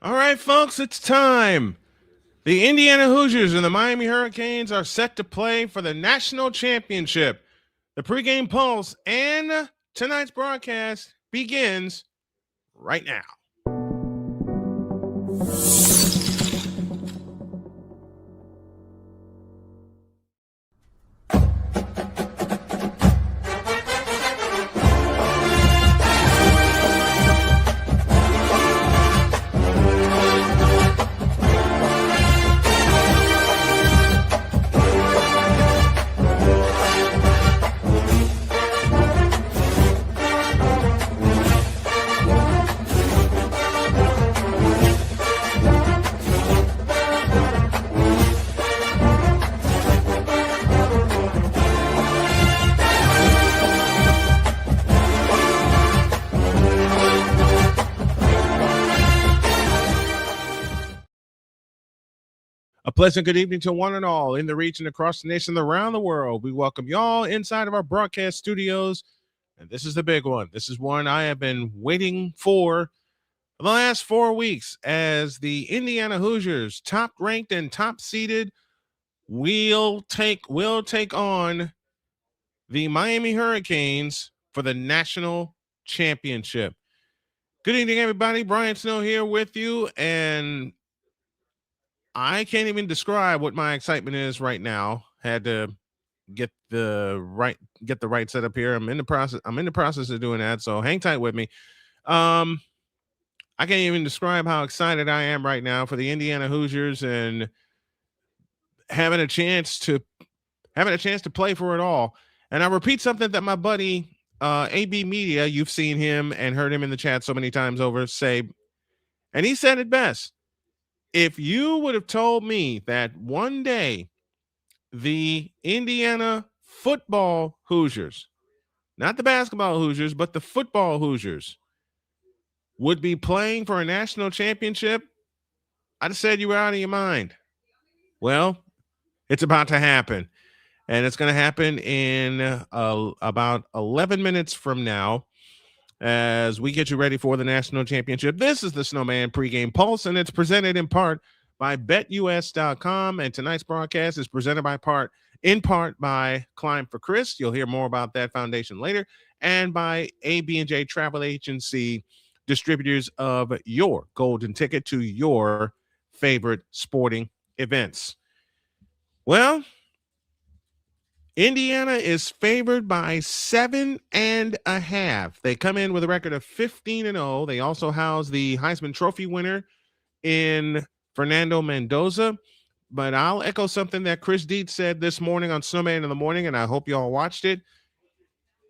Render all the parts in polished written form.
All right, folks, it's time. The Indiana Hoosiers and the Miami Hurricanes are set to play for the national championship. The pregame pulse and tonight's broadcast begins right now. A pleasant good evening to one and all in the region, across the nation, around the world. We welcome y'all inside of our broadcast studios. And this is the big one. This is one I have been waiting for the last 4 weeks, as the Indiana Hoosiers, top ranked and top seeded, will take on the Miami Hurricanes for the national championship. Good evening, everybody. Brian Snow here with you, and I can't even describe what my excitement is right now. Had to get the right setup here. I'm in the process of doing that, so hang tight with me. I can't even describe how excited I am right now for the Indiana Hoosiers and having a chance to play for it all. And I repeat something that my buddy AB Media, you've seen him and heard him in the chat so many times over, say, and he said it best. If you would have told me that one day the Indiana football Hoosiers, not the basketball Hoosiers, but the football Hoosiers, would be playing for a national championship, I'd have said you were out of your mind. Well, it's about to happen. And it's going to happen in about 11 minutes from now as we get you ready for the national championship. This is the Snowman pregame pulse, and it's presented in part by BetUS.com. And tonight's broadcast is presented in part by Climb for Chris. You'll hear more about that foundation later. And by AB&J Travel Agency, distributors of your golden ticket to your favorite sporting events. Well, Indiana is favored by 7.5. They come in with a record of 15-0. They also house the Heisman Trophy winner in Fernando Mendoza. But I'll echo something that Chris Dietz said this morning on Snowman in the Morning, and I hope you all watched it.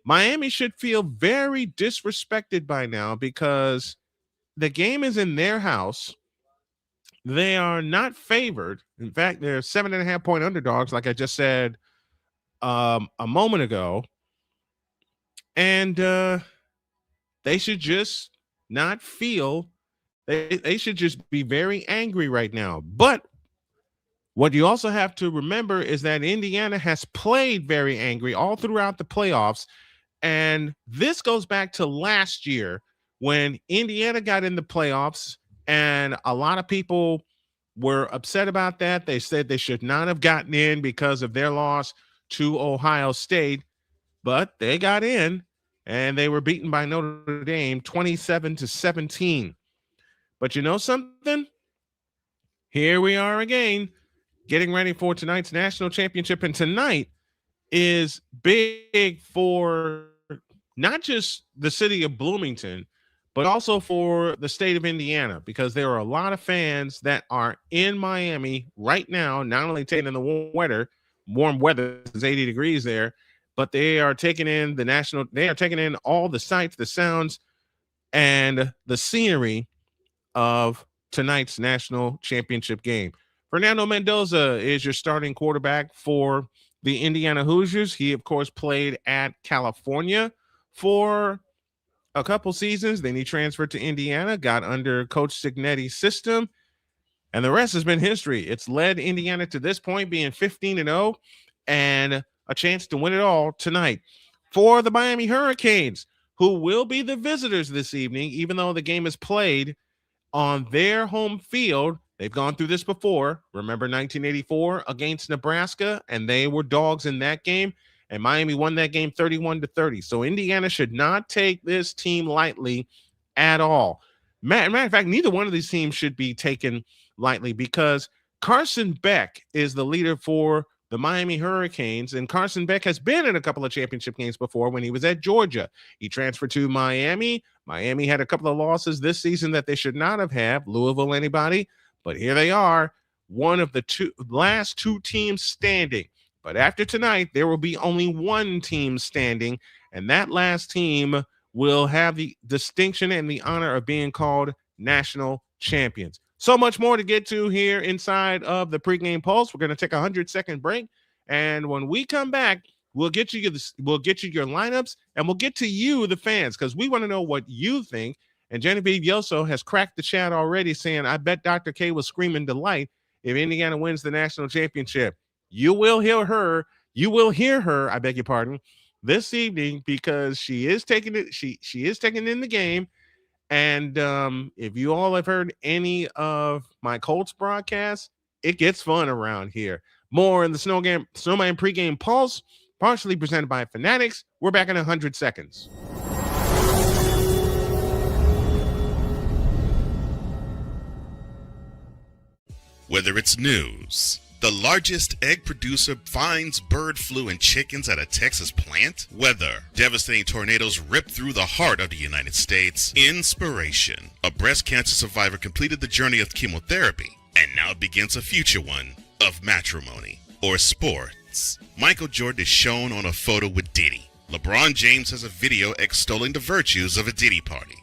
Miami should feel very disrespected by now because the game is in their house. They are not favored. In fact, they're 7.5-point underdogs, like I just said a moment ago. And they should just not feel, they should just be very angry right now. But what you also have to remember is that Indiana has played very angry all throughout the playoffs. And this goes back to last year when Indiana got in the playoffs, and a lot of people were upset about that. They said they should not have gotten in because of their loss to Ohio State, but they got in and they were beaten by Notre Dame 27-17. But you know something? Here we are again, getting ready for tonight's national championship. And tonight is big for not just the city of Bloomington, but also for the state of Indiana, because there are a lot of fans that are in Miami right now, not only taking in the warm weather, it's 80 degrees there, but they are taking in all the sights, the sounds, and the scenery of tonight's national championship game. Fernando Mendoza is your starting quarterback for the Indiana Hoosiers. He, of course, played at California for a couple seasons. Then he transferred to Indiana, got under Coach Cignetti's system, and the rest has been history. It's led Indiana to this point, being 15-0 and a chance to win it all tonight. For the Miami Hurricanes, who will be the visitors this evening, even though the game is played on their home field. They've gone through this before. Remember 1984 against Nebraska, and they were dogs in that game, and Miami won that game 31-30. So Indiana should not take this team lightly at all. Matter of fact, neither one of these teams should be taken lightly because Carson Beck is the leader for the Miami Hurricanes, and Carson Beck has been in a couple of championship games before when he was at Georgia. He transferred to Miami. Miami had a couple of losses this season that they should not have had. Louisville, anybody? But here they are, one of the last two teams standing. But after tonight, there will be only one team standing, and that last team will have the distinction and the honor of being called national champions. So much more to get to here inside of the pregame pulse. We're going to take a 100-second break, and when we come back, we'll get you your lineups, and we'll get to you, the fans, because we want to know what you think. And Genevieve Yoso has cracked the chat already, saying, "I bet Dr. K was screaming delight if Indiana wins the national championship." You will hear her. You will hear her. I beg your pardon, this evening because she is taking it. She is taking it in the game. And if you all have heard any of my Colts broadcasts, it gets fun around here. More in the Snowman pregame pulse, partially presented by Fanatics. We're back in 100 seconds. Whether it's news, the largest egg producer finds bird flu in chickens at a Texas plant, weather, devastating tornadoes rip through the heart of the United States, inspiration, a breast cancer survivor completed the journey of chemotherapy and now begins a future one of matrimony, or sports. Michael Jordan is shown on a photo with Diddy. LeBron James has a video extolling the virtues of a Diddy party.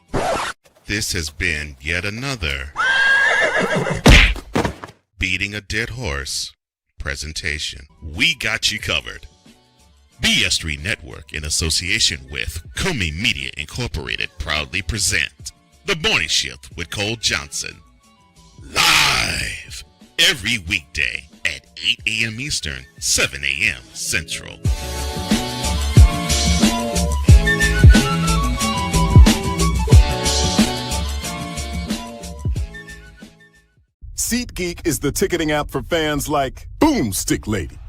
This has been yet another beating a dead horse presentation. We got you covered. BS3 Network, in association with Comey Media Incorporated, proudly present The Morning Shift with Cole Johnson. Live every weekday at 8 a.m. Eastern, 7 a.m. Central. SeatGeek is the ticketing app for fans like Boomstick Lady.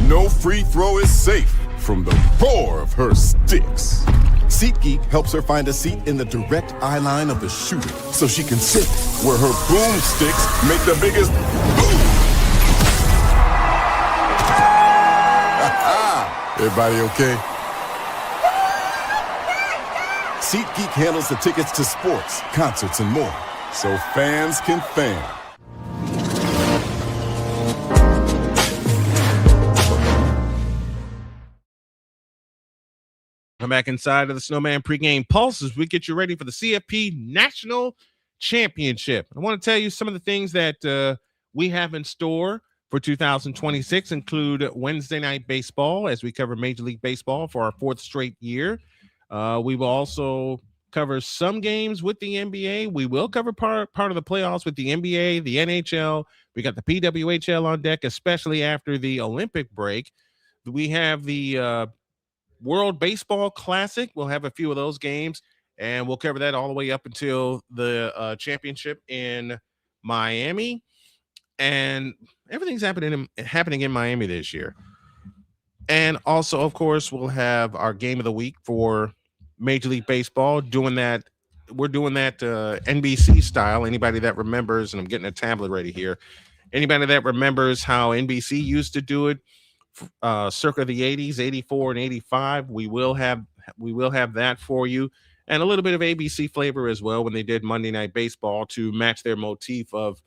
No free throw is safe from the roar of her sticks. SeatGeek helps her find a seat in the direct eye line of the shooter so she can sit where her boomsticks make the biggest boom. Everybody okay? SeatGeek handles the tickets to sports, concerts, and more, so fans can fan. Come back inside of the Snowman pregame pulse as we get you ready for the CFP National Championship. I want to tell you some of the things that we have in store for 2026 include Wednesday Night Baseball as we cover Major League Baseball for our fourth straight year. We will also cover some games with the NBA. We will cover part of the playoffs with the NBA, the NHL. We got the PWHL on deck, especially after the Olympic break. We have the World Baseball Classic. We'll have a few of those games, and we'll cover that all the way up until the championship in Miami. And everything's happening in Miami this year. And also, of course, we'll have our game of the week for Major League Baseball. We're doing that NBC style. Anybody that remembers, and I'm getting a tablet ready here. Anybody that remembers how NBC used to do it, circa the 80s, 84 and 85, we will have that for you, and a little bit of ABC flavor as well when they did Monday Night Baseball to match their motif of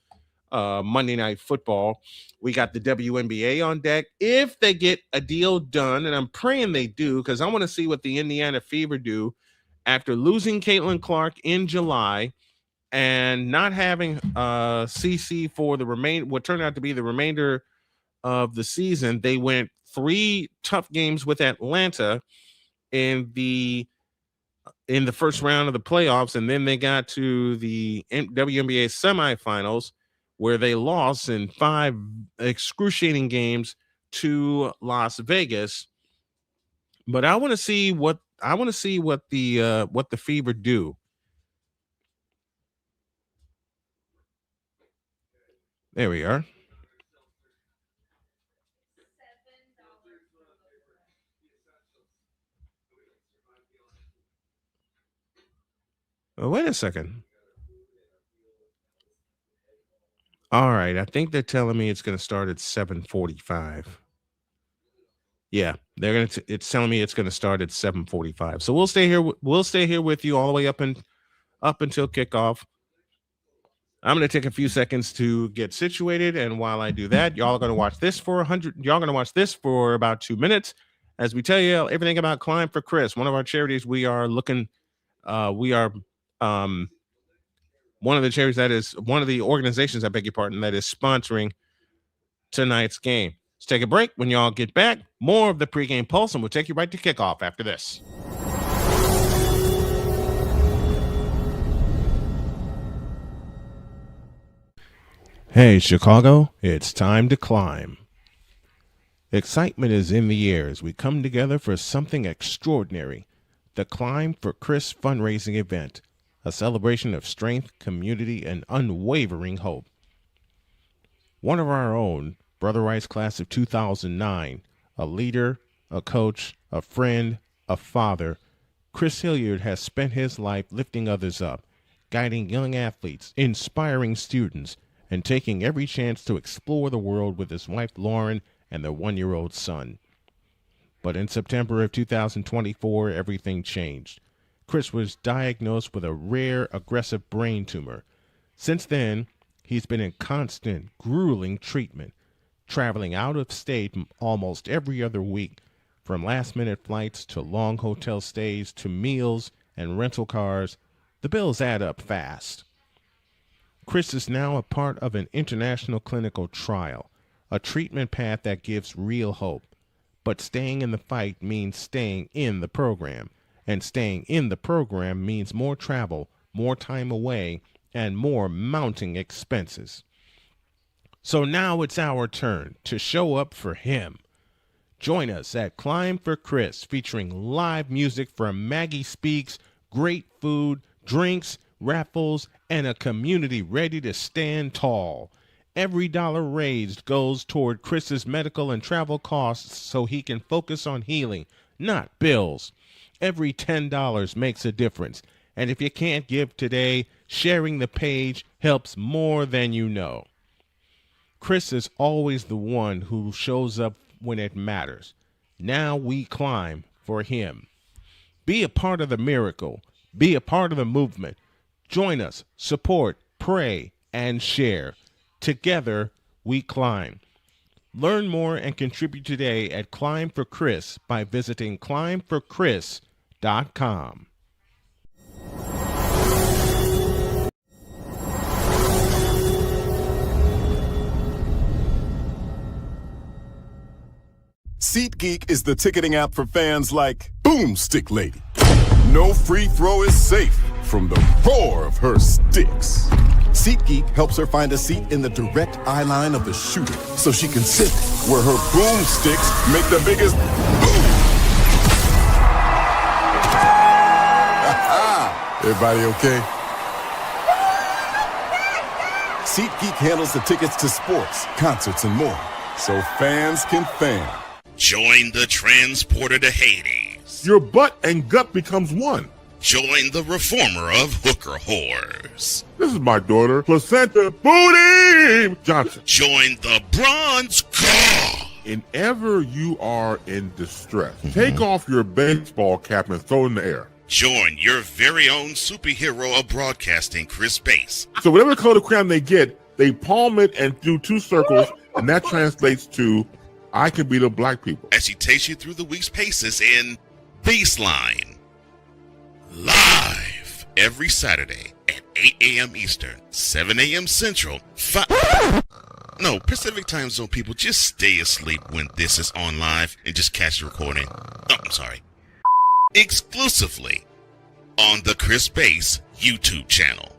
Monday Night Football. We got the WNBA on deck if they get a deal done, and I'm praying they do, because I want to see what the Indiana Fever do after losing Caitlin Clark in July and not having CC for what turned out to be the remainder of the season. They went 3 tough games with Atlanta in the first round of the playoffs, and then they got to the WNBA semifinals where they lost in 5 excruciating games to Las Vegas. But I want to see what the Fever do. There we are. Oh, wait a second. All right, I think they're telling me it's going to start at 7:45. Yeah, they're going to. It's telling me it's going to start at 7:45. So we'll stay here. We'll stay here with you all the way up until kickoff. I'm going to take a few seconds to get situated, and while I do that, y'all are going to watch this for 100. Y'all going to watch this for about 2 minutes as we tell you everything about Climb for Chris, one of our charities. We are looking. We are one of the charities that is one of the organizations. I beg your pardon. That is sponsoring tonight's game. Let's take a break. When y'all get back, more of the pregame pulse, and we'll take you right to kickoff after this. Hey, Chicago, it's time to climb. Excitement is in the air as we come together for something extraordinary. The Climb for Chris fundraising event, a celebration of strength, community, and unwavering hope. One of our own, Brother Rice class of 2009, a leader, a coach, a friend, a father, Chris Hilliard has spent his life lifting others up, guiding young athletes, inspiring students, and taking every chance to explore the world with his wife Lauren and their 1-year-old son. But in September of 2024, everything changed. Chris was diagnosed with a rare, aggressive brain tumor. Since then, he's been in constant, grueling treatment, traveling out of state almost every other week, from last-minute flights to long hotel stays to meals and rental cars. The bills add up fast. Chris is now a part of an international clinical trial, a treatment path that gives real hope. But staying in the fight means staying in the program, and staying in the program means more travel, more time away, and more mounting expenses. So now it's our turn to show up for him. Join us at Climb for Chris, featuring live music from Maggie Speaks, great food, drinks, raffles, and a community ready to stand tall. Every dollar raised goes toward Chris's medical and travel costs so he can focus on healing, not bills. Every $10 makes a difference. And if you can't give today, sharing the page helps more than you know. Chris is always the one who shows up when it matters. Now we climb for him. Be a part of the miracle. Be a part of the movement. Join us, support, pray, and share. Together, we climb. Learn more and contribute today at Climb for Chris by visiting climbforchris.com. SeatGeek is the ticketing app for fans like Boomstick Lady. No free throw is safe from the roar of her sticks. SeatGeek helps her find a seat in the direct eye line of the shooter so she can sit where her boomsticks make the biggest boom. Everybody okay? SeatGeek handles the tickets to sports, concerts, and more, so fans can fan. Join the transporter to Hades. Your butt and gut becomes one. Join the reformer of hooker whores. This is my daughter, Placenta Booty Johnson. Join the bronze car. Whenever you are in distress, take off your baseball cap and throw it in the air. Join your very own superhero of broadcasting, Chris Bass. So whatever color crayon they get, they palm it and do 2 circles, and that translates to, I can beat up black people. As he takes you through the week's paces in Baseline. Live every Saturday at 8 a.m. Eastern, 7 a.m. Central, Pacific Time Zone people, just stay asleep when this is on live and just catch the recording. Exclusively on the Chris Bass YouTube channel.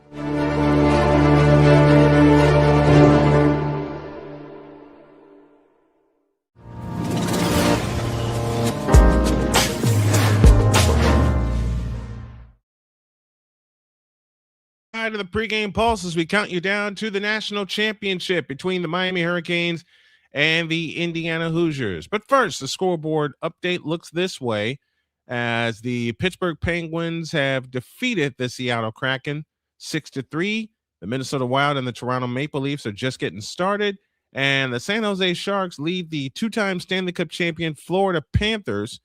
of the pregame pulse as we count you down to the national championship between the Miami Hurricanes and the Indiana Hoosiers. But first, the scoreboard update looks this way as the Pittsburgh Penguins have defeated the Seattle Kraken 6-3. The Minnesota Wild and the Toronto Maple Leafs are just getting started, and the San Jose Sharks lead the two-time Stanley Cup champion Florida Panthers.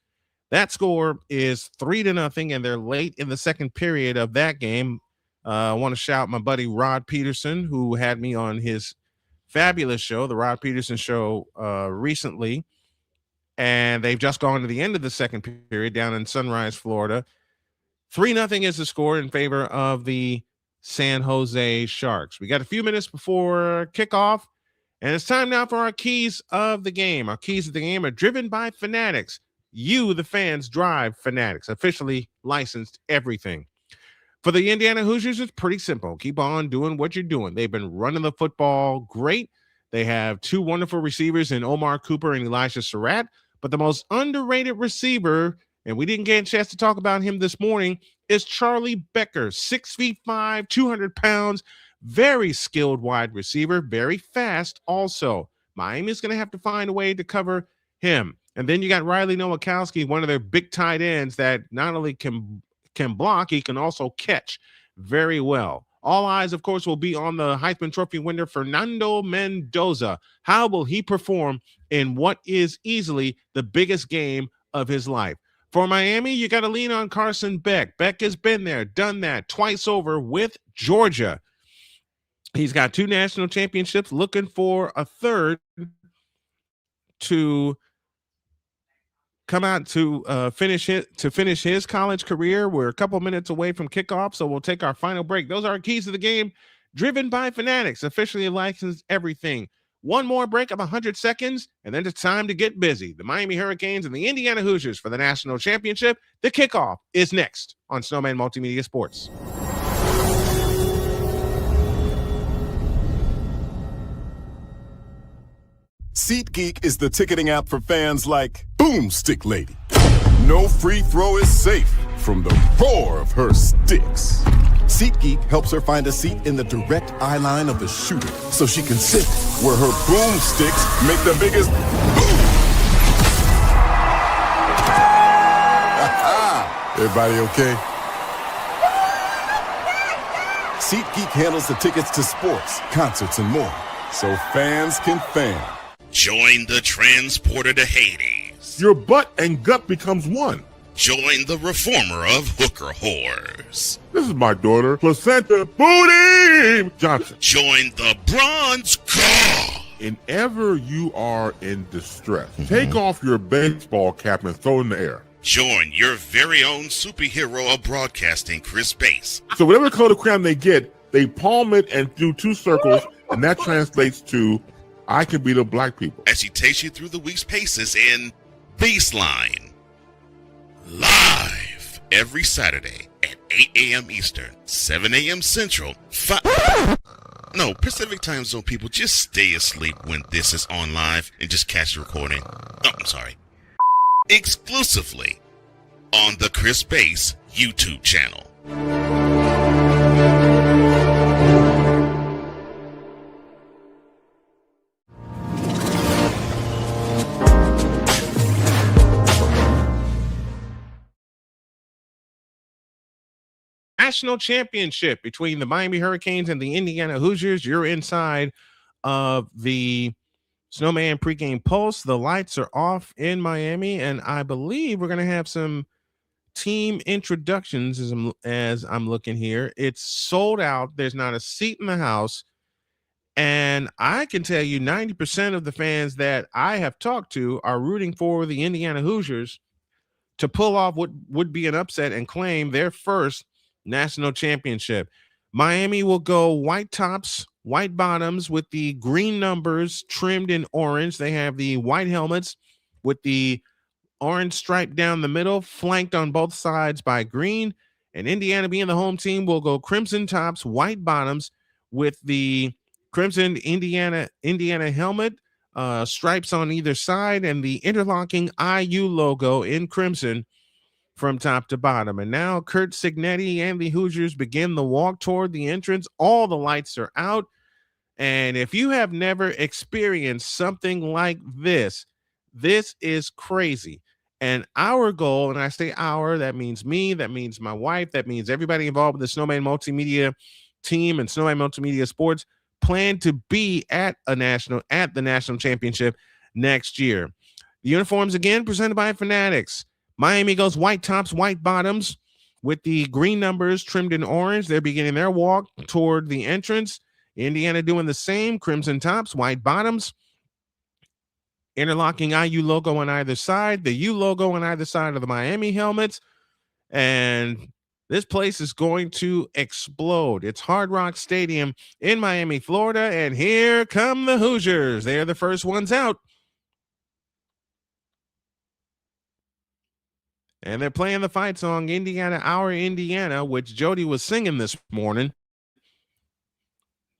That score is 3-0, and they're late in the second period of that game. I want to shout my buddy Rod Peterson, who had me on his fabulous show, the Rod Peterson Show, recently. And they've just gone to the end of the second period down in Sunrise, Florida. 3-0 is the score in favor of the San Jose Sharks. We got a few minutes before kickoff, and it's time now for our keys of the game. Our keys of the game are driven by Fanatics. You, the fans, drive Fanatics, officially licensed everything. For the Indiana Hoosiers, it's pretty simple. Keep on doing what you're doing. They've been running the football great. They have two wonderful receivers in Omar Cooper and Elijah Surratt. But the most underrated receiver, and we didn't get a chance to talk about him this morning, is Charlie Becker, 6'5", 200 pounds, very skilled wide receiver, very fast also. Miami's going to have to find a way to cover him. And then you got Riley Nowakowski, one of their big tight ends that not only can block, he can also catch very well. All eyes, of course, will be on the Heisman Trophy winner, Fernando Mendoza. How will he perform in what is easily the biggest game of his life? For Miami, you got to lean on Carson Beck. Beck has been there, done that twice over with Georgia. He's got 2 national championships, looking for a third to come out to finish his college career. We're a couple minutes away from kickoff, so we'll take our final break. Those are our keys to the game, driven by Fanatics, officially licensed everything. One more break of 100 seconds, and then it's time to get busy. The Miami Hurricanes and the Indiana Hoosiers for the national championship. The kickoff is next on Snowman Multimedia Sports. SeatGeek is the ticketing app for fans like Boomstick Lady. No free throw is safe from the roar of her sticks. SeatGeek helps her find a seat in the direct eye line of the shooter so she can sit where her boomsticks make the biggest boom. Everybody okay? SeatGeek handles the tickets to sports, concerts, and more, so fans can fan. Join the transporter to Hades. Your butt and gut becomes one. Join the reformer of hooker whores. This is my daughter, Placenta Booty Johnson. Join the bronze god. Whenever you are in distress, take off your baseball cap and throw it in the air. Join your very own superhero of broadcasting, Chris Bass. So whatever color crayon they get, they palm it and do 2 circles, and that translates to I can beat up black people. As he takes you through the week's paces in Baseline. Live every Saturday at 8 a.m. Eastern, 7 a.m. Central, Pacific Time Zone people, just stay asleep when this is on live and just catch the recording. Oh, I'm sorry. Exclusively on the Chris Bass YouTube channel. National championship between the Miami Hurricanes and the Indiana Hoosiers. You're inside of the Snowman pregame pulse. The lights are off in Miami, and I believe we're going to have some team introductions as I'm looking here. It's sold out. There's not a seat in the house, and I can tell you 90% of the fans that I have talked to are rooting for the Indiana Hoosiers to pull off what would be an upset and claim their first national championship. Miami will go white tops, white bottoms with the green numbers trimmed in orange. They have the white helmets with the orange stripe down the middle, flanked on both sides by green. And Indiana, being the home team, will go crimson tops, white bottoms with the crimson Indiana helmet, stripes on either side, and the interlocking IU logo in crimson from top to bottom. And now Curt Cignetti and the Hoosiers begin the walk toward the entrance. All the lights are out. And if you have never experienced something like this is crazy. And our goal, and I say our, that means me, that means my wife, that means everybody involved with the Snowman Multimedia team and Snowman Multimedia Sports, plan to be at the national championship next year. The uniforms again presented by Fanatics. Miami goes white tops, white bottoms with the green numbers trimmed in orange. They're beginning their walk toward the entrance. Indiana doing the same, crimson tops, white bottoms. Interlocking IU logo on either side, the U logo on either side of the Miami helmets. And this place is going to explode. It's Hard Rock Stadium in Miami, Florida. And here come the Hoosiers. They're the first ones out. And they're playing the fight song, Indiana, Our Indiana, which Jody was singing this morning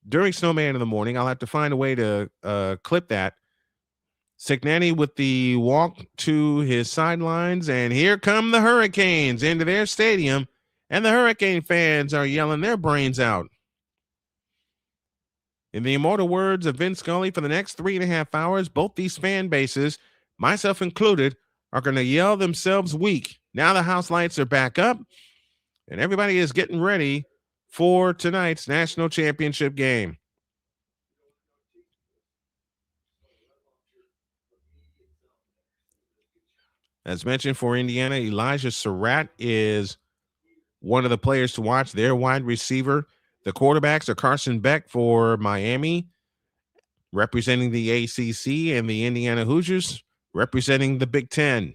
during Snowman in the Morning. I'll have to find a way to clip that. Cignetti with the walk to his sidelines, and here come the Hurricanes into their stadium, and the Hurricane fans are yelling their brains out. In the immortal words of Vince Scully, for the next 3.5 hours, both these fan bases, myself included, are going to yell themselves weak. Now the house lights are back up, and everybody is getting ready for tonight's national championship game. As mentioned for Indiana, Elijah Surratt is one of the players to watch, their wide receiver. The quarterbacks are Carson Beck for Miami, representing the ACC, and the Indiana Hoosiers representing the Big Ten.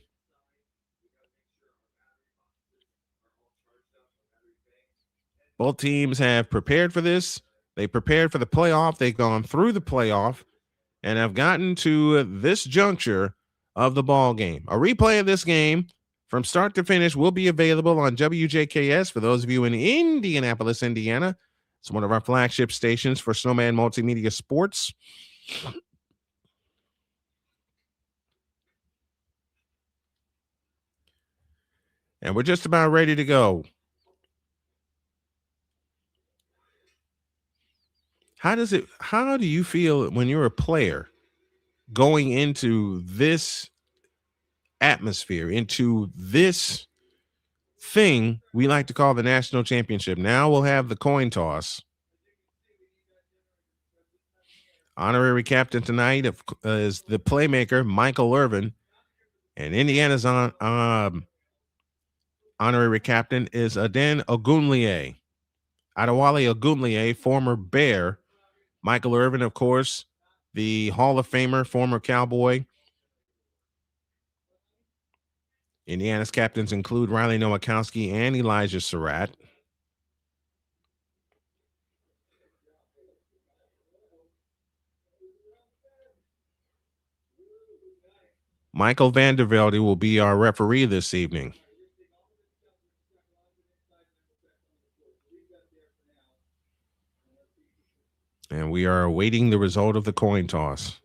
Both teams have prepared for this. They prepared for the playoff. They've gone through the playoff and have gotten to this juncture of the ball game. A replay of this game from start to finish will be available on WJKS for those of you in Indianapolis, Indiana. It's one of our flagship stations for Snowman Multimedia Sports. And we're just about ready to go. How do you feel when you're a player going into this atmosphere, into this thing we like to call the national championship? Now we'll have the coin toss. Honorary captain tonight is the playmaker, Michael Irvin. And Indiana's honorary captain is Aden Ogunleye. Adewale Ogunleye, former Bear. Michael Irvin, of course, the Hall of Famer, former Cowboy. Indiana's captains include Riley Nowakowski and Elijah Surratt. Michael Vandervelde will be our referee this evening. And we are awaiting the result of the coin toss.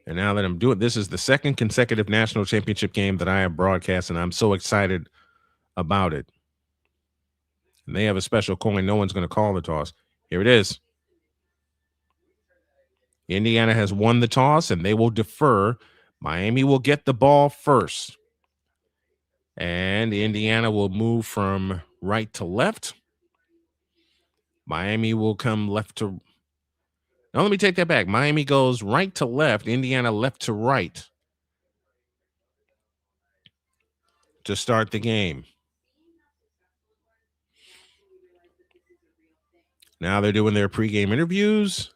And now that I'm doing this, is the second consecutive national championship game that I have broadcast, and I'm so excited about it. And they have a special coin. No one's going to call the toss. Here it is. Indiana has won the toss, and they will defer. Miami will get the ball first. And Indiana will move from right to left. Miami will come left to... Now, let me take that back. Miami goes right to left. Indiana left to right to start the game. Now they're doing their pregame interviews.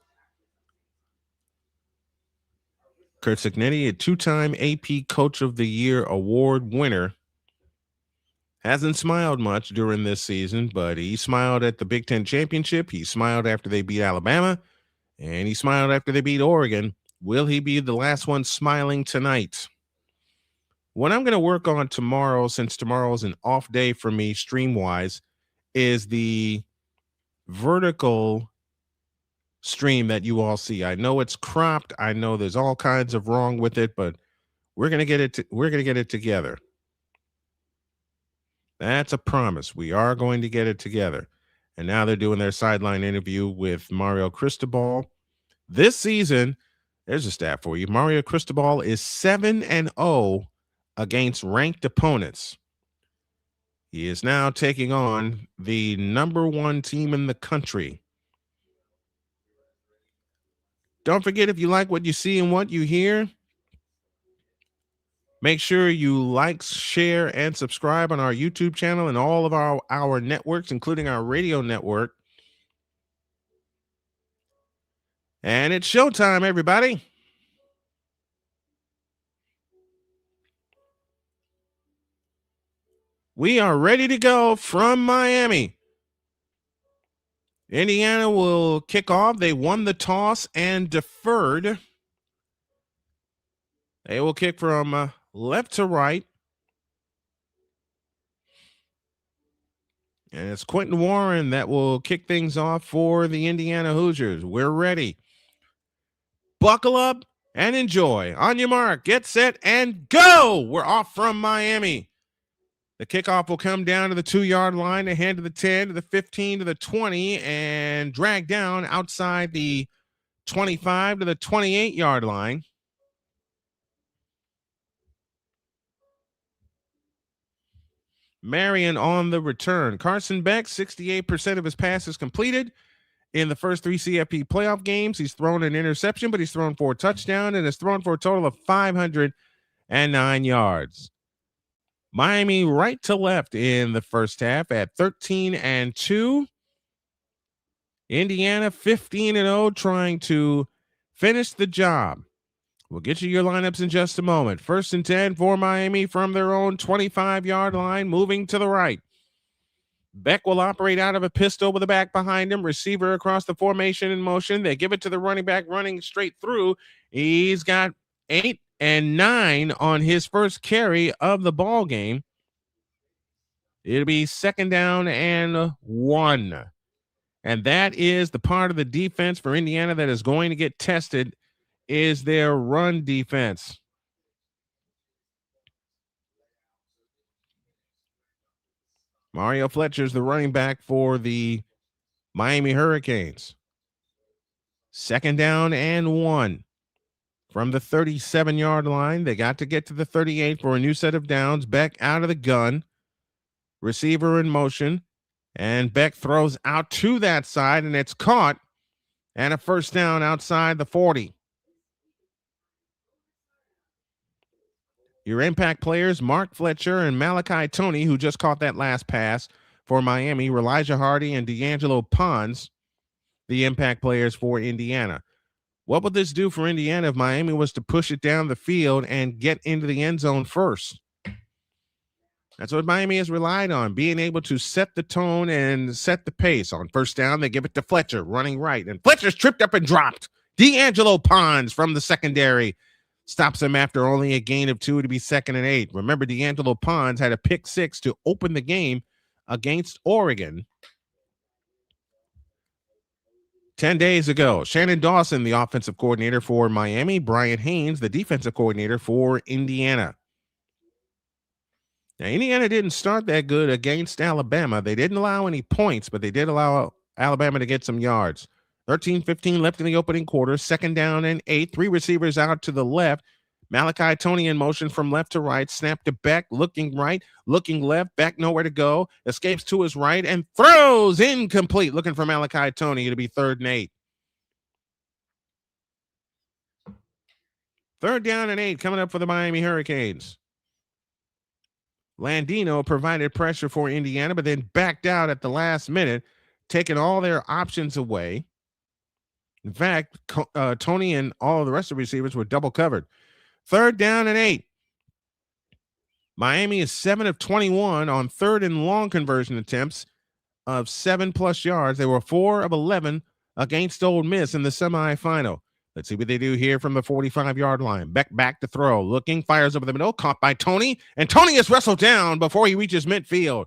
Curt Cignetti, a two-time AP Coach of the Year award winner, hasn't smiled much during this season, but he smiled at the Big Ten Championship. He smiled after they beat Alabama, and he smiled after they beat Oregon. Will he be the last one smiling tonight? What I'm going to work on tomorrow, since tomorrow is an off day for me stream-wise, is the vertical stream that you all see. I know it's cropped. I know there's all kinds of wrong with it, but We're gonna get it. We're gonna get it together. That's a promise. We are going to get it together. And now they're doing their sideline interview with Mario Cristobal. This season, there's a stat for you. Mario Cristobal is 7-0 against ranked opponents. He is now taking on the number 1 team in the country. Don't forget, if you like what you see and what you hear, make sure you like, share, and subscribe on our YouTube channel and all of our networks, including our radio network. And it's showtime, everybody. We are ready to go from Miami. Indiana will kick off. They won the toss and deferred. They will kick from left to right. And it's Quentin Warren that will kick things off for the Indiana Hoosiers. We're ready. Buckle up and enjoy. On your mark, get set, and go! We're off from Miami. The kickoff will come down to the 2-yard line, to hand to the 10, to the 15, to the 20, and drag down outside the 25 to the 28-yard line. Marion on the return. Carson Beck, 68% of his passes completed. In the first 3 CFP playoff games, he's thrown an interception, but he's thrown 4 touchdowns and has thrown for a total of 509 yards. Miami right to left in the first half at 13-2. Indiana 15-0, trying to finish the job. We'll get you your lineups in just a moment. 1st and 10 for Miami from their own 25-yard line, moving to the right. Beck will operate out of a pistol with the back behind him. Receiver across the formation in motion. They give it to the running back running straight through. He's got 8 and 9 on his first carry of the ball game. It'll be 2nd down and 1. And that is the part of the defense for Indiana that is going to get tested, is their run defense. Mario Fletcher's the running back for the Miami Hurricanes. 2nd down and 1. From the 37-yard line, they got to get to the 38 for a new set of downs. Beck out of the gun. Receiver in motion. And Beck throws out to that side, and it's caught. And a 1st down outside the 40. Your impact players, Mark Fletcher and Malachi Toney, who just caught that last pass for Miami. Elijah Hardy and D'Angelo Pons, the impact players for Indiana. What would this do for Indiana if Miami was to push it down the field and get into the end zone first? That's what Miami has relied on, being able to set the tone and set the pace. On 1st down, they give it to Fletcher, running right. And Fletcher's tripped up and dropped. D'Angelo Pons from the secondary stops him after only a gain of 2 to be 2nd and 8. Remember, D'Angelo Pons had a pick 6 to open the game against Oregon 10 days ago. Shannon Dawson, the offensive coordinator for Miami. Brian Haynes, the defensive coordinator for Indiana. Now, Indiana didn't start that good against Alabama. They didn't allow any points, but they did allow Alabama to get some yards. 13-15 left in the opening quarter. 2nd down and 8. 3 receivers out to the left. Malachi Toney in motion from left to right. Snap to Beck, looking right, looking left. Beck nowhere to go. Escapes to his right and throws incomplete. Looking for Malachi Toney. It'll be 3rd and 8. 3rd down and 8 coming up for the Miami Hurricanes. Landino provided pressure for Indiana, but then backed out at the last minute, taking all their options away. In fact, Toney and all of the rest of the receivers were double covered. 3rd down and 8. Miami is 7 of 21 on 3rd and long conversion attempts of 7+ yards. They were 4 of 11 against Ole Miss in the semifinal. Let's see what they do here from the 45-yard line. Beck back to throw. Looking, fires over the middle. Caught by Toney. And Toney is wrestled down before he reaches midfield.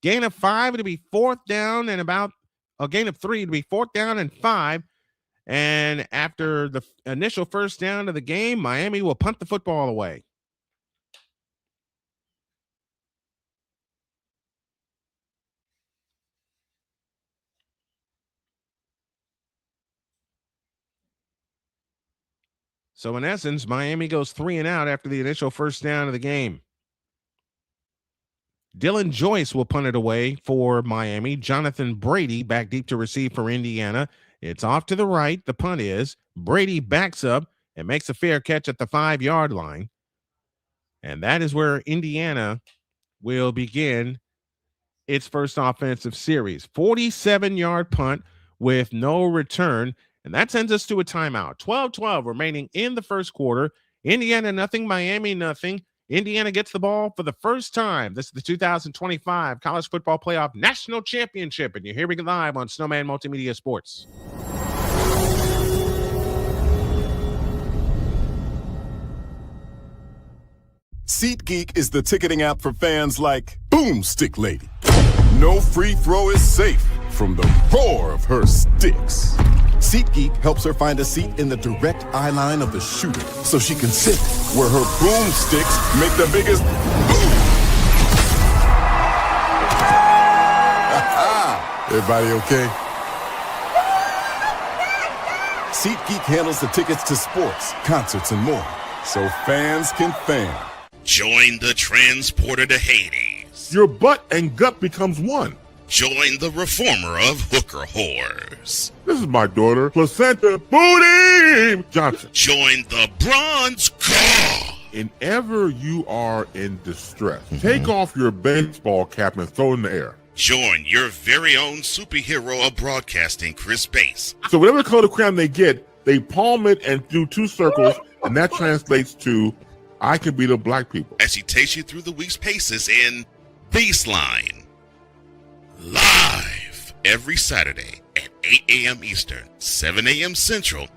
Gain of 5 to be 4th down and about a gain of 3 to be 4th down and 5. And after the initial first down of the game, Miami will punt the football away. So in essence, Miami goes 3 and out after the initial first down of the game. Dylan Joyce will punt it away for Miami. Jonathan Brady back deep to receive for Indiana. It's off to the right. The punt is. Brady backs up and makes a fair catch at the 5-yard line. And that is where Indiana will begin its first offensive series. 47-yard punt with no return. And that sends us to a timeout. 12-12 remaining in the first quarter. Indiana nothing, Miami nothing. Indiana gets the ball for the first time. This is the 2025 College Football Playoff National Championship, and you're hearing it live on Snowman Multimedia Sports. SeatGeek is the ticketing app for fans like Boomstick Lady. No free throw is safe from the roar of her sticks. SeatGeek helps her find a seat in the direct eye line of the shooter so she can sit where her boomsticks make the biggest boom. Everybody okay? SeatGeek handles the tickets to sports, concerts, and more, so fans can fan. Join the transporter to Hades. Your butt and gut becomes one. Join the reformer of hooker whores. This is my daughter, Placenta Booty Johnson. Join the bronze god. Whenever you are in distress, take off your baseball cap and throw it in the air. Join your very own superhero of broadcasting, Chris Bass. So whatever color crayon they get, they palm it and do 2 circles, and that translates to, I can beat up black people. As he takes you through the week's paces in Baseline. Live every Saturday at 8 a.m. Eastern, 7 a.m. Central,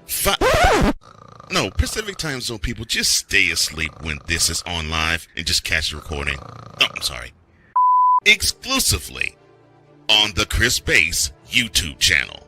Pacific Time Zone people, just stay asleep when this is on live and just catch the recording. Oh, I'm sorry. Exclusively on the Chris Bass YouTube channel.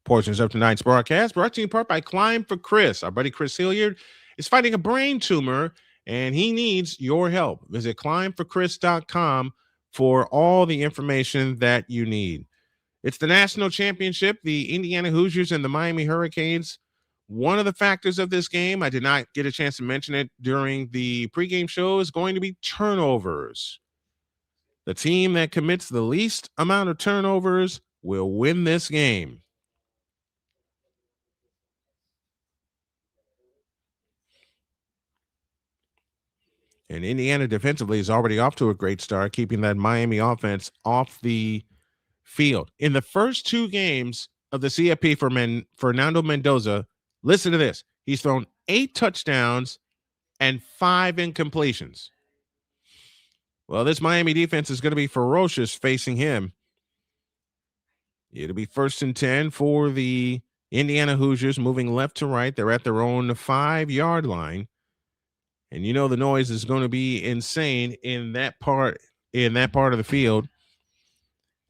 Portions of tonight's broadcast brought to you in part by Climb for Chris. Our buddy Chris Hilliard is fighting a brain tumor, and he needs your help. Visit climbforchris.com for all the information that you need. It's the national championship, the Indiana Hoosiers and the Miami Hurricanes. One of the factors of this game, I did not get a chance to mention it during the pregame show, is going to be turnovers. The team that commits the least amount of turnovers will win this game. And Indiana defensively is already off to a great start, keeping that Miami offense off the field. In the first 2 games of the CFP for Fernando Mendoza, listen to this. He's thrown 8 touchdowns and 5 incompletions. Well, this Miami defense is going to be ferocious facing him. It'll be 1st and 10 for the Indiana Hoosiers, moving left to right. They're at their own 5-yard line. And you know the noise is going to be insane in that part of the field.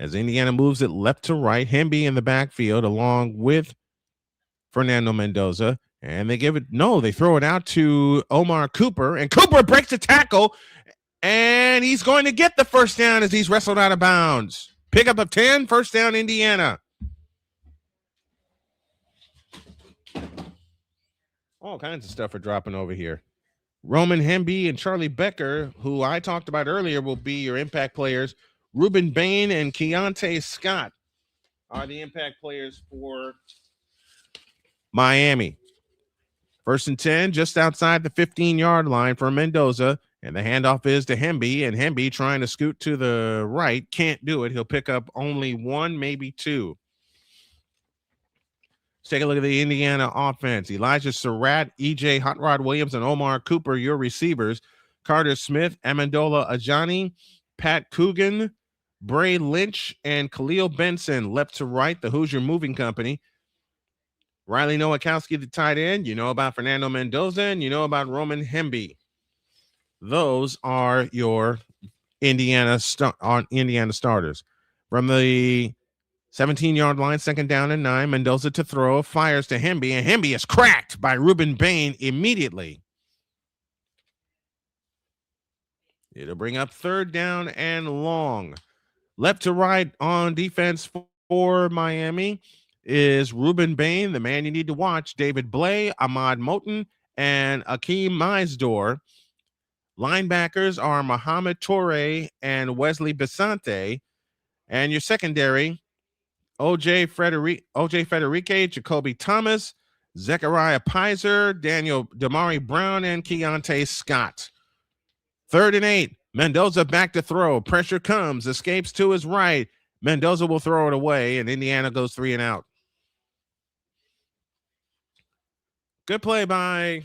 As Indiana moves it left to right, Hemby in the backfield along with Fernando Mendoza. And they throw it out to Omar Cooper. And Cooper breaks a tackle. And he's going to get the first down as he's wrestled out of bounds. Pickup of 10, first down, Indiana. All kinds of stuff are dropping over here. Roman Hemby and Charlie Becker, who I talked about earlier, will be your impact players. Ruben Bain and Keontae Scott are the impact players for Miami. 1st and 10, just outside the 15-yard line for Mendoza. And the handoff is to Hemby, and Hemby trying to scoot to the right. Can't do it. He'll pick up only 1, maybe 2. Let's take a look at the Indiana offense. Elijah Surratt, EJ Hot Rod Williams, and Omar Cooper, your receivers. Carter Smith, Amendola Ajani, Pat Coogan, Bray Lynch and Khalil Benson left to right, the Hoosier Moving Company. Riley Nowakowski, the tight end. You know about Fernando Mendoza, and you know about Roman Hemby. Those are your Indiana starters. From the 17-yard line, 2nd down and 9, Mendoza to throw, fires to Hemby, and Hemby is cracked by Ruben Bain immediately. It'll bring up 3rd down and long. Left to right on defense for Miami is Ruben Bain, the man you need to watch, David Blay, Ahmad Moten, and Akeem Meisdor. Linebackers are Mohamed Toure and Wesley Bisante. And your secondary, OJ Federique, Jacoby Thomas, Zechariah Pizer, Daniel Damari Brown, and Keontae Scott. 3rd and 8. Mendoza back to throw. Pressure comes. Escapes to his right. Mendoza will throw it away, and Indiana goes 3 and out. Good play by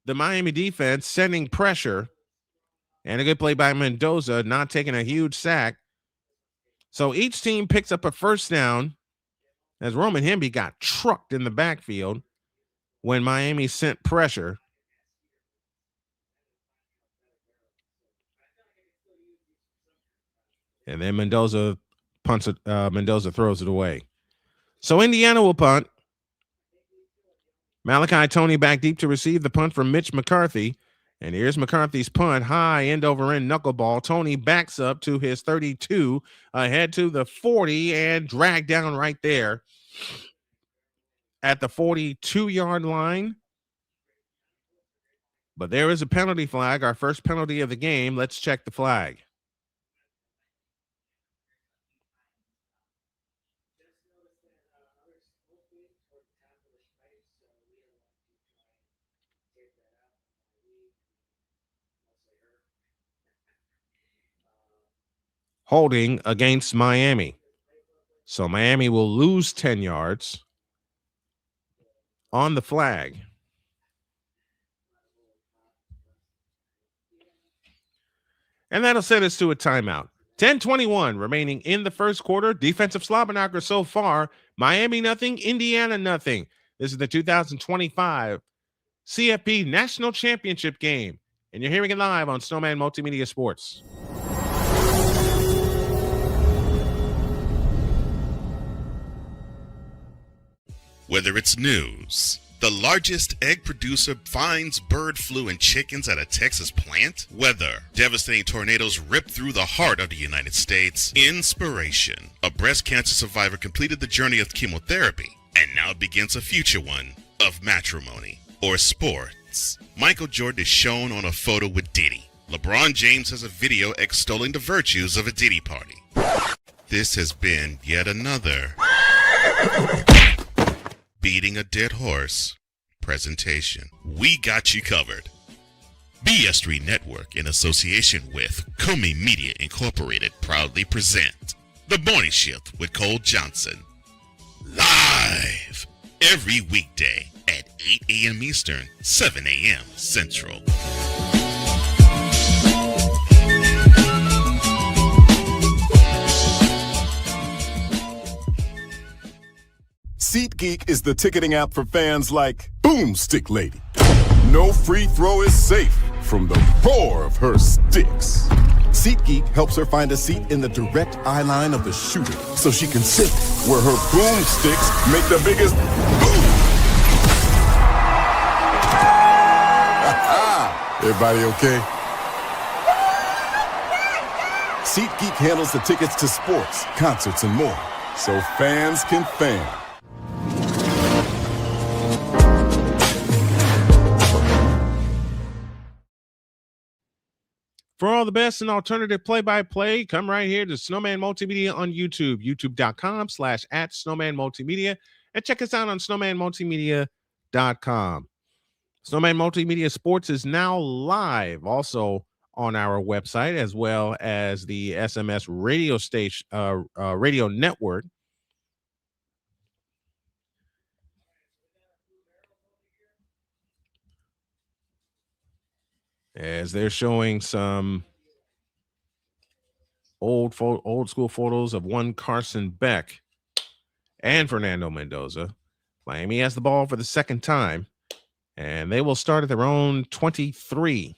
the Miami defense, sending pressure. And a good play by Mendoza, not taking a huge sack. So each team picks up a 1st down as Roman Hemby got trucked in the backfield when Miami sent pressure. And then Mendoza throws it away. So Indiana will punt. Malachi Toney back deep to receive the punt from Mitch McCarthy. And here's McCarthy's punt, high end over end knuckleball. Toney backs up to his 32, ahead to the 40, and dragged down right there at the 42-yard line. But there is a penalty flag, our first penalty of the game. Let's check the flag. Holding against Miami. So Miami will lose 10 yards on the flag. And that'll send us to a timeout. 10:21 remaining in the first quarter. Defensive slobberknocker so far. Miami nothing, Indiana nothing. This is the 2025 CFP National Championship game. And you're hearing it live on Snowman Multimedia Sports. Whether it's news, the largest egg producer finds bird flu in chickens at a Texas plant, weather, devastating tornadoes rip through the heart of the United States, inspiration, a breast cancer survivor completed the journey of chemotherapy, and now begins a future one of matrimony or sports. Michael Jordan is shown on a photo with Diddy. LeBron James has a video extolling the virtues of a Diddy party. This has been yet another beating a dead horse presentation. We got you covered. BS3 Network, in association with Comey Media Incorporated, proudly present The Morning Shift with Cole Johnson. Live every weekday at 8 a.m. Eastern, 7 a.m. Central. SeatGeek is the ticketing app for fans like Boomstick Lady. No free throw is safe from the roar of her sticks. SeatGeek helps her find a seat in the direct eye line of the shooter so she can sit where her boomsticks make the biggest boom. Everybody okay? SeatGeek handles the tickets to sports, concerts, and more, so fans can fan. For all the best and alternative play-by-play, come right here to Snowman Multimedia on YouTube, youtube.com/@Snowman Multimedia, and check us out on snowmanmultimedia.com. Snowman Multimedia Sports is now live also on our website, as well as the SMS radio station, radio network. As they're showing some old school photos of one Carson Beck and Fernando Mendoza. Miami has the ball for the second time, and they will start at their own 23.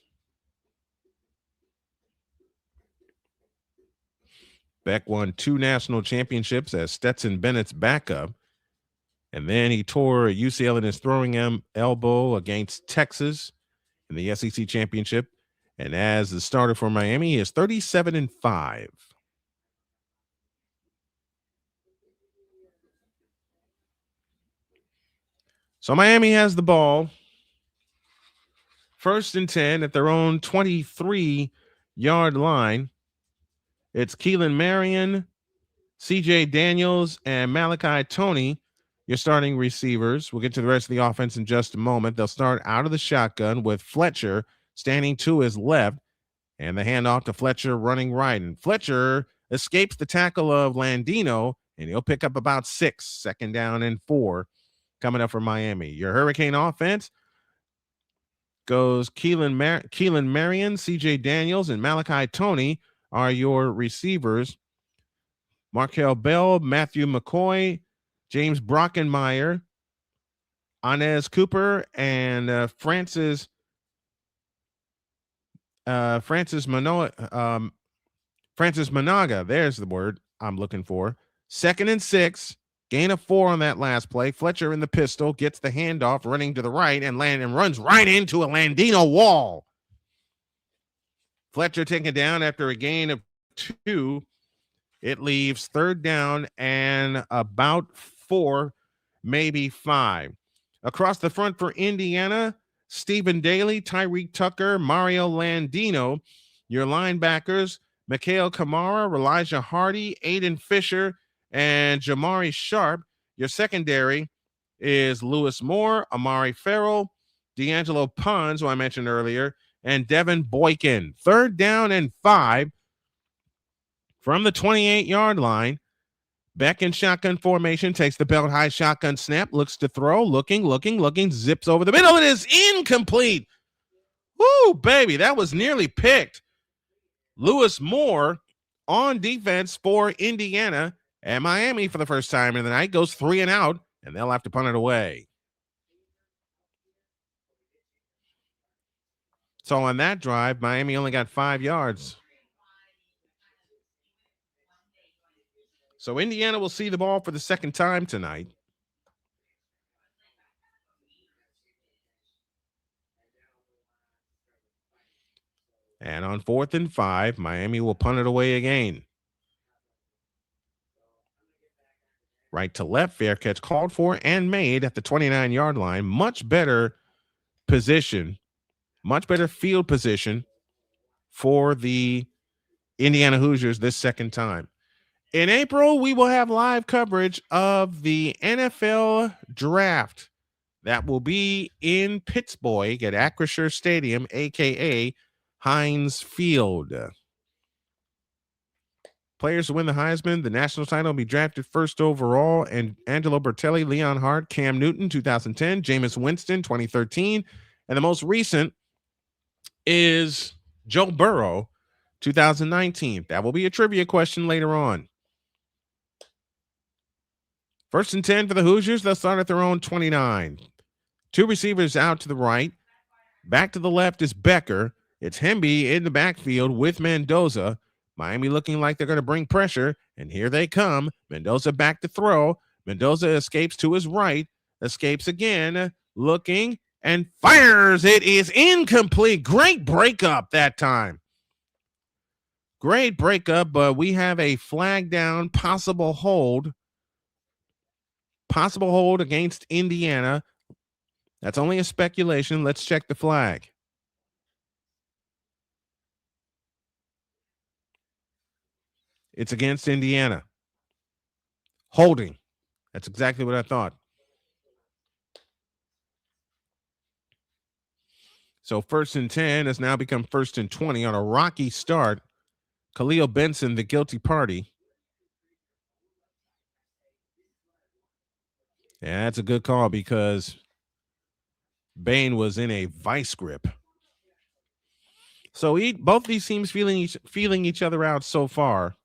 Beck won 2 national championships as Stetson Bennett's backup, and then he tore a UCL in his throwing elbow against Texas in the SEC championship. And as the starter for Miami, he is 37-5. So Miami has the ball. 1st and 10 at their own 23-yard line. It's Keelan Marion, CJ Daniels, and Malachi Toney, your starting receivers. We'll get to the rest of the offense in just a moment. They'll start out of the shotgun with Fletcher standing to his left, and the handoff to Fletcher running right. And Fletcher escapes the tackle of Landino, and he'll pick up about 6, 2nd down and 4 coming up for Miami. Your Hurricane offense goes Keelan Marion, CJ Daniels, and Malachi Toney are your receivers. Markel Bell, Matthew McCoy, James Brockenmeyer, Inez Cooper, and Francis Managa. There's the word I'm looking for. 2nd and 6. Gain of 4 on that last play. Fletcher in the pistol gets the handoff, running to the right, and runs right into a Landino wall. Fletcher taken down after a gain of 2. It leaves 3rd down and about 4, maybe 5. Across the front for Indiana, Stephen Daly, Tyreek Tucker, Mario Landino. Your linebackers, Mikhail Kamara, Elijah Hardy, Aiden Fisher, and Jamari Sharp. Your secondary is Lewis Moore, Amari Farrell, D'Angelo Pons, who I mentioned earlier, and Devin Boykin. 3rd down and 5 from the 28-yard line. Beck in shotgun formation, takes the belt high shotgun snap, looks to throw, looking, zips over the middle. It is incomplete. Woo, baby, that was nearly picked. Lewis Moore on defense for Indiana, and Miami for the first time in the night goes 3 and out, and they'll have to punt it away. So on that drive, Miami only got 5 yards. So Indiana will see the ball for the second time tonight. And on 4th and 5, Miami will punt it away again. Right to left, fair catch called for and made at the 29-yard line. Much better position, much better field position for the Indiana Hoosiers this second time. In April, we will have live coverage of the NFL draft. That will be in Pittsburgh at Acrisure Stadium, a.k.a. Heinz Field. Players who win the Heisman, the national title, will be drafted 1st overall, and Angelo Bertelli, Leon Hart, Cam Newton, 2010, Jameis Winston, 2013, and the most recent is Joe Burrow, 2019. That will be a trivia question later on. 1st and 10 for the Hoosiers. They'll start at their own 29. 2 receivers out to the right. Back to the left is Becker. It's Hemby in the backfield with Mendoza. Miami looking like they're going to bring pressure, and here they come. Mendoza back to throw. Mendoza escapes to his right, escapes again, looking, and fires. It is incomplete. Great breakup that time. Great breakup, but we have a flag down, possible hold. Possible hold against Indiana. That's only a speculation. Let's check the flag. It's against Indiana. Holding. That's exactly what I thought. So 1st and 10 has now become 1st and 20 on a rocky start. Khalil Benson, the guilty party. Yeah, that's a good call because Bain was in a vice grip. So both these teams feeling each other out so far.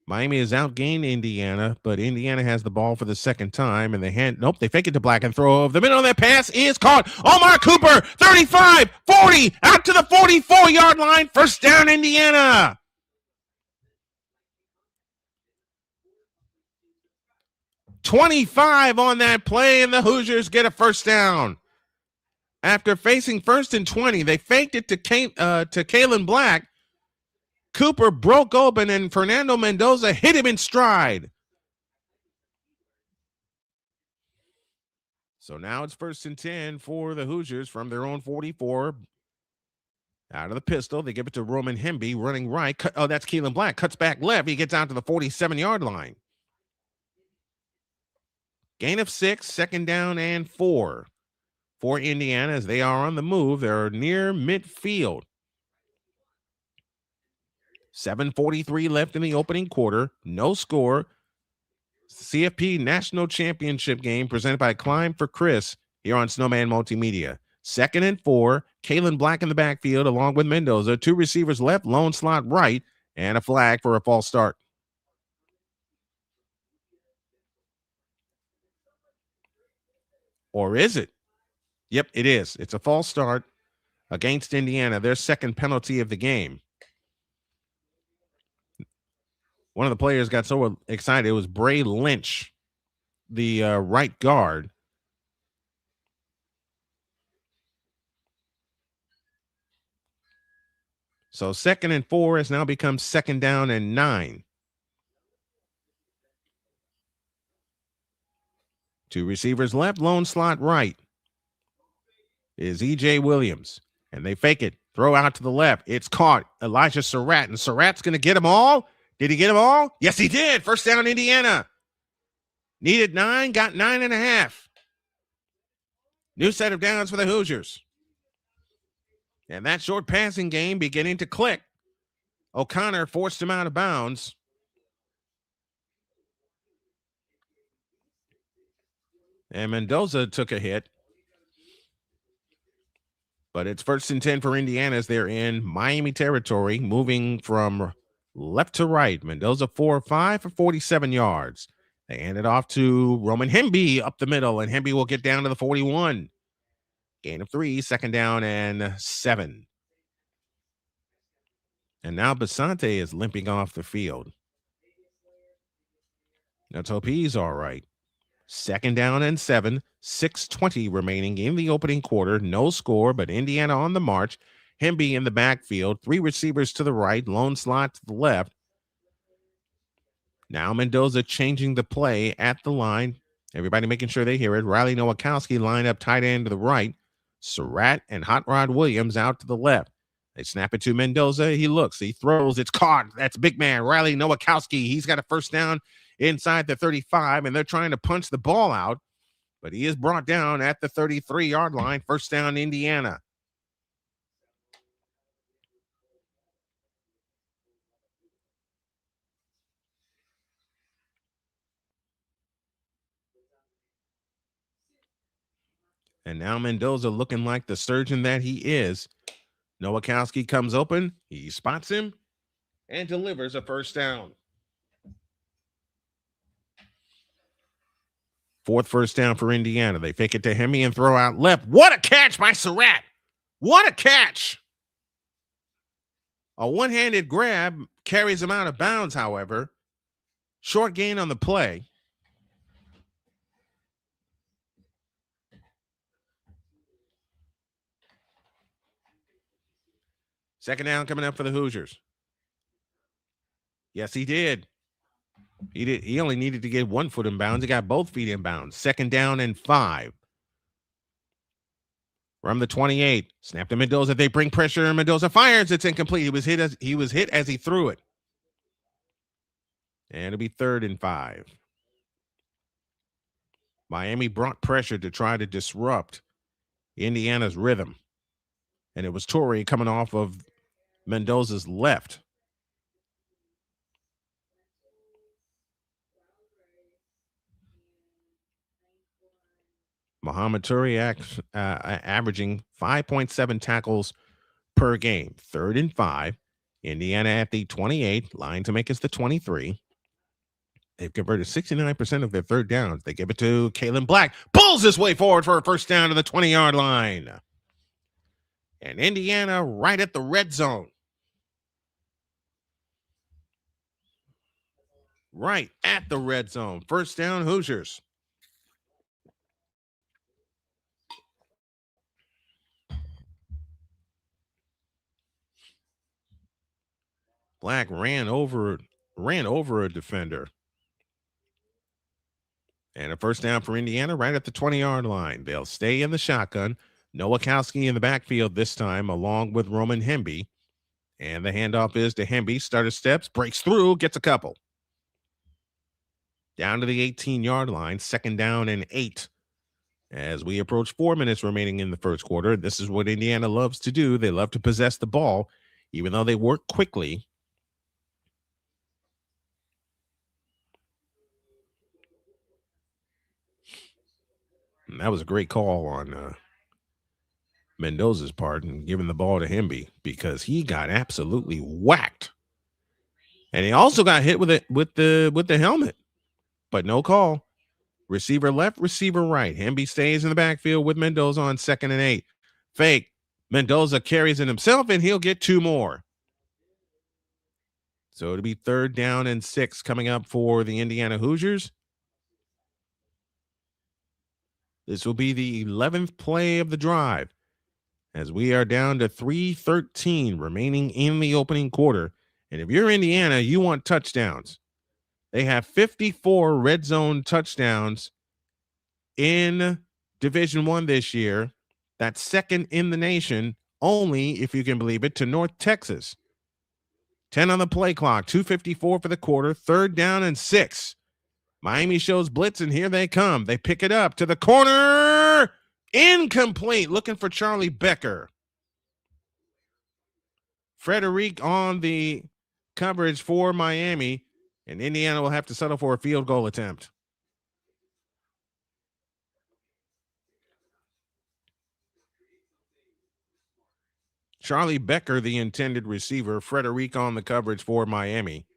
Miami has outgained Indiana, but Indiana has the ball for the second time, and they fake it to Black and throw over the middle. That pass is caught. Omar Cooper, 35, 40, out to the 44-yard line. First down, Indiana. $25 on that play, and the Hoosiers get a first down. After facing 1st and 20, they faked it to Kalen Black. Cooper broke open, and Fernando Mendoza hit him in stride. So now it's 1st and 10 for the Hoosiers from their own 44. Out of the pistol, they give it to Roman Hemby running right. That's Keelan Black. Cuts back left. He gets out to the 47-yard line. Gain of 6, 2nd down and 4 for Indiana as they are on the move. They're near midfield. 7:43 left in the opening quarter. No score. CFP National Championship game presented by Climb for Chris here on Snowman Multimedia. 2nd and 4. Kalen Black in the backfield along with Mendoza. 2 receivers left, lone slot right, and a flag for a false start. Or is it? Yep, it is. It's a false start against Indiana, their second penalty of the game. One of the players got so excited. It was Bray Lynch, the right guard. So 2nd and 4 has now become 2nd down and 9. 2 receivers left, lone slot right is E.J. Williams. And they fake it. Throw out to the left. It's caught. Elijah Surratt. And Surratt's going to get them all. Did he get them all? Yes, he did. First down, Indiana. Needed 9, got 9.5. New set of downs for the Hoosiers. And that short passing game beginning to click. O'Connor forced him out of bounds. And Mendoza took a hit. But it's 1st and 10 for Indiana as they're in Miami territory, moving from left to right. Mendoza 4-5 for 47 yards. They hand it off to Roman Hemby up the middle, and Hemby will get down to the 41. Gain of 3, 2nd down and 7. And now Basante is limping off the field. Now Topi's all right. 2nd down and 7, 6:20 remaining in the opening quarter. No score, but Indiana on the march. Hemby in the backfield, 3 receivers to the right, lone slot to the left. Now Mendoza changing the play at the line. Everybody making sure they hear it. Riley Nowakowski lined up tight end to the right. Surratt and Hot Rod Williams out to the left. They snap it to Mendoza. He looks. He throws. It's caught. That's big man Riley Nowakowski. He's got a first down inside the 35, and they're trying to punch the ball out. But he is brought down at the 33-yard line. First down, Indiana. And now Mendoza looking like the surgeon that he is. Nowakowski comes open. He spots him and delivers a first down. 4th first down for Indiana. They fake it to Hemby and throw out left. What a catch by Surratt. What a catch. A one-handed grab carries him out of bounds, however. Short gain on the play. Second down coming up for the Hoosiers. Yes, he did. He only needed to get 1 foot in bounds. He got both feet in bounds. 2nd down and 5. From the 28. Snap to Mendoza. They bring pressure, and Mendoza fires. It's incomplete. He was hit as he threw it. And it'll be 3rd and 5. Miami brought pressure to try to disrupt Indiana's rhythm. And it was Torrey coming off of Mendoza's left. Muhammad Turi averaging 5.7 tackles per game. 3rd and 5. Indiana at the 28, line to make us the 23. They've converted 69% of their third downs. They give it to Kalen Black. Pulls his way forward for a first down to the 20-yard line. And Indiana right at the red zone. Right at the red zone. First down, Hoosiers. Black ran over a defender. And a first down for Indiana right at the 20-yard line. They'll stay in the shotgun. Nowakowski in the backfield this time, along with Roman Hemby. And the handoff is to Hemby. Starter steps, breaks through, gets a couple. Down to the 18-yard line, 2nd down and 8. As we approach 4 minutes remaining in the first quarter, this is what Indiana loves to do. They love to possess the ball, even though they work quickly. And that was a great call on Mendoza's part and giving the ball to Hemby because he got absolutely whacked. And he also got hit with the helmet, but no call. Receiver left, receiver right. Hemby stays in the backfield with Mendoza on 2nd and 8. Fake. Mendoza carries it himself, and he'll get 2 more. So it'll be 3rd down and 6 coming up for the Indiana Hoosiers. This will be the 11th play of the drive as we are down to 3:13 remaining in the opening quarter. And if you're Indiana, you want touchdowns. They have 54 red zone touchdowns in Division I this year. That's 2nd in the nation, only, if you can believe it, to North Texas. 10 on the play clock, 2:54 for the quarter, 3rd down and 6. Miami shows blitz, and here they come. They pick it up to the corner. Incomplete. Looking for Charlie Becker. Frederic on the coverage for Miami, and Indiana will have to settle for a field goal attempt. Charlie Becker, the intended receiver. Frederic on the coverage for Miami.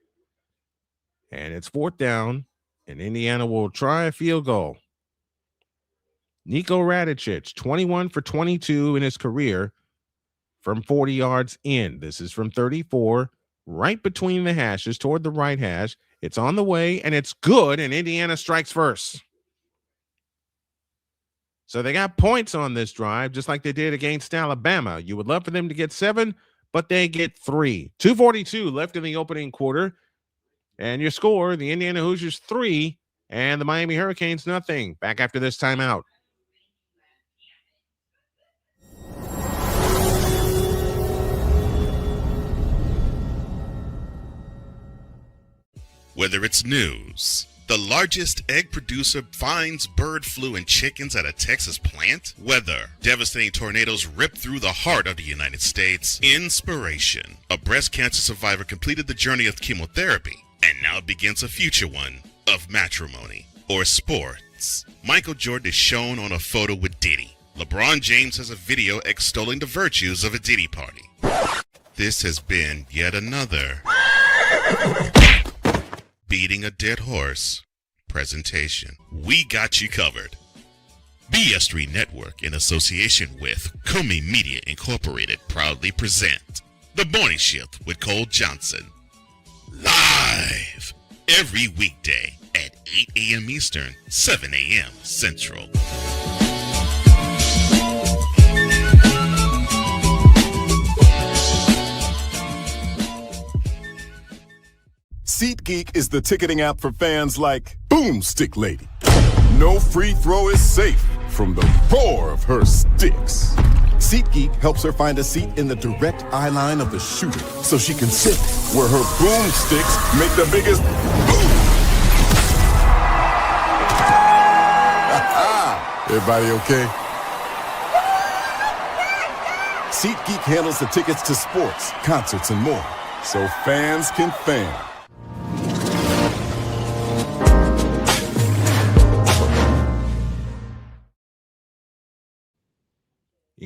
And it's 4th down. And Indiana will try a field goal. Nico Radicic, 21 for 22 in his career from 40 yards in. This is from 34, right between the hashes, toward the right hash. It's on the way, and it's good, and Indiana strikes first. So they got points on this drive, just like they did against Alabama. You would love for them to get 7, but they get 3. 2:42 left in the opening quarter. And your score, the Indiana Hoosiers 3 and the Miami Hurricanes nothing. Back after this timeout. Whether it's news, the largest egg producer finds bird flu in chickens at a Texas plant, weather, devastating tornadoes rip through the heart of the United States, inspiration, a breast cancer survivor completed the journey of chemotherapy, and now begins a future one of matrimony or sports. Michael Jordan is shown on a photo with Diddy. LeBron James has a video extolling the virtues of a Diddy party. This has been yet another beating a dead horse presentation. We got you covered. BS3 Network, in association with Comey Media Incorporated, proudly present The Morning Shift with Cole Johnson. Live every weekday at 8 a.m. Eastern, 7 a.m. Central. SeatGeek is the ticketing app for fans like Boomstick Lady. No free throw is safe from the roar of her sticks. SeatGeek helps her find a seat in the direct eye line of the shooter so she can sit where her boomsticks make the biggest boom. Everybody okay? SeatGeek handles the tickets to sports, concerts, and more, so fans can fan.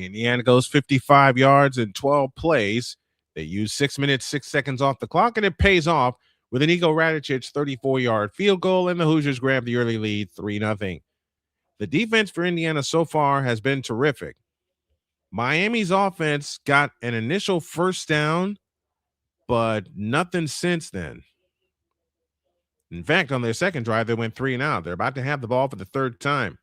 Indiana goes 55 yards in 12 plays. They use 6 minutes, 6 seconds off the clock, and it pays off with an Niko Radicic 34-yard field goal, and the Hoosiers grab the early lead 3-0. The defense for Indiana so far has been terrific. Miami's offense got an initial first down, but nothing since then. In fact, on their second drive, they went 3 and out. They're about to have the ball for the third time.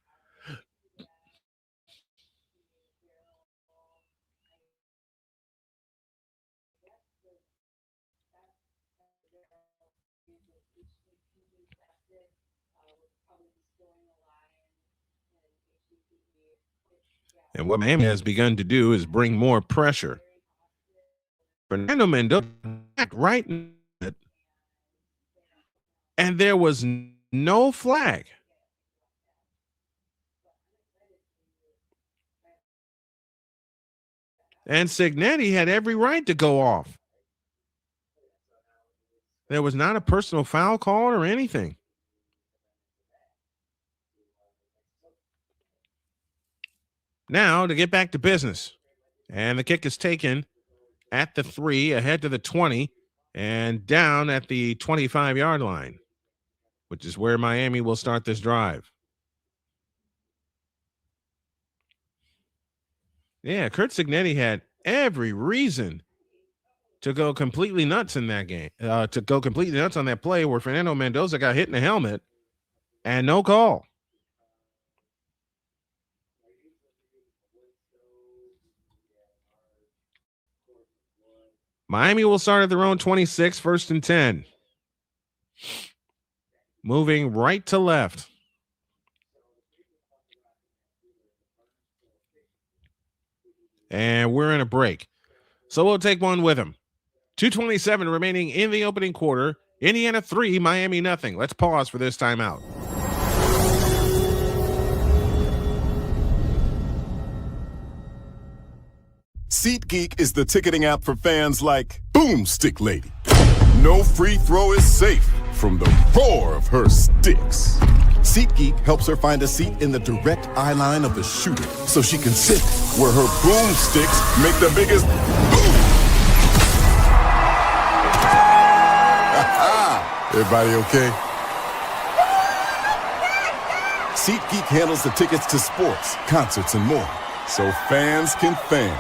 And what Miami has begun to do is bring more pressure. Fernando Mendoza right in it, and there was no flag. And Cignetti had every right to go off. There was not a personal foul call or anything. Now to get back to business. And the kick is taken at the 3, ahead to the 20, and down at the 25-yard line, which is where Miami will start this drive. Yeah, Curt Cignetti had every reason to go completely nuts in that game, to go completely nuts on that play where Fernando Mendoza got hit in the helmet and no call. Miami will start at their own 26, 1st and 10. Moving right to left. And we're in a break. So we'll take one with him. 2:27 remaining in the opening quarter. Indiana 3, Miami nothing. Let's pause for this timeout. SeatGeek is the ticketing app for fans like Boomstick Lady. No free throw is safe from the roar of her sticks. SeatGeek helps her find a seat in the direct eye line of the shooter so she can sit where her boomsticks make the biggest boom. Everybody okay? SeatGeek handles the tickets to sports, concerts, and more, so fans can fan.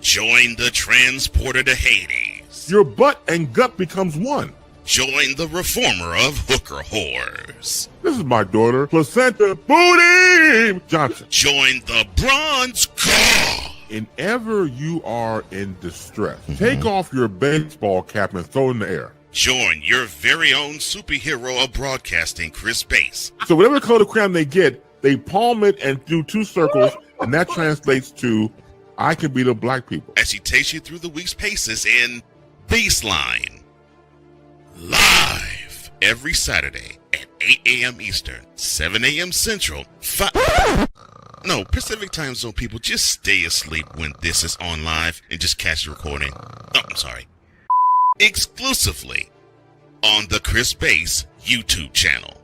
Join the transporter to Hades. Your butt and gut becomes one. Join the reformer of hooker whores. This is my daughter, Placenta Booty Johnson. Join the bronze car. Whenever you are in distress, take off your baseball cap and throw it in the air. Join your very own superhero of broadcasting, Chris Bass. So whatever color crayon they get, they palm it and do 2 circles, and that translates to I can beat up black people. As he takes you through the week's paces in Baseline. Live every Saturday at 8 a.m. Eastern, 7 a.m. Central, Pacific time zone people, just stay asleep when this is on live and just catch the recording. Oh, I'm sorry. Exclusively on the Chris Bass YouTube channel.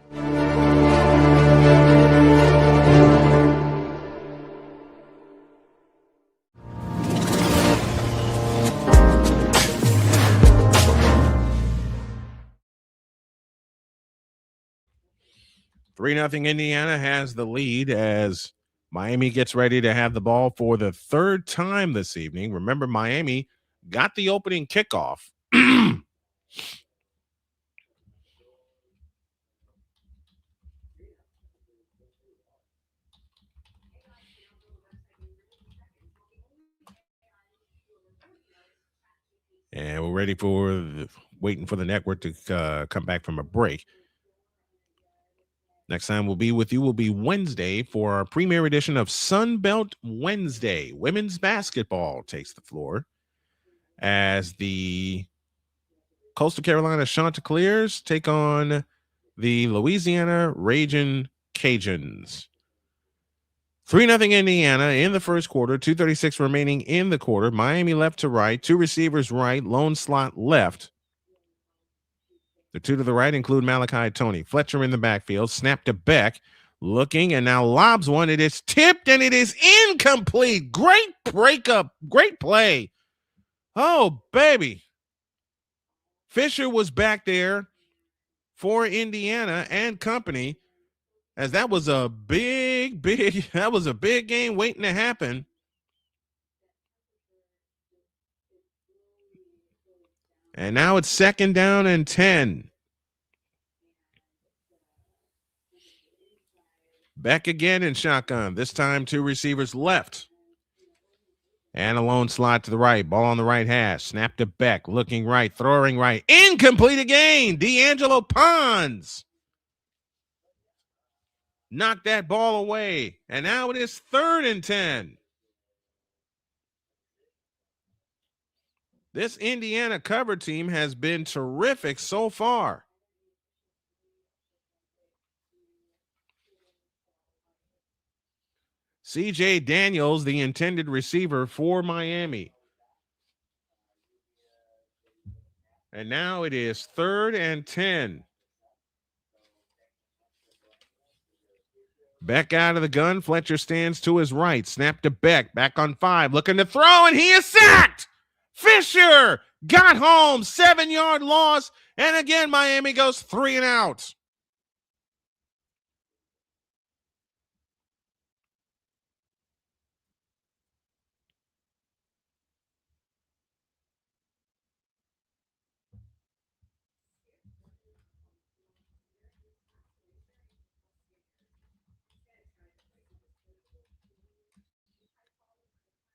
Three 0 Indiana has the lead as Miami gets ready to have the ball for the third time this evening. Remember, Miami got the opening kickoff. And we're ready for waiting for the network to come back from a break. Next time we'll be with you will be Wednesday for our premiere edition of Sunbelt Wednesday. Women's basketball takes the floor as the Coastal Carolina Chanticleers take on the Louisiana Ragin' Cajuns. 3-0 Indiana in the first quarter, 2:36 remaining in the quarter. Miami left to right, 2 receivers right, lone slot left. The 2 to the right include Malachi Tony. Fletcher in the backfield, snap to Beck, looking and now lobs one. It is tipped and it is incomplete. Great breakup. Great play. Oh, baby. Fisher was back there for Indiana and company, as that was a big game waiting to happen. And now it's 2nd down and 10. Beck again in shotgun. This time 2 receivers left. And a lone slot to the right. Ball on the right hash. Snap to Beck. Looking right. Throwing right. Incomplete again. D'Angelo Pons knocked that ball away. And now it is 3rd and 10. This Indiana cover team has been terrific so far. C.J. Daniels, the intended receiver for Miami. And now it is 3rd and 10. Beck out of the gun. Fletcher stands to his right. Snap to Beck. Back on 5. Looking to throw, and he is sacked. Fisher got home. 7-yard loss. And again, Miami goes 3 and out.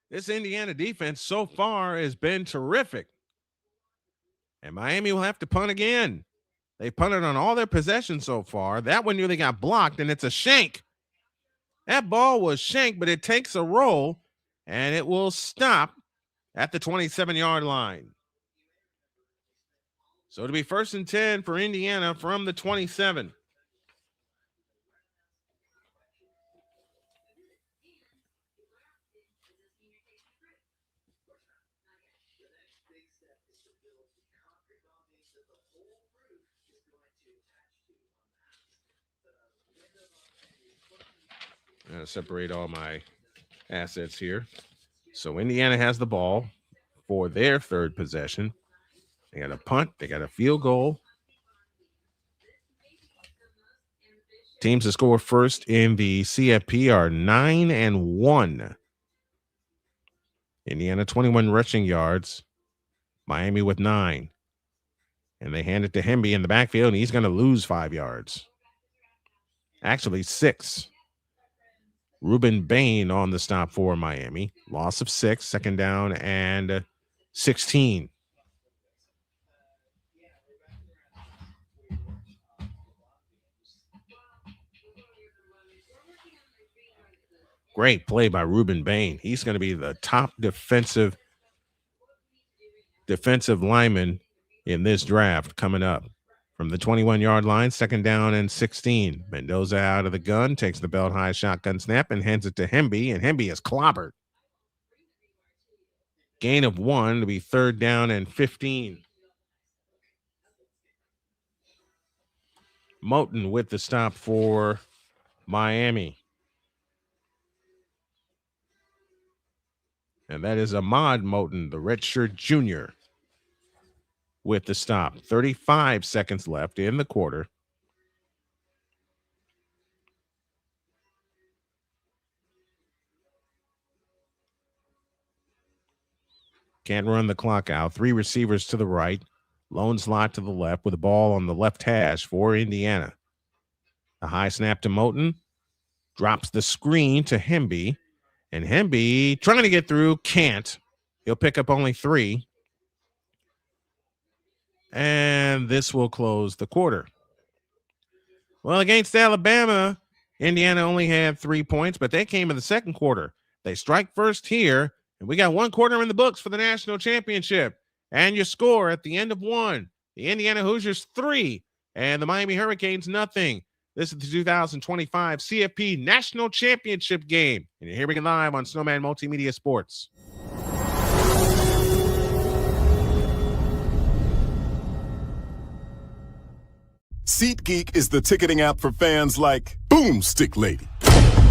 This Indiana defense so far has been terrific. And Miami will have to punt again. They punted on all their possessions so far. That one nearly got blocked, and it's a shank. That ball was shanked, but it takes a roll, and it will stop at the 27-yard line. So it'll be 1st and 10 for Indiana from the 27. I'm going to separate all my assets here. So Indiana has the ball for their 3rd possession. They got a punt. They got a field goal. Teams that score first in the CFP are 9-1. Indiana 21 rushing yards. Miami with 9. And they hand it to Hemby in the backfield, and he's going to lose 5 yards. Actually, 6. Ruben Bain on the stop for Miami. Loss of 6, 2nd down and 16. Great play by Ruben Bain. He's going to be the top defensive lineman in this draft coming up. From the 21-yard line, 2nd down and 16. Mendoza out of the gun, takes the belt high shotgun snap and hands it to Hemby, and Hemby is clobbered. Gain of 1 to be 3rd down and 15. Moten with the stop for Miami. And that is Ahmad Moten, the redshirt junior, with the stop. 35 seconds left in the quarter. Can't run the clock out. 3 receivers to the right. Lone slot to the left with the ball on the left hash for Indiana. A high snap to Moten. Drops the screen to Hemby. And Hemby trying to get through. Can't. He'll pick up only 3. And this will close the quarter. Well, against Alabama, Indiana only had 3 points, but they came in the second quarter. They strike first here, and we got 1 quarter in the books for the national championship. And your score at the end of 1, the Indiana Hoosiers 3, and the Miami Hurricanes nothing. This is the 2025 CFP National Championship game. And you're hearing it live on Snowman Multimedia Sports. SeatGeek is the ticketing app for fans like Boomstick Lady.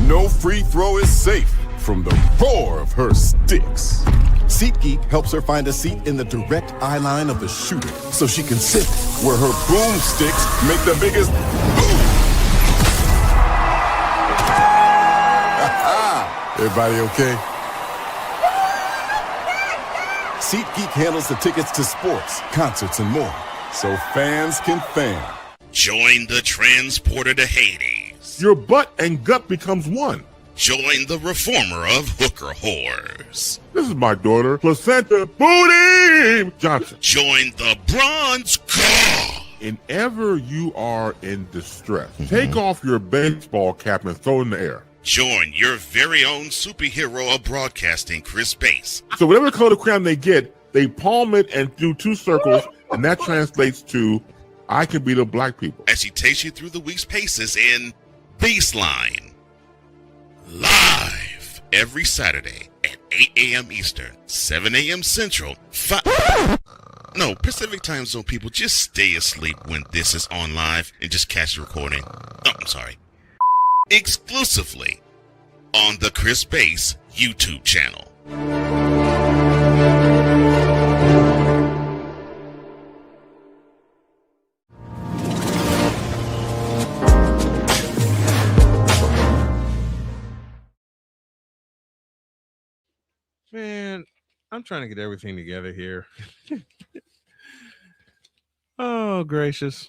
No free throw is safe from the roar of her sticks. SeatGeek helps her find a seat in the direct eye line of the shooter so she can sit where her boomsticks make the biggest boom. Everybody okay? SeatGeek handles the tickets to sports, concerts, and more, so fans can fan. Join the transporter to Hades. Your butt and gut becomes one. Join the reformer of hooker whores. This is my daughter, Placenta Booty Johnson. Join the bronze car. Whenever you are in distress, take off your baseball cap and throw it in the air. Join your very own superhero of broadcasting, Chris Bass. So whatever color crayon they get, they palm it and do two circles, and that translates to I can beat up black people. As he takes you through the week's paces in Baseline. Live every Saturday at 8 a.m. Eastern, 7 a.m. Central, Pacific time zone people, just stay asleep when this is on live and just catch the recording. Oh, I'm sorry. Exclusively on the Chris Bass YouTube channel. Man, I'm trying to get everything together here. Oh, gracious.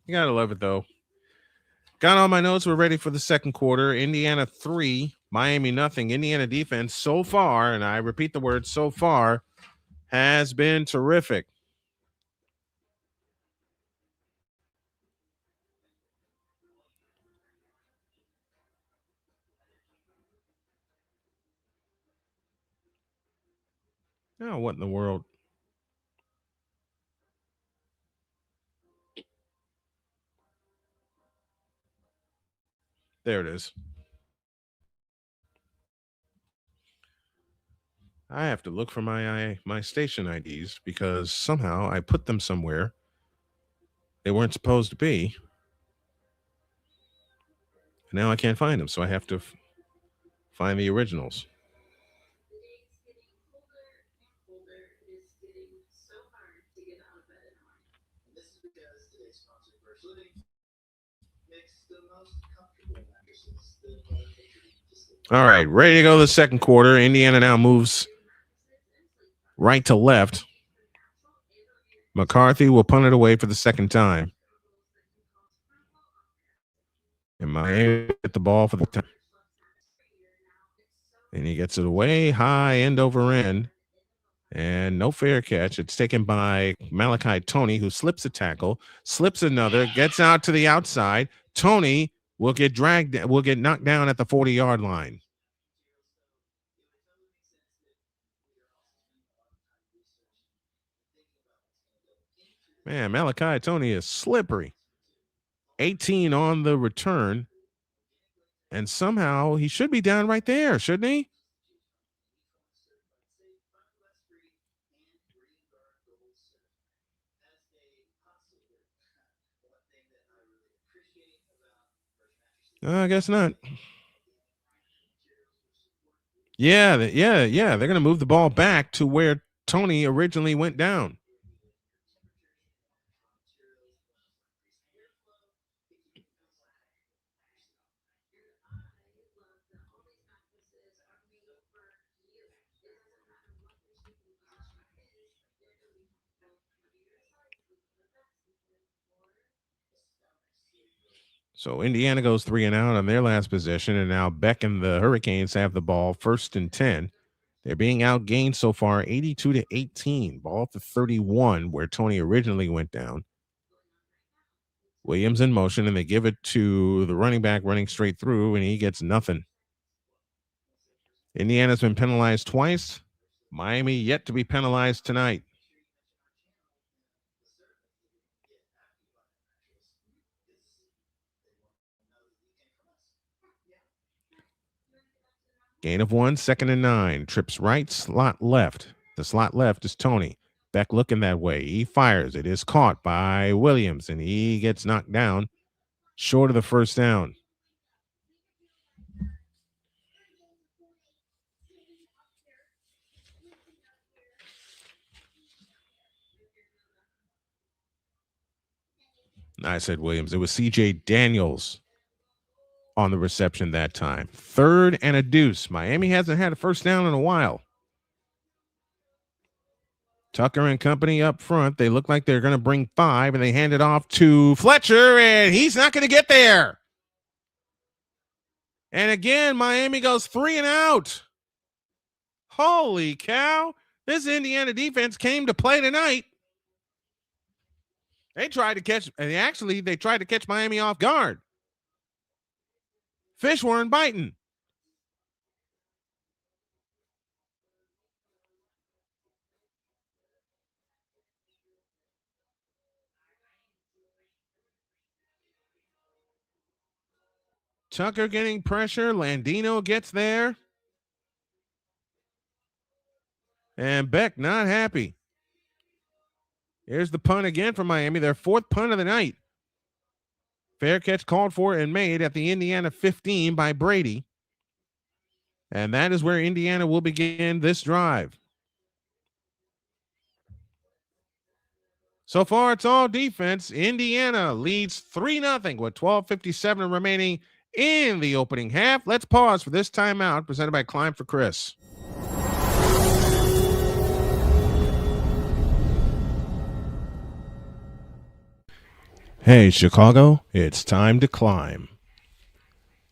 You gotta love it, though. Got all my notes. We're ready for the second quarter. Indiana 3, Miami nothing. Indiana defense so far, and I repeat the word so far, has been terrific. Oh, what in the world? There it is. I have to look for my station IDs because somehow I put them somewhere they weren't supposed to be. Now I can't find them, so I have to find the originals. All right, ready to go the second quarter. Indiana now moves right to left. McCarthy will punt it away for the second time. And Miami get the ball for the time. And he gets it away high, end over end. And no fair catch. It's taken by Malachi Tony, who slips a tackle, slips another, gets out to the outside. Tony will get knocked down at the 40-yard line. Man, Malachi Tony is slippery. 18 on the return. And somehow he should be down right there, shouldn't he? I guess not. Yeah. They're going to move the ball back to where Tony originally went down. So Indiana goes 3 and out on their last possession, and now Beck and the Hurricanes have the ball 1st and 10. They're being outgained so far 82-18. Ball at the 31 where Tony originally went down. Williams in motion, and they give it to the running back running straight through, and he gets nothing. Indiana's been penalized twice. Miami yet to be penalized tonight. Gain of 1, 2nd and 9. Trips right, slot left. The slot left is Tony. Beck looking that way. He fires. It is caught by Williams, and he gets knocked down short of the first down. I said Williams. It was C.J. Daniels on the reception that time. 3rd and a deuce. Miami hasn't had a first down in a while. Tucker and company up front. They look like they're going to bring 5, and they hand it off to Fletcher, and he's not going to get there. And again, Miami goes 3 and out. Holy cow. This Indiana defense came to play tonight. They tried to catch, and actually, they tried to catch Miami off guard. Fish weren't biting. Tucker getting pressure. Landino gets there. And Beck not happy. Here's the punt again for Miami. Their 4th punt of the night. Fair catch called for and made at the Indiana 15 by Brady. And that is where Indiana will begin this drive. So far, it's all defense. Indiana leads 3-0 with 12:57 remaining in the opening half. Let's pause for this timeout presented by Climb for Chris. Hey, Chicago, it's time to climb.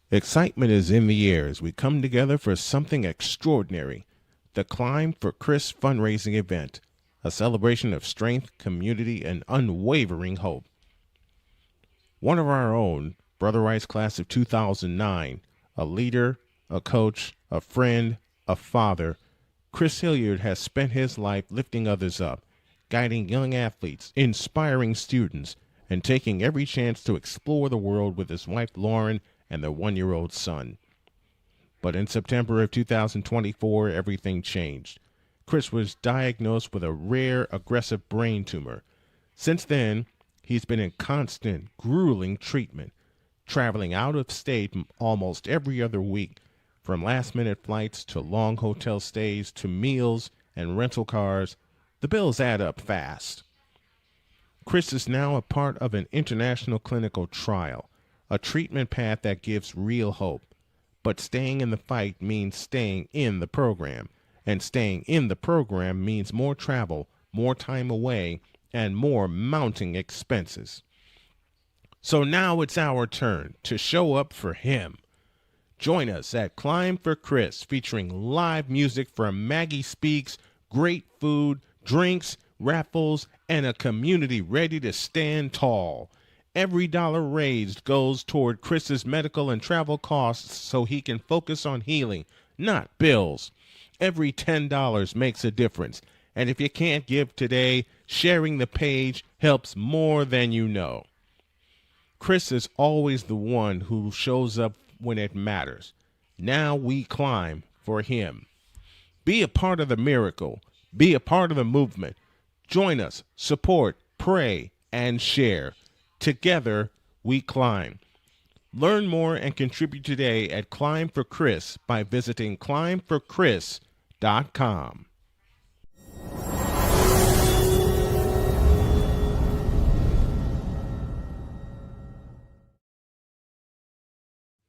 Excitement is in the air as we come together for something extraordinary. The Climb for Chris fundraising event, a celebration of strength, community, and unwavering hope. One of our own, Brother Rice class of 2009, a leader, a coach, a friend, a father, Chris Hilliard has spent his life lifting others up, guiding young athletes, inspiring students, and taking every chance to explore the world with his wife Lauren and their 1-year-old son. But in September of 2024, everything changed. Chris was diagnosed with a rare aggressive brain tumor. Since then, he's been in constant, grueling treatment, traveling out of state almost every other week, from last-minute flights to long hotel stays to meals and rental cars. The bills add up fast. Chris is now a part of an international clinical trial, a treatment path that gives real hope. But staying in the fight means staying in the program, and staying in the program means more travel, more time away, and more mounting expenses. So now it's our turn to show up for him. Join us at Climb for Chris, featuring live music from Maggie Speaks, great food, drinks, raffles, and a community ready to stand tall. Every dollar raised goes toward Chris's medical and travel costs so he can focus on healing, not bills. Every $10 makes a difference. And if you can't give today, sharing the page helps more than you know. Chris is always the one who shows up when it matters. Now we climb for him. Be a part of the miracle. Be a part of the movement. Join us, support, pray, and share. Together, we climb. Learn more and contribute today at Climb for Chris by visiting climbforchris.com.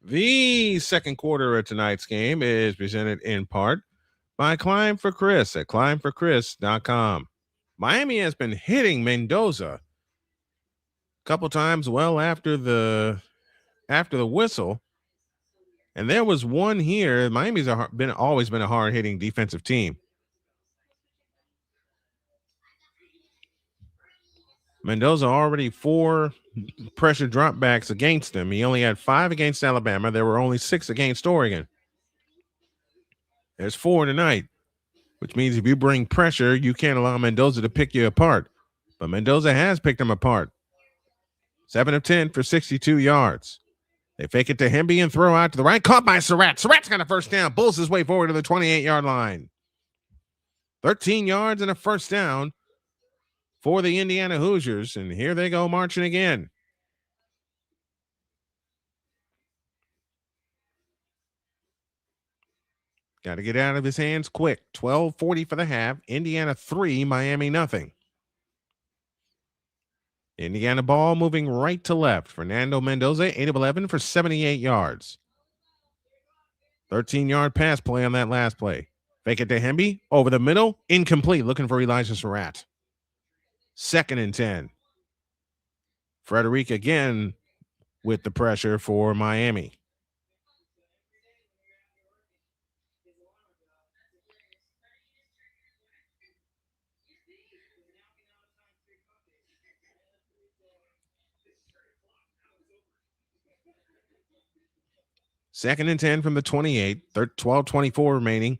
The second quarter of tonight's game is presented in part by Climb for Chris at climbforchris.com. Miami has been hitting Mendoza a couple times well after the whistle. And there was one here. Miami's always been a hard-hitting defensive team. Mendoza already 4 pressure dropbacks against him. He only had 5 against Alabama. There were only 6 against Oregon. There's 4 tonight, which means if you bring pressure, you can't allow Mendoza to pick you apart. But Mendoza has picked him apart. 7 of 10 for 62 yards. They fake it to Hemby and throw out to the right. Caught by Surratt. Surratt's got a first down. Bulls his way forward to the 28-yard line. 13 yards and a first down for the Indiana Hoosiers, and here they go marching again. Got to get out of his hands quick. 12:40 for the half. Indiana 3, Miami nothing. Indiana ball moving right to left. Fernando Mendoza, 8 of 11 for 78 yards. 13-yard pass play on that last play. Fake it to Hemby. Over the middle. Incomplete. Looking for Elijah Surratt. 2nd and 10. Frederic again with the pressure for Miami. Second and 10 from the 28. 12:24 remaining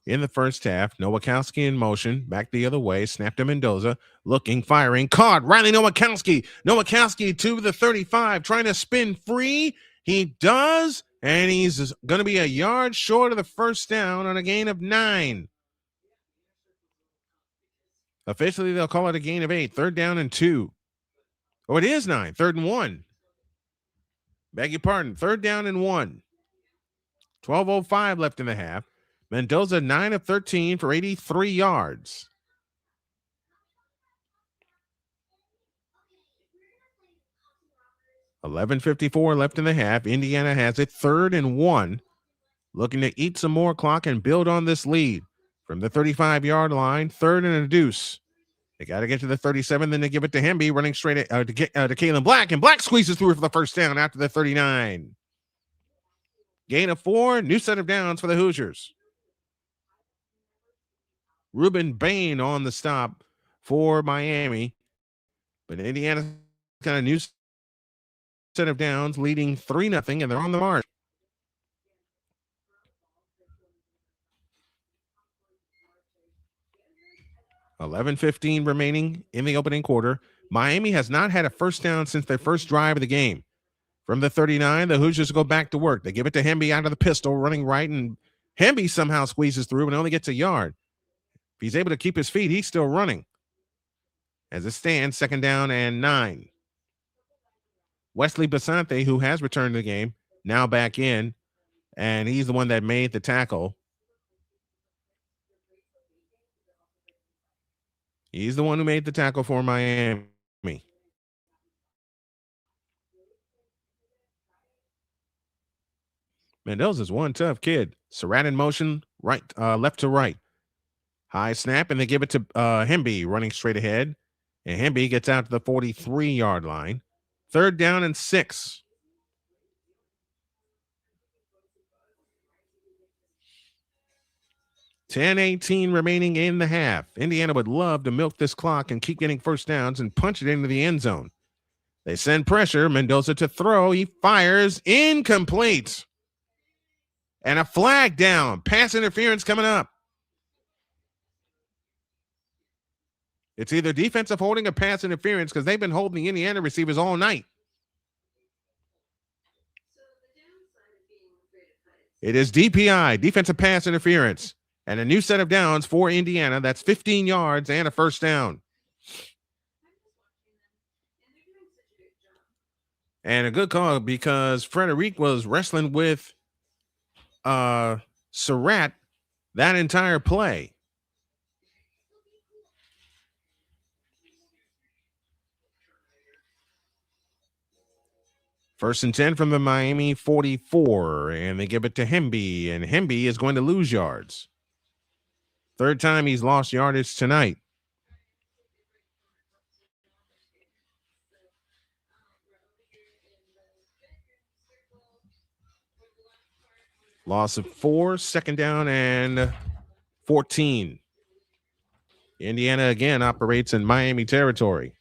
in the first half. Nowakowski in motion. Back the other way. Snap to Mendoza. Looking, firing. Caught. Riley Nowakowski. Nowakowski to the 35. Trying to spin free. He does. And he's going to be a yard short of the first down on a gain of 9. Officially, they'll call it a gain of 8. 3rd down and 2. Oh, it is 9. 3rd and 1. Beg your pardon. 3rd down and 1. 12:05 left in the half. Mendoza 9 of 13 for 83 yards. $11:54 left in the half. Indiana has it 3rd and 1. Looking to eat some more clock and build on this lead. From the 35-yard line, 3rd and a deuce. They got to get to the 37, then they give it to Hemby, running straight to Kalen Black, and Black squeezes through for the first down after the 39. Gain of 4, new set of downs for the Hoosiers. Ruben Bain on the stop for Miami. But Indiana's got a new set of downs, leading 3-0, and they're on the march. $11:15 remaining in the opening quarter. Miami has not had a first down since their first drive of the game. From the 39, the Hoosiers go back to work. They give it to Hemby out of the pistol, running right, and Hemby somehow squeezes through and only gets a yard. If he's able to keep his feet, he's still running. As it stands, 2nd down and 9. Wesley Basante, who has returned to the game, now back in, and he's the one that made the tackle. He's the one who made the tackle for Miami. Mendoza's one tough kid. Surratt in motion, right, left to right. High snap, and they give it to Hemby, running straight ahead. And Hemby gets out to the 43-yard line. 3rd down and 6. $10:18 remaining in the half. Indiana would love to milk this clock and keep getting first downs and punch it into the end zone. They send pressure. Mendoza to throw. He fires. Incomplete. And a flag down. Pass interference coming up. It's either defensive holding or pass interference because they've been holding the Indiana receivers all night. It is DPI, defensive pass interference, and a new set of downs for Indiana. That's 15 yards and a first down. And a good call because Frederic was wrestling with Surratt that entire play. First and 10 from the Miami 44, and they give it to Hemby, and Hemby is going to lose yards. 3rd time he's lost yardage tonight. Loss of 4, 2nd down and 14. Indiana again operates in Miami territory.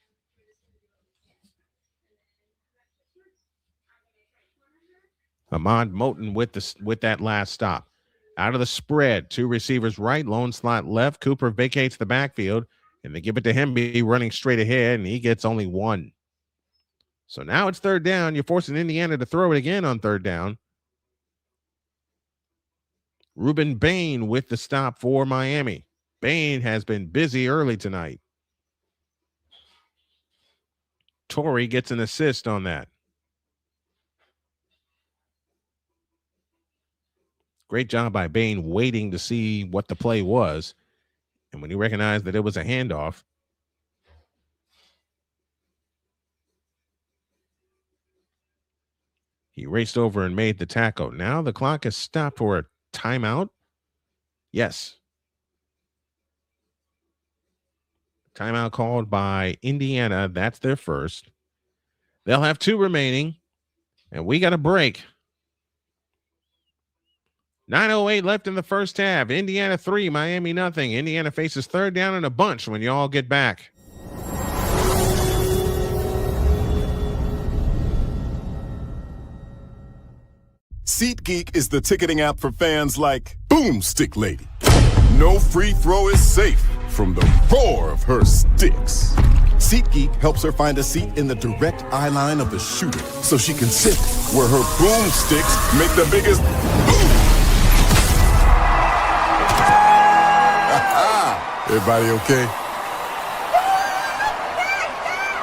Ahmad Moten with that last stop. Out of the spread, 2 receivers right, lone slot left. Cooper vacates the backfield, and they give it to Hemby running straight ahead, and he gets only 1. So now it's 3rd down. You're forcing Indiana to throw it again on 3rd down. Ruben Bain with the stop for Miami. Bain has been busy early tonight. Torrey gets an assist on that. Great job by Bain waiting to see what the play was. And when he recognized that it was a handoff, he raced over and made the tackle. Now the clock is stopped for a timeout. Yes. Timeout called by Indiana. That's their first. They'll have 2 remaining, and we got a break. 9:08 left in the first half. Indiana 3, Miami nothing. Indiana faces third down and a bunch when you all get back. SeatGeek is the ticketing app for fans like Boomstick Lady. No free throw is safe from the roar of her sticks. SeatGeek helps her find a seat in the direct eye line of the shooter so she can sit where her boomsticks make the biggest boom. Everybody okay?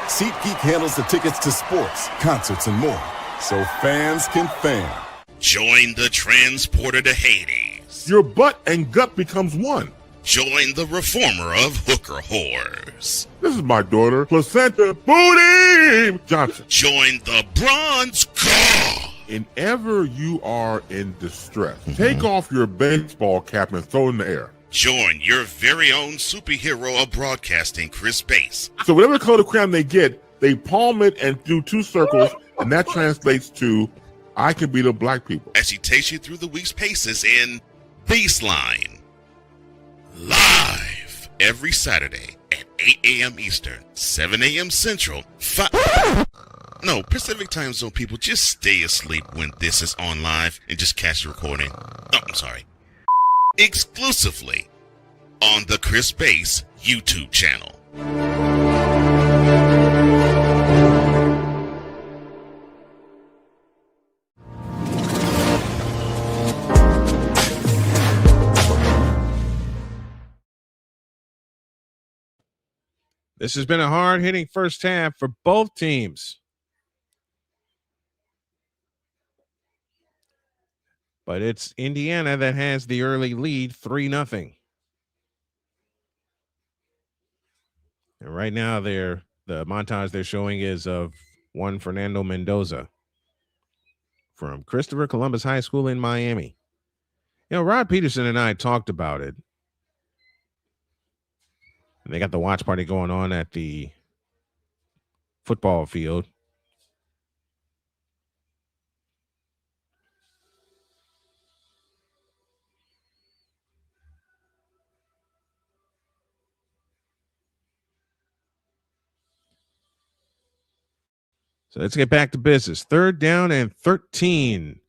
SeatGeek handles the tickets to sports, concerts, and more, so fans can fan. Join the transporter to Hades. Your butt and gut becomes one. Join the reformer of hooker whores. This is my daughter, Placenta Booty Johnson. Join the bronze car. Whenever you are in distress, take off your baseball cap and throw it in the air. Join your very own superhero of broadcasting, Chris Bass. So whatever color crayon they get, they palm it and do 2 circles, and that translates to I can beat up black people. As she takes you through the week's paces in Baseline. Live every Saturday at 8 a.m. Eastern, 7 a.m. Central, No, Pacific Time Zone people, just stay asleep when this is on live and just catch the recording. Oh, I'm sorry. Exclusively on the Chris Bass YouTube channel. This has been a hard-hitting first half for both teams. But it's Indiana that has the early lead, 3-0. And right now, the montage they're showing is of one Fernando Mendoza from Christopher Columbus High School in Miami. You know, Rod Peterson and I talked about it. And they got the watch party going on at the football field. So let's get back to business. 3rd down and 13.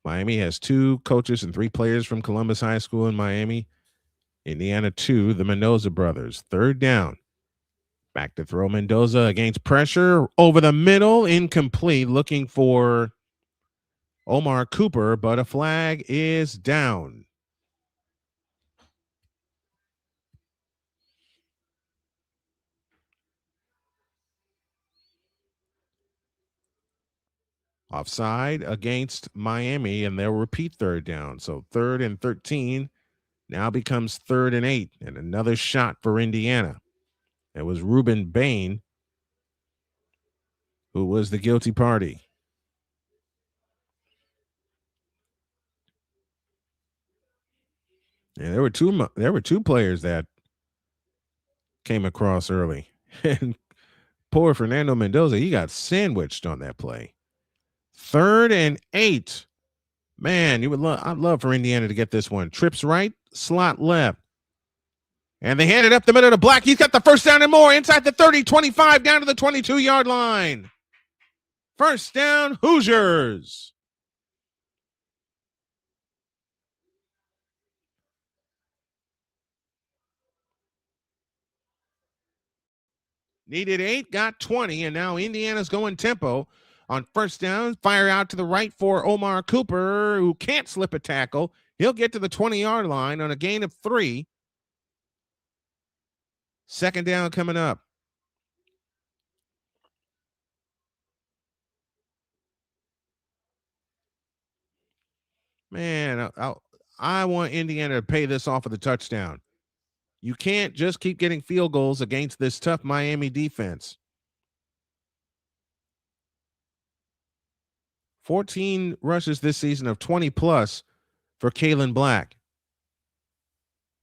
Miami has 2 coaches and 3 players from Columbus High School in Miami. Indiana 2, the Mendoza brothers. 3rd down. Back to throw Mendoza against pressure. Over the middle, incomplete. Looking for Omar Cooper, but a flag is down. Offside against Miami, and they'll repeat 3rd down. So 3rd and 13 now becomes 3rd and 8, and another shot for Indiana. It was Ruben Bain who was the guilty party. And there were two players that came across early, and poor Fernando Mendoza, he got sandwiched on that play. 3rd and 8. Man, I'd love for Indiana to get this one. Trips right, slot left. And they hand it up the middle to Black. He's got the first down and more inside the 30, 25, down to the 22-yard line. First down, Hoosiers. Needed 8, got 20, and now Indiana's going tempo. On first down, fire out to the right for Omar Cooper, who can't slip a tackle. He'll get to the 20-yard line on a gain of 3. Second down coming up. Man, I want Indiana to pay this off with a touchdown. You can't just keep getting field goals against this tough Miami defense. 14 rushes this season of 20+ for Kalen Black.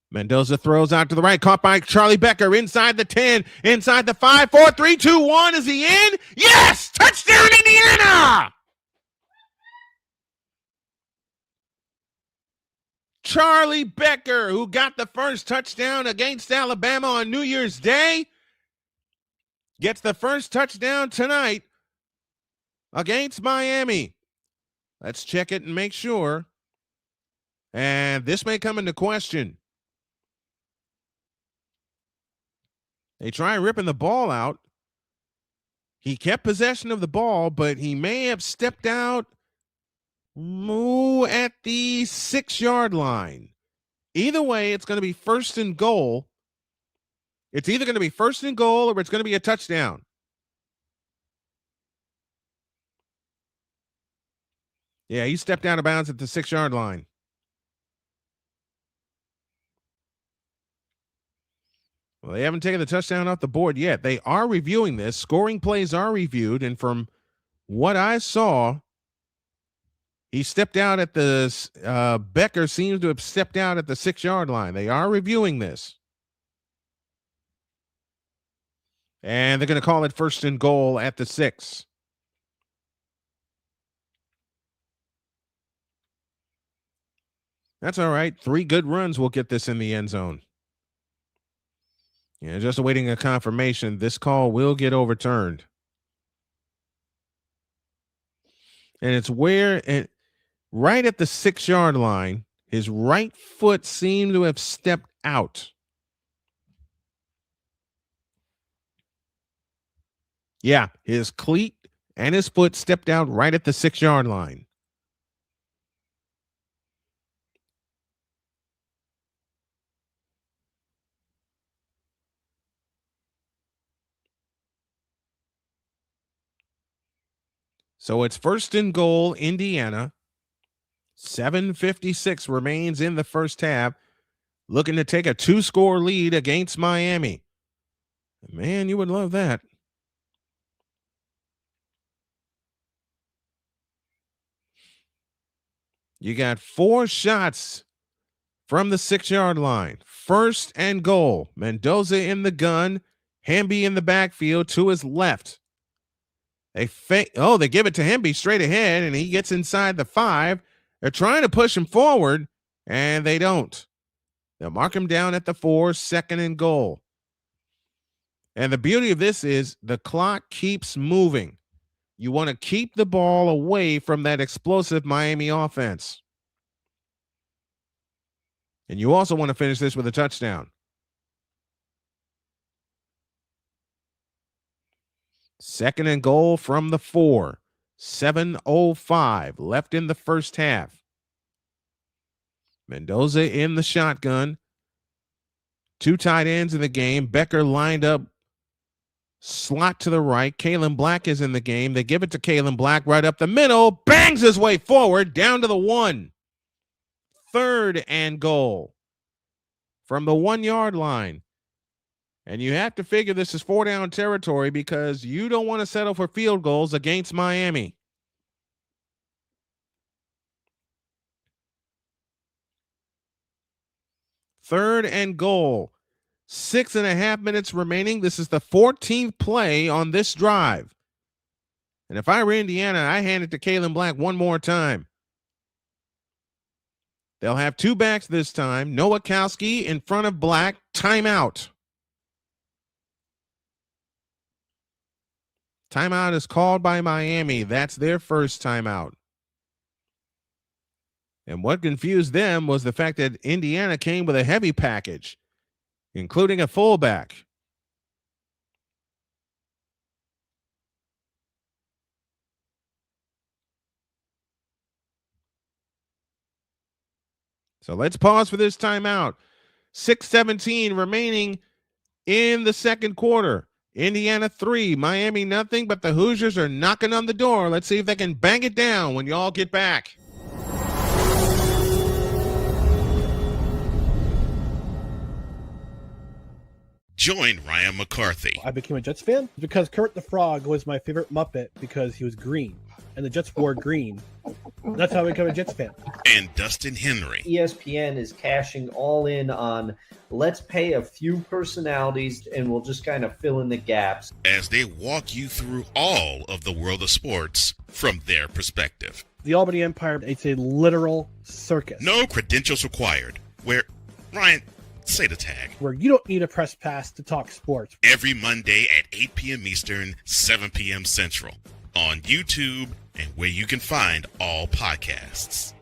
Mendoza throws out to the right, caught by Charlie Becker inside the 10, inside the 5, 4, 3, 2, 1. Is he in? Yes! Touchdown, Indiana! Charlie Becker, who got the first touchdown against Alabama on New Year's Day, gets the first touchdown tonight against Miami. Let's check it and make sure. And this may come into question. They try ripping the ball out. He kept possession of the ball, but he may have stepped out at the 6-yard line. Either way, it's going to be first and goal. It's either going to be first and goal or it's going to be a touchdown. Yeah, he stepped out of bounds at the 6-yard line. Well, they haven't taken the touchdown off the board yet. They are reviewing this. Scoring plays are reviewed, and from what I saw, he stepped out at the Becker seems to have stepped out at the 6-yard line. They are reviewing this. And they're going to call it first and goal at the 6. That's all right. 3 good runs will get this in the end zone. Yeah, just awaiting a confirmation. This call will get overturned. And it's right at the 6-yard line, his right foot seemed to have stepped out. Yeah, his cleat and his foot stepped out right at the 6-yard line. So it's first and goal, Indiana. 7:56 remains in the first half. Looking to take a 2-score lead against Miami. Man, you would love that. You got 4 shots from the 6-yard line. First and goal. Mendoza in the gun. Hamby in the backfield to his left. They give it to Hamby straight ahead, and he gets inside the 5. They're trying to push him forward, and they don't. They'll mark him down at the 4, second and goal. And the beauty of this is the clock keeps moving. You want to keep the ball away from that explosive Miami offense. And you also want to finish this with a touchdown. Second and goal from the 4. 7:05 left in the first half. Mendoza in the shotgun. 2 tight ends in the game. Becker lined up slot to the right. Kalen Black is in the game. They give it to Kalen Black right up the middle. Bangs his way forward down to the 1. Third and goal from the 1-yard line. And you have to figure this is 4-down territory because you don't want to settle for field goals against Miami. Third and goal. 6.5 minutes remaining. This is the 14th play on this drive. And if I were Indiana, I hand it to Kalen Black one more time. They'll have 2 backs this time. Nowakowski in front of Black. Timeout. Timeout is called by Miami. That's their first timeout. And what confused them was the fact that Indiana came with a heavy package, including a fullback. So let's pause for this timeout. 6:17 remaining in the second quarter. Indiana 3, Miami nothing, but the Hoosiers are knocking on the door. Let's see if they can bang it down when y'all get back. Join Ryan McCarthy. I became a Jets fan because Kurt the Frog was my favorite Muppet because he was green, and the Jets wore green. That's how I became a Jets fan. And Dustin Henry. ESPN is cashing all in on let's pay a few personalities and we'll just kind of fill in the gaps. As they walk you through all of the world of sports from their perspective. The Albany Empire, it's a literal circus. No credentials required. Where, Ryan, say the tag. Where you don't need a press pass to talk sports. Every Monday at 8 p.m. Eastern, 7 p.m. Central. On YouTube and where you can find all podcasts.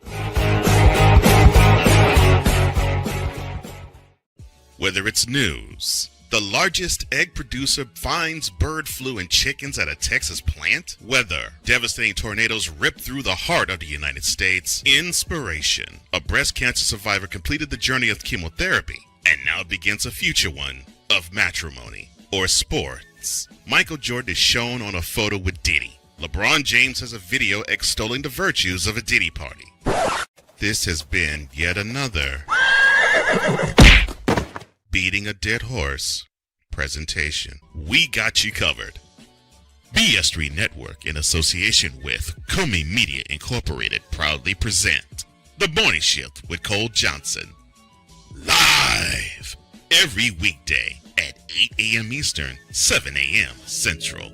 Whether it's news, the largest egg producer finds bird flu in chickens at a Texas plant, weather, devastating tornadoes rip through the heart of the United States, inspiration, a breast cancer survivor completed the journey of chemotherapy, and now begins a future one of matrimony or sports. Michael Jordan is shown on a photo with Diddy. LeBron James has a video extolling the virtues of a Diddy party. This has been yet another beating a dead horse presentation. We got you covered. BS3 Network, in association with Comey Media Incorporated, proudly present The Morning Shift with Cole Johnson. Live every weekday at 8 a.m. Eastern, 7 a.m. Central.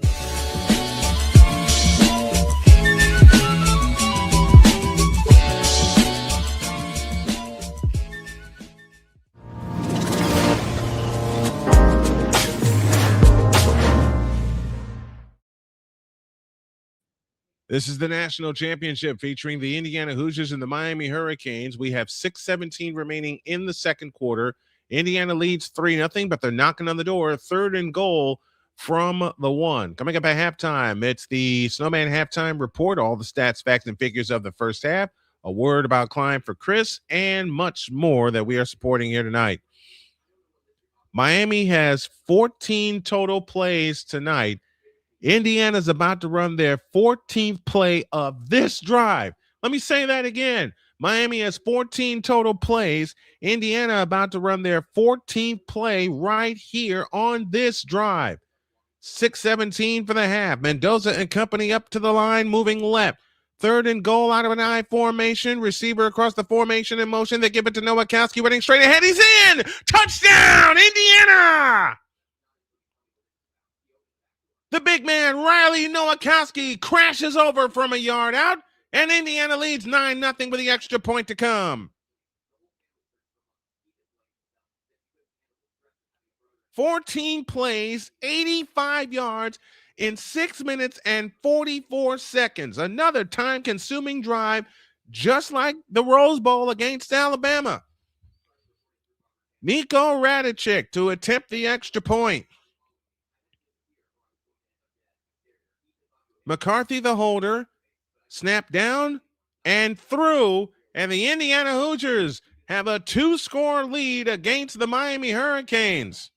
This is the national championship featuring the Indiana Hoosiers and the Miami Hurricanes. We have 6:17 remaining in the second quarter. Indiana leads 3-0, but they're knocking on the door. 3rd and goal from the 1. Coming up at halftime, it's the Snowman halftime report, all the stats, facts, and figures of the first half, a word about Klein for Chris, and much more that we are supporting here tonight. Miami has 14 total plays tonight. Indiana's about to run their 14th play of this drive. Let me say that again. Miami has 14 total plays. Indiana about to run their 14th play right here on this drive. 6:17 for the half. Mendoza and company up to the line, moving left. 3rd and goal out of an I formation. Receiver across the formation in motion. They give it to Nowakowski, running straight ahead. He's in! Touchdown, Indiana! The big man, Riley Nowakowski, crashes over from a yard out, and Indiana leads 9-0 with the extra point to come. 14 plays, 85 yards in 6 minutes and 44 seconds. Another time-consuming drive, just like the Rose Bowl against Alabama. Niko Radicek to attempt the extra point. McCarthy, the holder, snap down and through, and the Indiana Hoosiers have a 2-score lead against the Miami Hurricanes.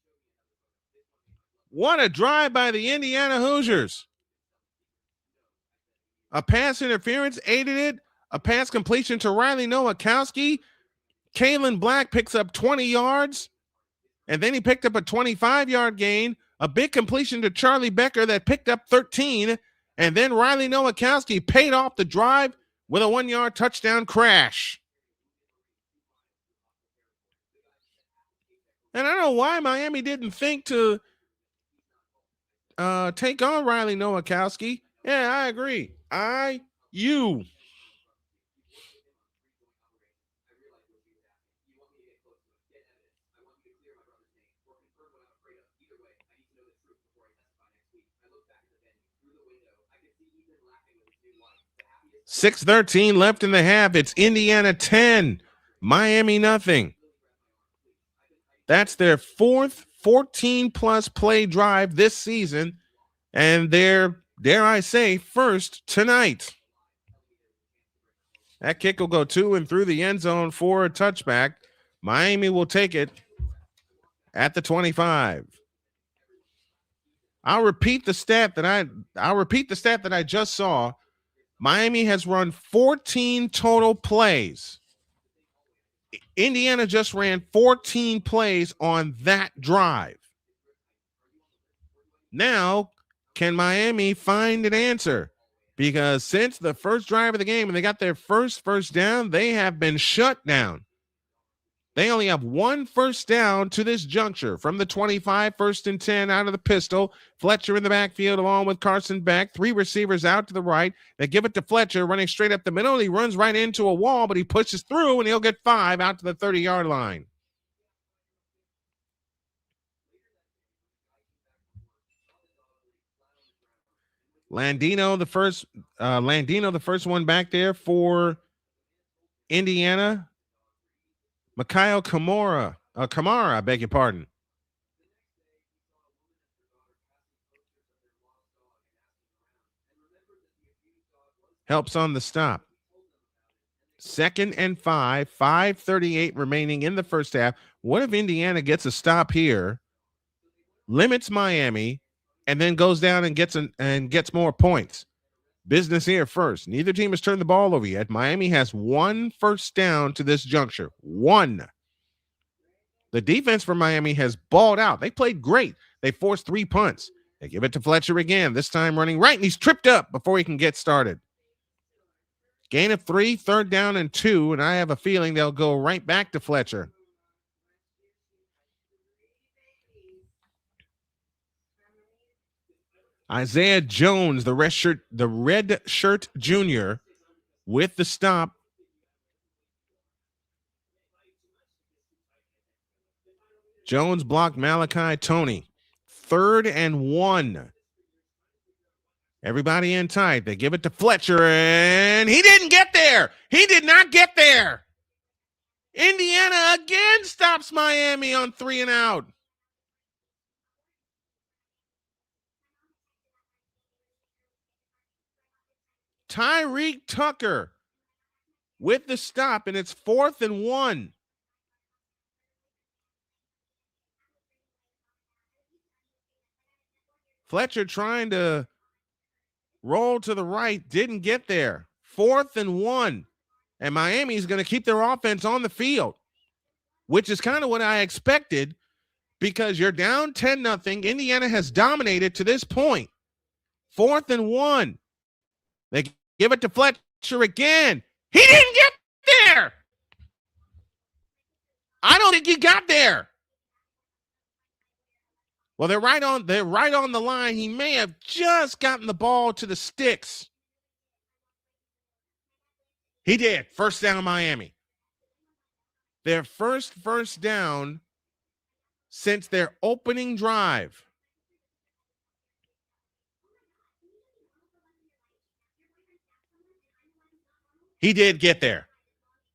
What a drive by the Indiana Hoosiers. A pass interference aided it, a pass completion to Riley Nowakowski. Kalen Black picks up 20 yards, and then he picked up a 25-yard gain, a big completion to Charlie Becker that picked up 13, and then Riley Nowakowski paid off the drive with a 1-yard touchdown crash. And I don't know why Miami didn't think to take on Riley Nowakowski. Yeah, I agree. You. .6:13 left in the half. It's Indiana 10, Miami nothing. That's their 4th 14-plus play drive this season, and their, dare I say, first tonight. That kick will go to and through the end zone for a touchback. Miami will take it at the 25. I'll repeat the stat that I just saw. Miami has run 14 total plays. Indiana just ran 14 plays on that drive. Now, can Miami find an answer? Because since the first drive of the game and they got their first down, they have been shut down. They only have one first down to this juncture from the 25, 1st and 10 out of the pistol. Fletcher in the backfield along with Carson Beck. 3 receivers out to the right. They give it to Fletcher running straight up the middle. He runs right into a wall, but he pushes through and he'll get 5 out to the 30-yard line. Landino, the first one back there for Indiana. Mikhail Kamara, I beg your pardon. Helps on the stop. 2nd and 5, 5:38 remaining in the first half. What if Indiana gets a stop here, limits Miami, and then goes down and gets more points? Business here first. Neither team has turned the ball over yet. Miami has 1 first down to this juncture. 1. The defense for Miami has balled out. They played great. They forced 3 punts. They give it to Fletcher again, this time running right, and he's tripped up before he can get started. Gain of 3, 3rd down and 2, and I have a feeling they'll go right back to Fletcher. Isaiah Jones, the red shirt junior, with the stop. Jones blocked Malachi Tony. 3rd and 1. Everybody in tight. They give it to Fletcher, and he didn't get there. He did not get there. Indiana again stops Miami on 3 and out. Tyreek Tucker with the stop, and it's 4th and 1. Fletcher trying to roll to the right, didn't get there. 4th and 1. And Miami's going to keep their offense on the field, which is kind of what I expected because you're down 10-0. Indiana has dominated to this point. 4th and 1. They give it to Fletcher again. He didn't get there. I don't think he got there. Well, they're right on the line. He may have just gotten the ball to the sticks. He did. First down, Miami. Their first down since their opening drive. He did get there.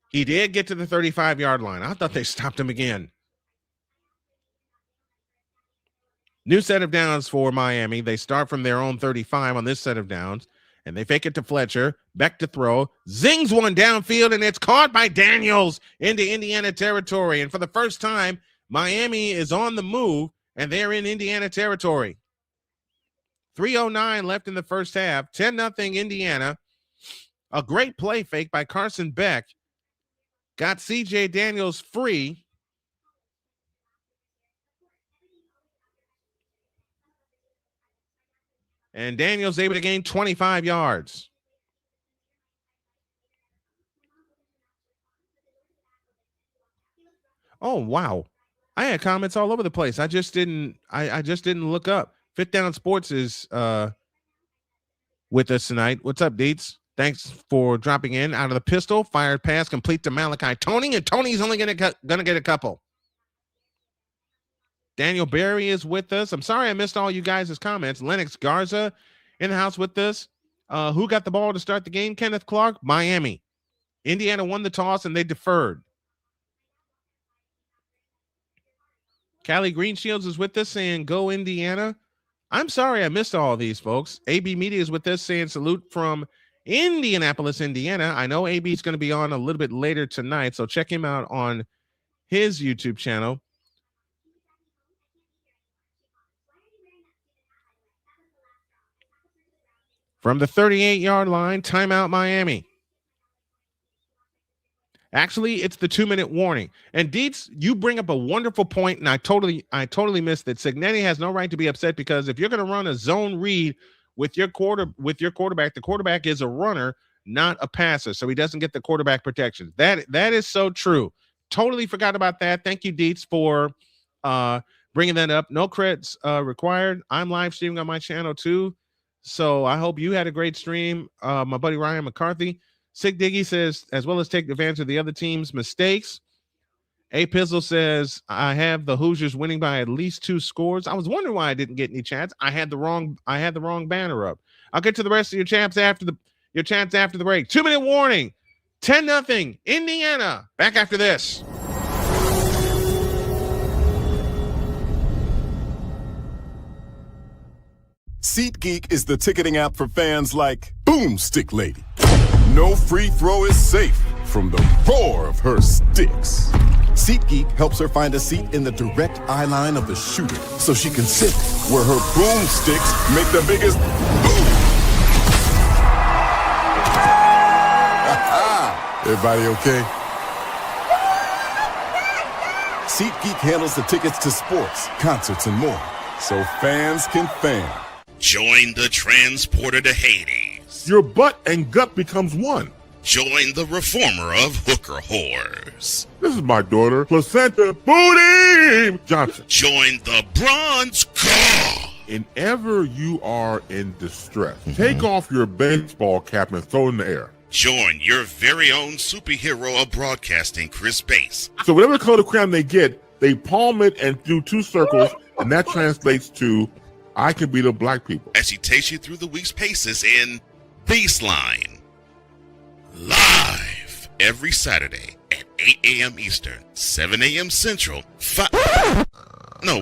He did get to the 35-yard line. I thought they stopped him again. New set of downs for Miami. They start from their own 35 on this set of downs, and they fake it to Fletcher. Beck to throw. Zings one downfield, and it's caught by Daniels into Indiana territory. And for the first time, Miami is on the move, and they're in Indiana territory. 3:09 left in the first half. 10-0 Indiana. A great play fake by Carson Beck. Got C.J. Daniels free. And Daniels able to gain 25 yards. Oh, wow. I had comments all over the place. I just didn't look up. Fifth Down Sports is with us tonight. What's up, Deets? Thanks for dropping in. Out of the pistol, fired pass complete to Malachi Tony, and Tony's only gonna get a couple. Daniel Berry is with us. I'm sorry I missed all you guys' comments. Lennox Garza in the house with us. Who got the ball to start the game? Kenneth Clark, Miami. Indiana won the toss, and they deferred. Callie Greenshields is with us saying, go Indiana. I'm sorry I missed all of these, folks. AB Media is with us saying salute from Indianapolis, Indiana. I know AB is going to be on a little bit later tonight, so check him out on his YouTube channel. From the 38-yard line, timeout Miami. Actually, it's the 2-minute warning. And Dietz, you bring up a wonderful point, and I totally missed that. Cignetti has no right to be upset because if you're going to run a zone read with your quarterback, the quarterback is a runner, not a passer, so he doesn't get the quarterback protection. That is so true. Totally forgot about that. Thank you, Dietz, for bringing that up. No credits required. I'm live streaming on my channel too, so I hope you had a great stream. My buddy Ryan McCarthy. Sick Diggy says, as well as take advantage of the other team's mistakes. A Pizzle says, I have the Hoosiers winning by at least 2 scores. I was wondering why I didn't get any chats. I had the wrong banner up. I'll get to the rest of your chats after the break. 2-minute warning. 10-0 Indiana. Back after this. SeatGeek is the ticketing app for fans like Boomstick Lady. No free throw is safe from the roar of her sticks. SeatGeek helps her find a seat in the direct eye line of the shooter so she can sit where her boomsticks make the biggest boom. Everybody okay? SeatGeek handles the tickets to sports, concerts, and more, so fans can fan. Join the transporter to Hades. Your butt and gut becomes one. Join the reformer of hooker whores. This is my daughter, Placenta Booty Johnson. Join the bronze car. Whenever you are in distress, take off your baseball cap and throw it in the air. Join your very own superhero of broadcasting, Chris Bass. So whatever color crayon they get, they palm it and do 2 circles, and that translates to, I can beat up black people. As he takes you through the week's paces in Baseline. Live every Saturday at 8 a.m. Eastern, 7 a.m. Central,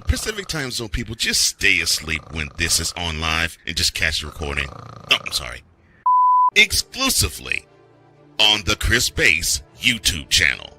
Pacific Time Zone people, just stay asleep when this is on live and just catch the recording. Oh, I'm sorry. Exclusively on the Chris Bass YouTube channel.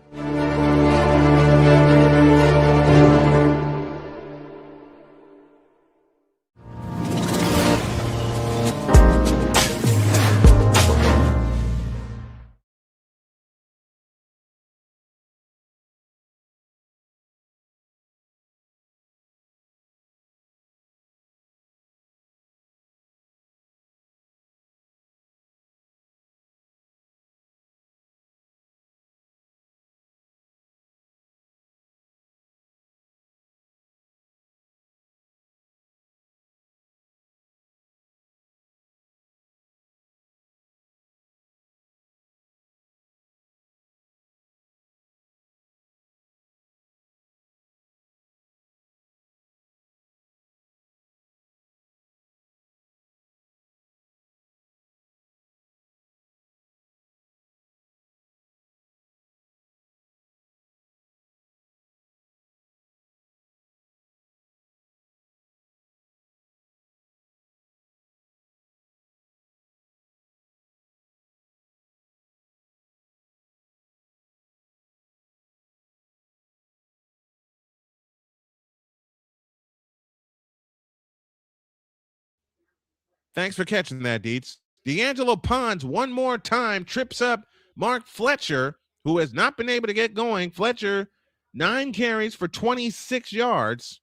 Thanks for catching that, Dietz. D'Angelo Pons one more time trips up Mark Fletcher, who has not been able to get going. Fletcher, 9 carries for 26 yards.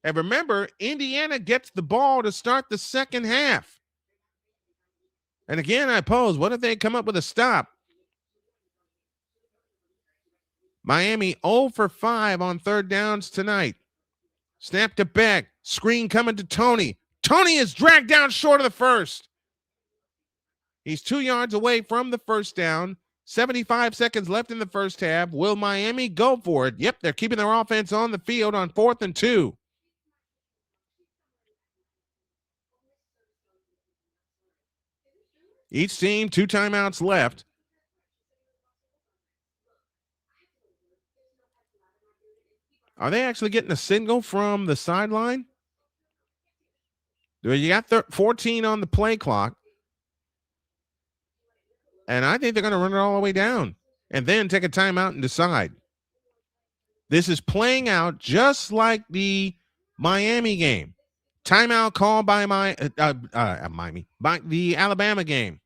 And remember, Indiana gets the ball to start the second half. And again, I pose, what if they come up with a stop? Miami 0 for 5 on 3rd downs tonight. Snap to Beck. Screen coming to Tony. Tony is dragged down short of the first. He's 2 yards away from the first down. 75 seconds left in the first half. Will Miami go for it? Yep, they're keeping their offense on the field on 4th and 2. Each team, 2 timeouts left. Are they actually getting a signal from the sideline? You got 14 on the play clock. And I think they're going to run it all the way down and then take a timeout and decide. This is playing out just like the Miami game. Timeout call by Miami, by the Alabama game.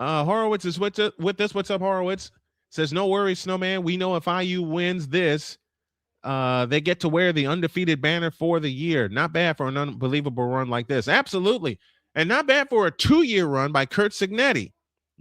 Horowitz is with this. What's up, Horowitz? Says, no worries, Snowman. We know if IU wins this, they get to wear the undefeated banner for the year. Not bad for an unbelievable run like this. Absolutely. And not bad for a 2-year run by Kurt Signetti.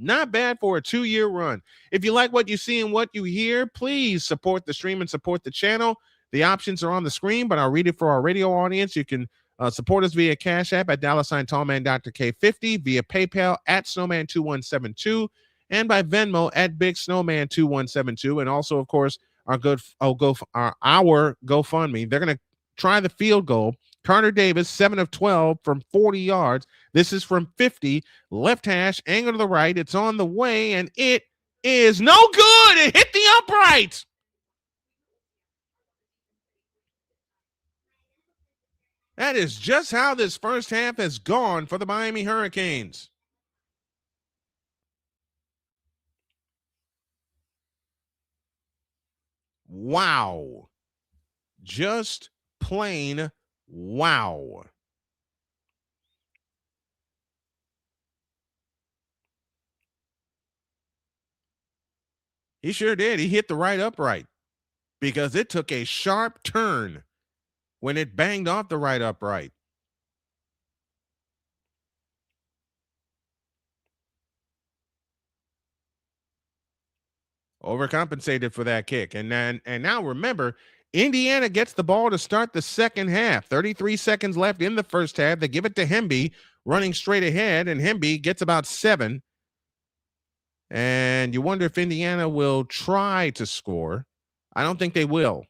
Not bad for a 2-year run. If you like what you see and what you hear, please support the stream and support the channel. The options are on the screen, but I'll read it for our radio audience. You can support us via Cash App at $Tallman Dr. K50, via PayPal at Snowman2172, and by Venmo at Big Snowman 2172. And also, of course, our GoFundMe. They're going to try the field goal. Carter Davis, 7 of 12 from 40 yards. This is from 50. Left hash, angle to the right. It's on the way, and it is no good. It hit the upright. That is just how this first half has gone for the Miami Hurricanes. Wow. Just plain wow. He sure did. He hit the right upright because it took a sharp turn when it banged off the right upright. Overcompensated for that kick. And now remember, Indiana gets the ball to start the second half. 33 seconds left in the first half. They give it to Hemby running straight ahead, and Hemby gets about 7. And you wonder if Indiana will try to score. I don't think they will.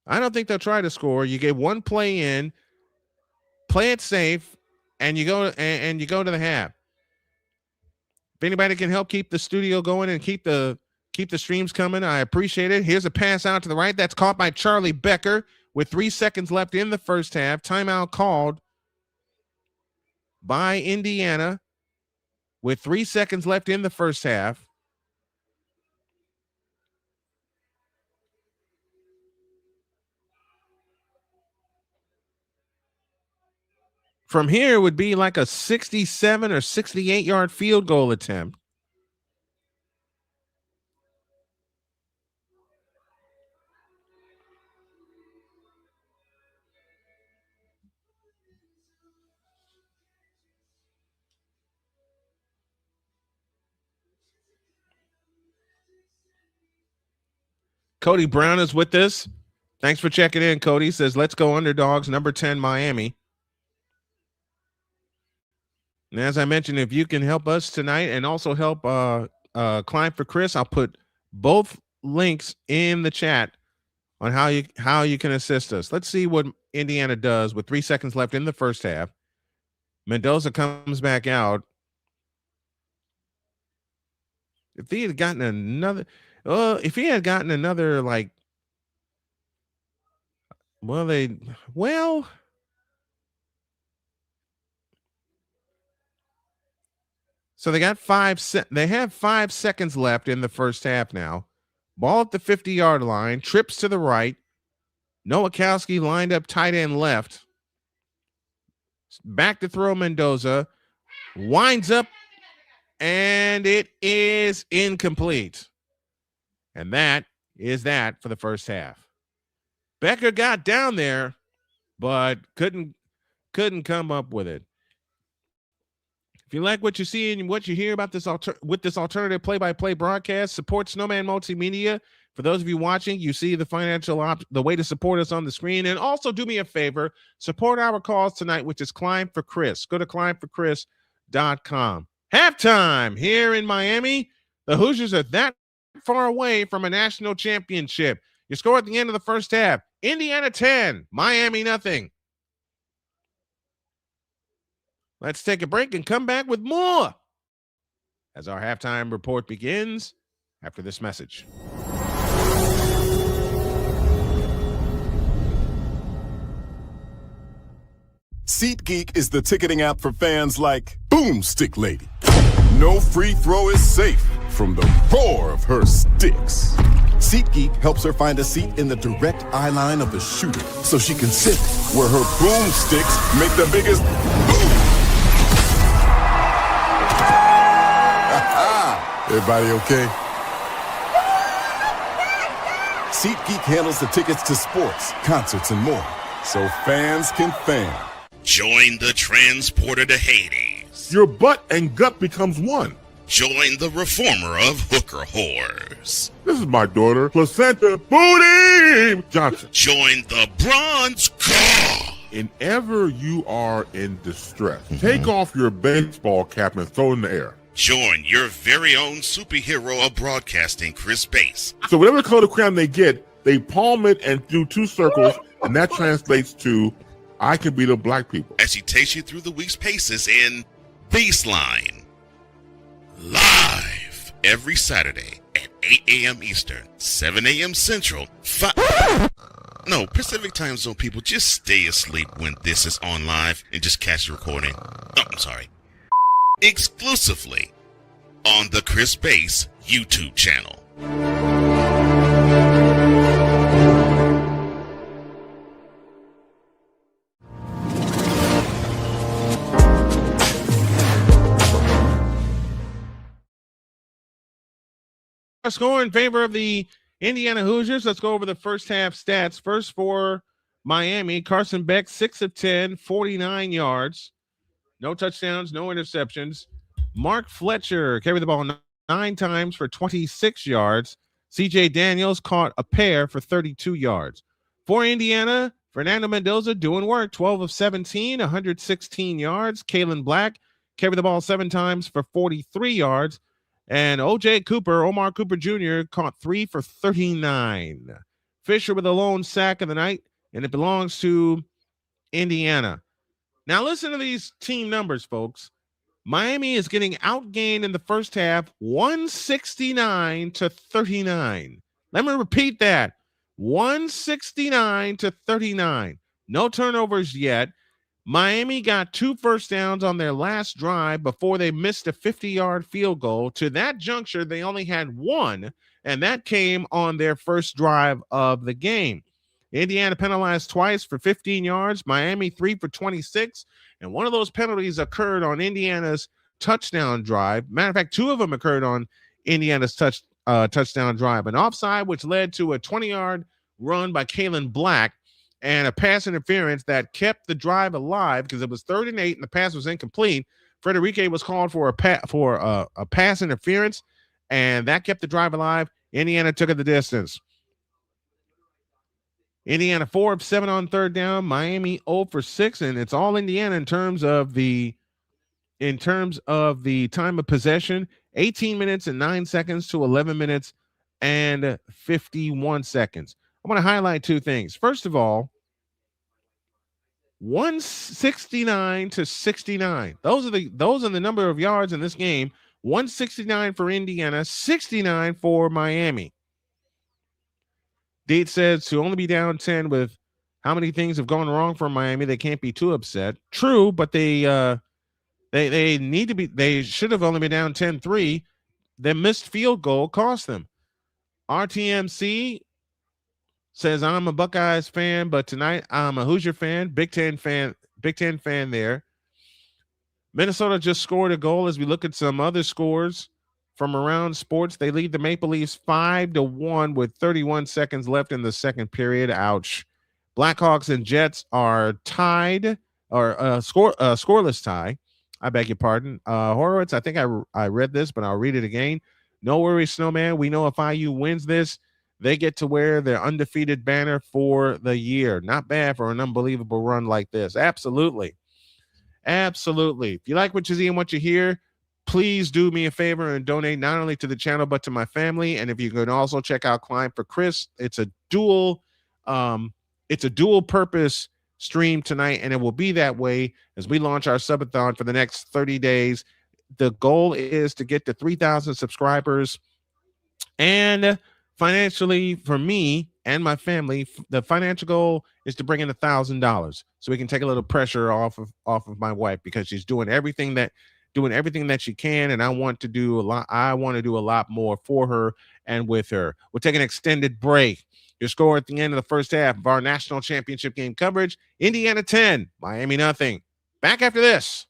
I don't think they'll try to score. You get one play in, play it safe, and you go to the half. If anybody can help keep the studio going and keep the streams coming, I appreciate it. Here's a pass out to the right. That's caught by Charlie Becker with 3 seconds left in the first half. Timeout called by Indiana with 3 seconds left in the first half. From here, it would be like a 67 or 68-yard field goal attempt. Cody Brown is with us. Thanks for checking in, Cody. Says, let's go underdogs, number 10, Miami. And as I mentioned, if you can help us tonight and also help Climb for Chris, I'll put both links in the chat on how you can assist us. Let's see what Indiana does with 3 seconds left in the first half. Mendoza comes back out. If he had gotten another, like, so they got they have 5 seconds left in the first half now. Ball at the 50-yard line, trips to the right. Nowakowski lined up tight end left. Back to throw Mendoza. Winds up, and it is incomplete. And that is that for the first half. Becker got down there, but couldn't come up with it. If you like what you see and what you hear about this alternative play-by-play broadcast, support Snowman Multimedia. For those of you watching, you see the the way to support us on the screen. And also do me a favor, support our cause tonight, which is Climb for Chris. Go to climbforchris.com. Halftime here in Miami. The Hoosiers are that far away from a national championship. You score at the end of the first half. Indiana 10, Miami nothing. Let's take a break and come back with more as our halftime report begins after this message. SeatGeek is the ticketing app for fans like Boomstick Lady. No free throw is safe from the roar of her sticks. SeatGeek helps her find a seat in the direct eye line of the shooter so she can sit where her boomsticks make the biggest boom. Everybody okay? SeatGeek handles the tickets to sports, concerts, and more, so fans can fan. Join the transporter to Hades. Your butt and gut becomes one. Join the reformer of hooker whores. This is my daughter, Placenta Booty Johnson. Join the bronze car. Whenever you are in distress, take off your baseball cap and throw it in the air. Join your very own superhero of broadcasting, Chris Bass. So whatever color crayon they get, they palm it and do 2 circles, and that translates to, I can beat up black people. As he takes you through the week's paces in Baseline. Live every Saturday at 8 a.m. Eastern, 7 a.m. Central, Pacific Time Zone people, just stay asleep when this is on live and just catch the recording. Oh, I'm sorry. Exclusively on the Chris Bass YouTube channel. Score in favor of the Indiana Hoosiers. Let's go over the first half stats. First for Miami, Carson Beck, 6 of 10, 49 yards. No touchdowns, no interceptions. Mark Fletcher carried the ball 9 times for 26 yards. CJ Daniels caught a pair for 32 yards. For Indiana, Fernando Mendoza doing work, 12 of 17, 116 yards. Kalen Black carried the ball 7 times for 43 yards. And Omar Cooper Jr. caught 3 for 39. Fisher with a lone sack of the night, and it belongs to Indiana. Now listen to these team numbers, folks. Miami is getting outgained in the first half, 169 to 39. Let me repeat that. 169 to 39. No turnovers yet. Miami got 2 first downs on their last drive before they missed a 50-yard field goal. To that juncture, they only had 1, and that came on their first drive of the game. Indiana penalized twice for 15 yards, Miami 3 for 26, and one of those penalties occurred on Indiana's touchdown drive. Matter of fact, 2 of them occurred on Indiana's touchdown drive. An offside, which led to a 20-yard run by Kalen Black, and a pass interference that kept the drive alive because it was 3rd and 8 and the pass was incomplete. Frederique was called for a pass interference, and that kept the drive alive. Indiana took it the distance. Indiana 4 of 7 on 3rd down. Miami 0 for 6, and it's all Indiana in terms of the time of possession. 18 minutes and 9 seconds to 11 minutes and 51 seconds. I want to highlight 2 things. First of all, 169 to 69. Those are the number of yards in this game. 169 for Indiana, 69 for Miami. Date says to only be down 10 with how many things have gone wrong for Miami, they can't be too upset. True, but they need to be. They should have only been down 10-3. Their missed field goal cost them. RTMC says, I'm a Buckeyes fan, but tonight I'm a Hoosier fan, Big Ten fan there. Minnesota just scored a goal. As we look at some other scores from around sports, they lead the Maple Leafs 5-1 with 31 seconds left in the second period. Ouch. Blackhawks and Jets are tied, or scoreless tie. I beg your pardon. Horowitz, I think I read this, but I'll read it again. No worries, Snowman. We know if IU wins this, they get to wear their undefeated banner for the year. Not bad for an unbelievable run like this. Absolutely. Absolutely. If you like what you see and what you hear, please do me a favor and donate not only to the channel, but to my family. And if you can also check out Climb for Chris, it's a dual purpose stream tonight, and it will be that way as we launch our subathon for the next 30 days. The goal is to get to 3,000 subscribers, and financially, for me and my family, the financial goal is to bring in $1,000 so we can take a little pressure off of my wife, because she's doing everything that doing everything that she can, and I want to do a lot. I want to do a lot more for her and with her. We'll take an extended break. Your score at the end of the first half of our national championship game coverage: Indiana 10, Miami nothing. Back after this.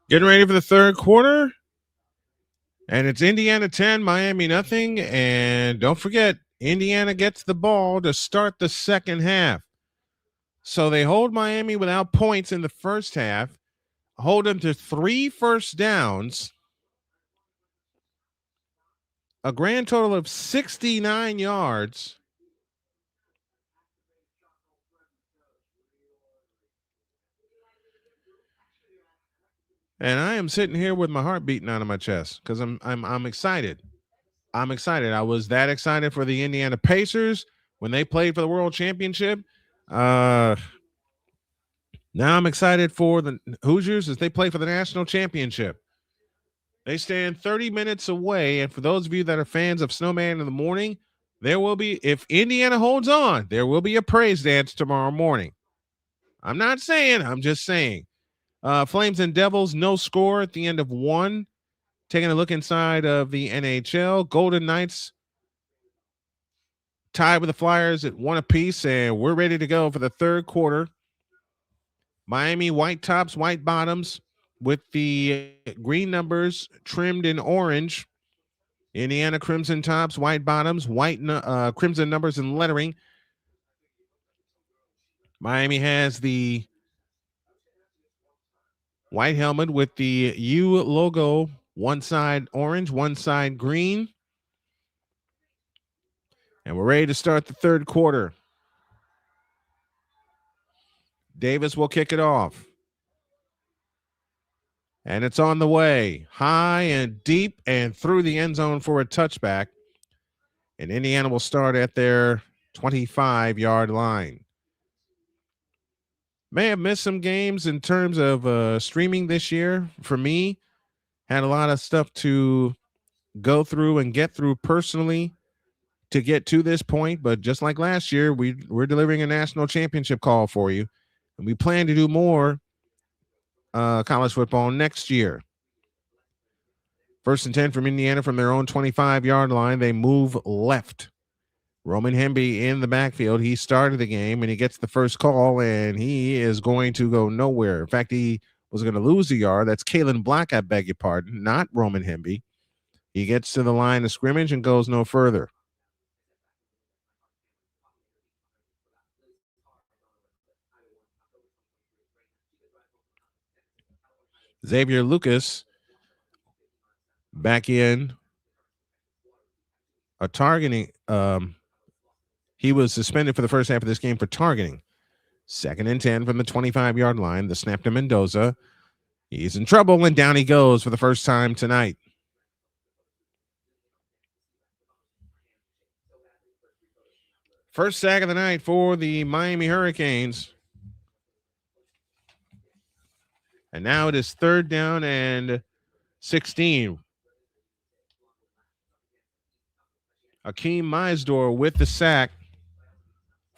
Getting ready for the third quarter. And it's Indiana 10, Miami nothing. And don't forget, Indiana gets the ball to start the second half. So they hold Miami without points in the first half, hold them to 3 first downs, a grand total of 69 yards. And I am sitting here with my heart beating out of my chest because I'm excited. I'm excited. I was that excited for the Indiana Pacers when they played for the World Championship. Now I'm excited for the Hoosiers as they play for the National Championship. They stand 30 minutes away. And for those of you that are fans of Snowman in the morning, there will be, if Indiana holds on, there will be a praise dance tomorrow morning. I'm not saying, I'm just saying. Flames and Devils, no score at the end of one. Taking a look inside of the NHL, Golden Knights tied with the Flyers at 1 apiece, and we're ready to go for the third quarter. Miami white tops, white bottoms with the green numbers trimmed in orange. Indiana crimson tops, white bottoms, white crimson numbers and lettering. Miami has the white helmet with the U logo, one side orange, one side green. And we're ready to start the third quarter. Davis will kick it off. And it's on the way. High and deep and through the end zone for a touchback. And Indiana will start at their 25-yard line. May have missed some games in terms of streaming this year. For me, had a lot of stuff to go through and get through personally to get to this point. But just like last year, we're delivering a national championship call for you. And we plan to do more college football next year. First and 10 from Indiana from their own 25-yard line. They move left. Roman Hemby in the backfield. He started the game, and he gets the first call, and he is going to go nowhere. In fact, he was going to lose a yard. That's Kalen Black, I beg your pardon, not Roman Hemby. He gets to the line of scrimmage and goes no further. Xavier Lucas back in a targeting. He was suspended for the first half of this game for targeting. Second and 10 from the 25-yard line. The snap to Mendoza. He's in trouble, and down he goes for the first time tonight. First sack of the night for the Miami Hurricanes. And now it is third down and 16. Akeem Meisdor with the sack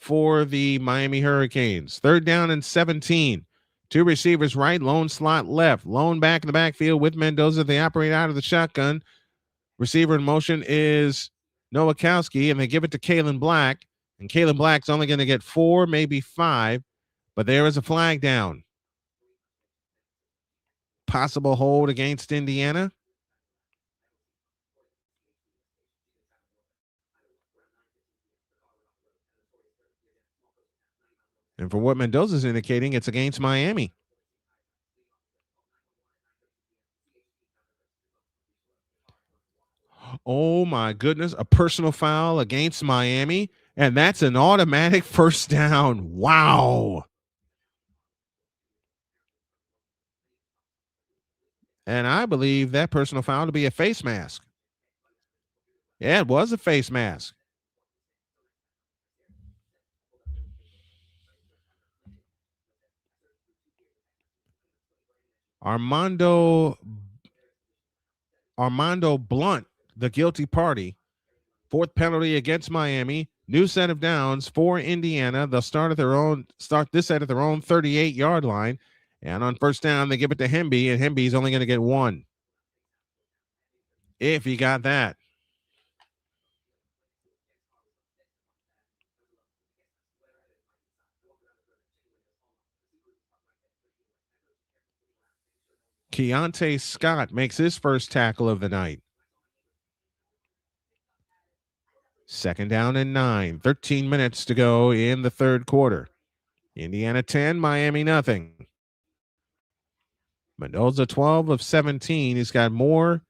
for the Miami Hurricanes. Third down and 17. Two receivers right, lone slot left. Lone back in the backfield with Mendoza. They operate out of the shotgun. Receiver in motion is Nowakowski, and they give it to Kalen Black. And Kalen Black's only going to get 4, maybe 5. But there is a flag down. Possible hold against Indiana. And for what Mendoza's indicating, it's against Miami. Oh, my goodness. A personal foul against Miami. And that's an automatic first down. Wow. And I believe that personal foul to be a face mask. Yeah, it was a face mask. Armando Blunt, the guilty party. Fourth penalty against Miami. New set of downs for Indiana. They'll start this set at their own 38-yard line. And on first down, they give it to Hemby, and Hemby's only going to get 1. If he got that. Keontae Scott makes his first tackle of the night. 2nd down and 9. 13 minutes to go in the third quarter. Indiana 10, Miami nothing. Mendoza 12 of 17. He's got more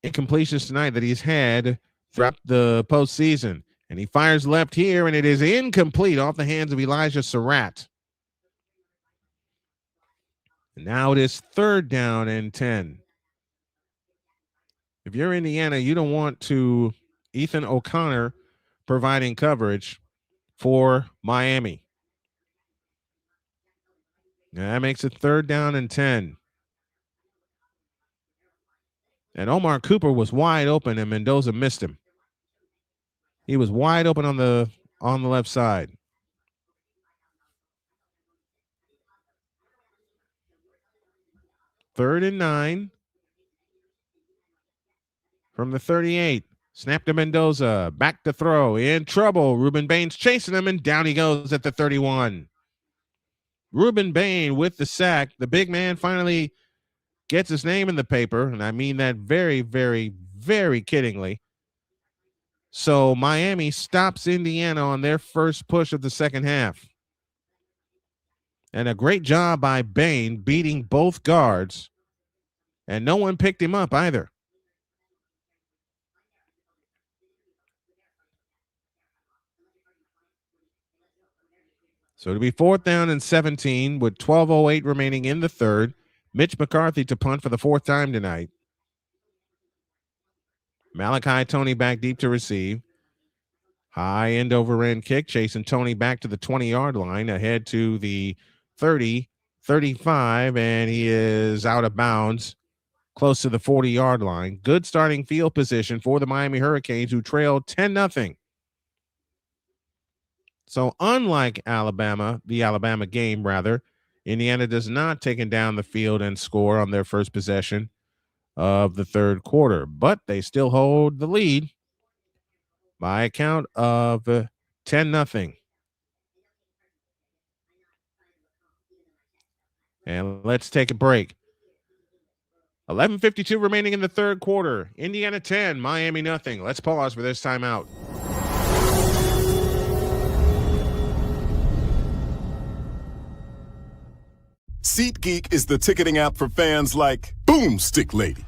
incompletions tonight that he's had throughout the postseason. And he fires left here, and it is incomplete off the hands of Elijah Surratt. And now it is 3rd down and 10. If you're Indiana, you don't want to Ethan O'Connor providing coverage for Miami. And that makes it 3rd down and 10. And Omar Cooper was wide open, and Mendoza missed him. He was wide open on the left side. 3rd and 9 from the 38. Snap to Mendoza. Back to throw. In trouble. Ruben Baines chasing him, and down he goes at the 31. Ruben Bain with the sack. The big man finally gets his name in the paper, and I mean that very, very, very kiddingly. So Miami stops Indiana on their first push of the second half. And a great job by Bain beating both guards, and no one picked him up either. So it'll be 4th down and 17 with 12:08 remaining in the third. Mitch McCarthy to punt for the 4th time tonight. Malachi Tony back deep to receive. High end over end kick, chasing Tony back to the 20-yard line, ahead to the 30, 35, and he is out of bounds close to the 40-yard line. Good starting field position for the Miami Hurricanes, who trailed 10-0. So unlike the Alabama game, Indiana does not take down the field and score on their first possession of the third quarter, but they still hold the lead by a count of 10-0. And let's take a break. 11:52 remaining in the third quarter. Indiana 10, Miami nothing. Let's pause for this timeout. SeatGeek is the ticketing app for fans like Boomstick Lady.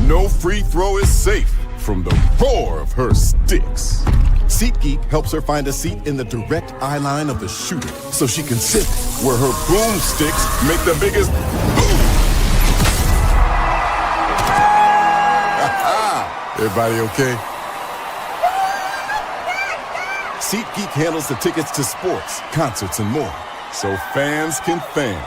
No free throw is safe from the roar of her sticks. SeatGeek helps her find a seat in the direct eye line of the shooter so she can sit where her boomsticks make the biggest boom. Everybody okay? SeatGeek handles the tickets to sports, concerts, and more, so fans can fan.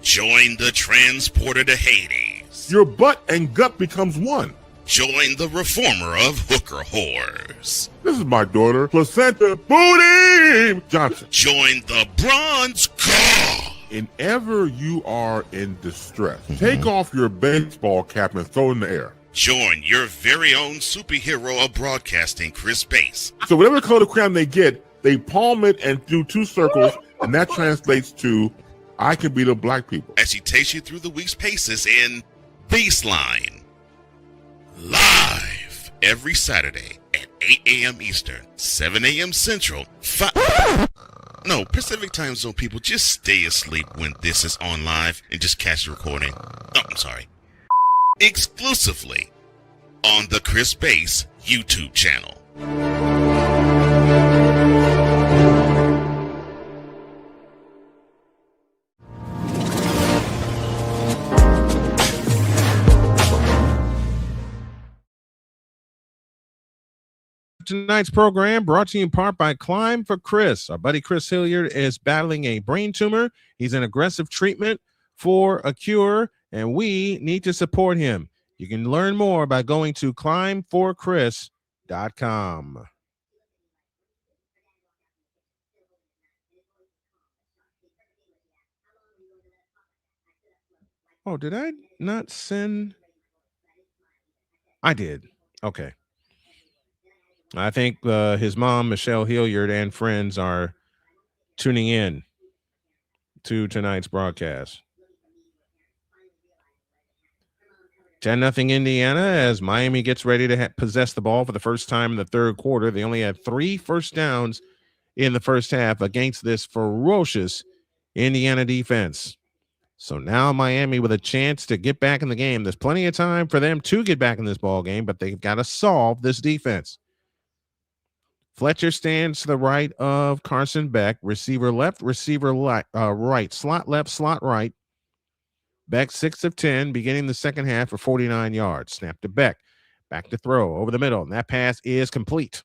Join the transporter to Hades. Your butt and gut becomes one. Join the reformer of hooker whores. This is my daughter, Placenta Booty Johnson. Join the bronze god. Whenever you are in distress, take off your baseball cap and throw it in the air. Join your very own superhero of broadcasting, Chris Bass. So whatever color crayon they get, they palm it and do 2 circles, and that translates to I can beat up black people. As he takes you through the week's paces in Baseline. Live every Saturday at 8 a.m. Eastern, 7 a.m. Central, Pacific Time Zone people, just stay asleep when this is on live and just catch the recording. Oh, I'm sorry. Exclusively on the Chris Bass YouTube channel. Tonight's program brought to you in part by Climb for Chris. Our buddy Chris Hilliard is battling a brain tumor. He's in aggressive treatment for a cure, and we need to support him. You can learn more by going to climbforchris.com. Oh, did I not send? I did. Okay. I think his mom, Michelle Hilliard, and friends are tuning in to tonight's broadcast. 10-0 Indiana as Miami gets ready to possess the ball for the first time in the third quarter. They only had 3 first downs in the first half against this ferocious Indiana defense. So now Miami with a chance to get back in the game. There's plenty of time for them to get back in this ball game, but they've got to solve this defense. Fletcher stands to the right of Carson Beck. Receiver left, receiver right. Slot left, slot right. Beck 6 of 10, beginning the second half for 49 yards. Snap to Beck. Back to throw over the middle. And that pass is complete.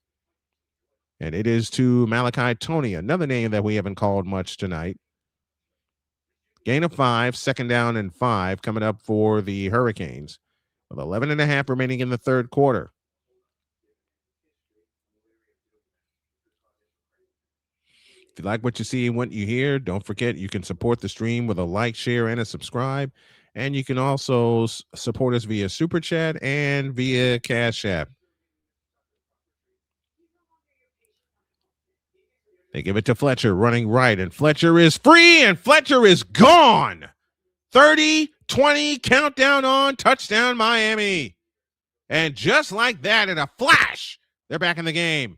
And it is to Malachi Toney, another name that we haven't called much tonight. Gain of 5, second down and 5 coming up for the Hurricanes with 11.5 remaining in the third quarter. If you like what you see and what you hear, don't forget you can support the stream with a like, share, and a subscribe. And you can also support us via Super Chat and via Cash App. They give it to Fletcher running right, and Fletcher is free, and Fletcher is gone. 30-20, countdown on, touchdown Miami. And just like that, in a flash, they're back in the game.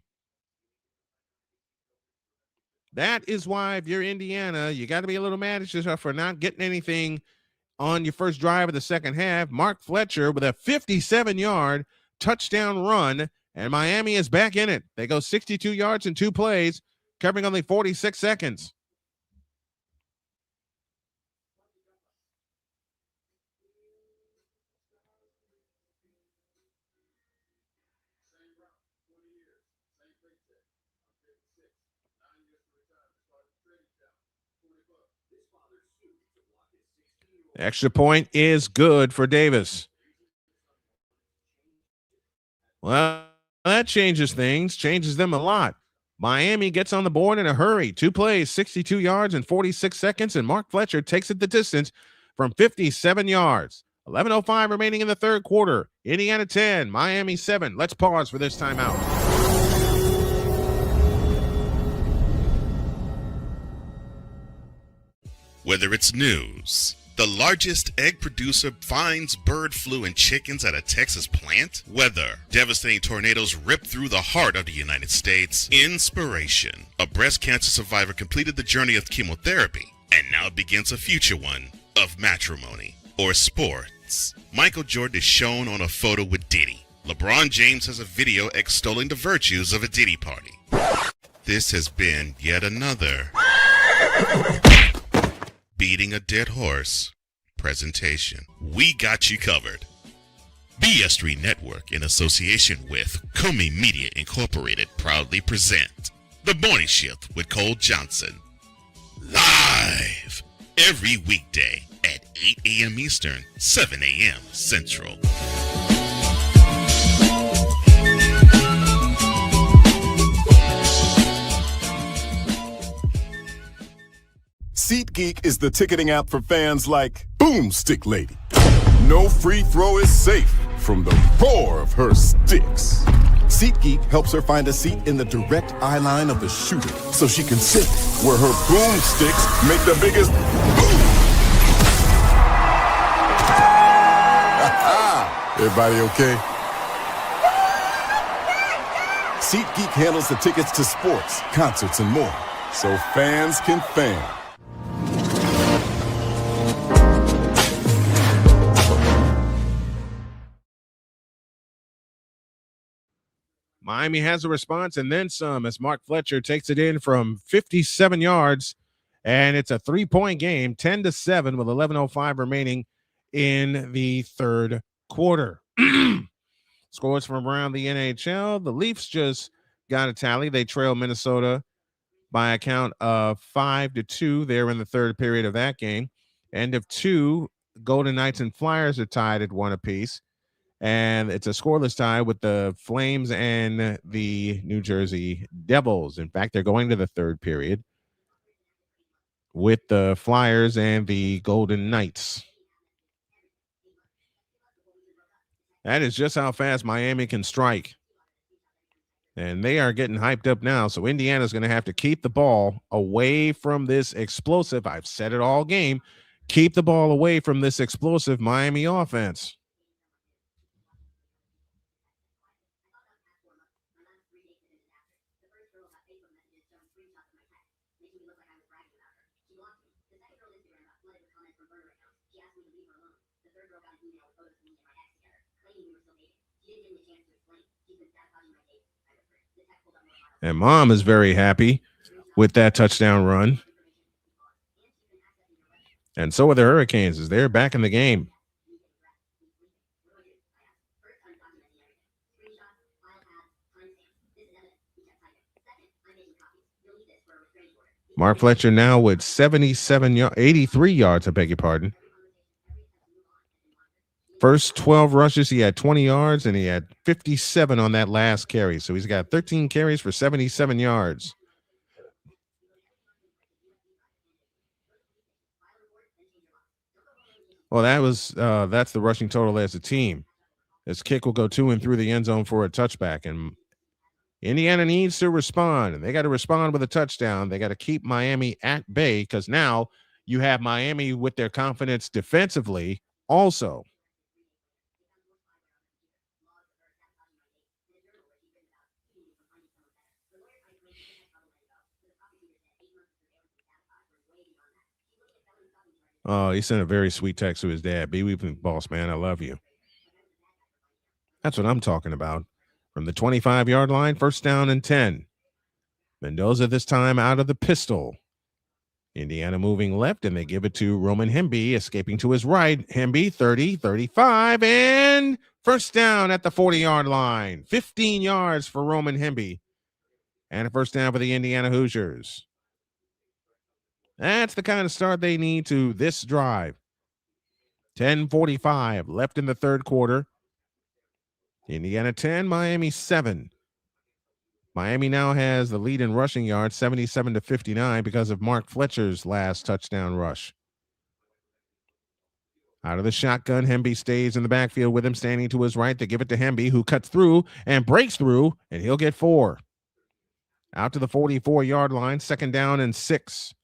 That is why if you're Indiana, you got to be a little mad at yourself for not getting anything on your first drive of the second half. Mark Fletcher with a 57-yard touchdown run, and Miami is back in it. They go 62 yards in 2 plays, covering only 46 seconds. Extra point is good for Davis. Well, that changes things, changes them a lot. Miami gets on the board in a hurry. 2 plays, 62 yards in 46 seconds, and Mark Fletcher takes it the distance from 57 yards. 11:05 remaining in the third quarter. Indiana 10, Miami 7. Let's pause for this timeout. Whether it's news, the largest egg producer finds bird flu in chickens at a Texas plant, weather, devastating tornadoes rip through the heart of the United States, inspiration, a breast cancer survivor completed the journey of chemotherapy and now begins a future one of matrimony, or sports. Michael Jordan is shown on a photo with Diddy. LeBron James has a video extolling the virtues of a Diddy party. This has been yet another beating a dead horse presentation. We got you covered. BS3 Network, in association with Multimedia Incorporated, proudly present The Morning Shift with Cole Johnson. Live every weekday at 8 a.m. Eastern, 7 a.m. Central. SeatGeek is the ticketing app for fans like Boomstick Lady. No free throw is safe from the roar of her sticks. SeatGeek helps her find a seat in the direct eye line of the shooter so she can sit where her boomsticks make the biggest boom. Everybody okay? SeatGeek handles the tickets to sports, concerts, and more, so fans can fan. Miami has a response and then some as Mark Fletcher takes it in from 57 yards, and it's a 3-point game, 10-7 with 11:05 remaining in the third quarter. Scores from around the NHL. The Leafs just got a tally. They trail Minnesota by a count of 5-2 there in the third period of that game. End of 2, Golden Knights and Flyers are tied at 1 apiece. And it's a scoreless tie with the Flames and the New Jersey Devils. In fact, they're going to the third period with the Flyers and the Golden Knights. That is just how fast Miami can strike. And they are getting hyped up now. So Indiana's going to have to keep the ball away from this explosive. I've said it all game. Keep the ball away from this explosive Miami offense. And Mom is very happy with that touchdown run. And so are the Hurricanes as they're back in the game. Mark Fletcher now with 83 yards, I beg your pardon. First 12 rushes, he had 20 yards, and he had 57 on that last carry. So he's got 13 carries for 77 yards. Well, that's the rushing total as a team. This kick will go to and through the end zone for a touchback, and Indiana needs to respond, and they got to respond with a touchdown. They got to keep Miami at bay because now you have Miami with their confidence defensively also. Oh, he sent a very sweet text to his dad. Be weeping, boss man. I love you. That's what I'm talking about. From the 25-yard line, first down and 10. Mendoza this time out of the pistol. Indiana moving left, and they give it to Roman Hemby, escaping to his right. Hemby, 30, 35, and first down at the 40-yard line. 15 yards for Roman Hemby. And a first down for the Indiana Hoosiers. That's the kind of start they need to this drive. 10:45 left in the third quarter. Indiana 10, Miami 7. Miami now has the lead in rushing yards, 77-59, because of Mark Fletcher's last touchdown rush. Out of the shotgun, Hemby stays in the backfield with him, standing to his right. They give it to Hemby, who cuts through and breaks through, and he'll get 4. Out to the 44-yard line, second down and 6.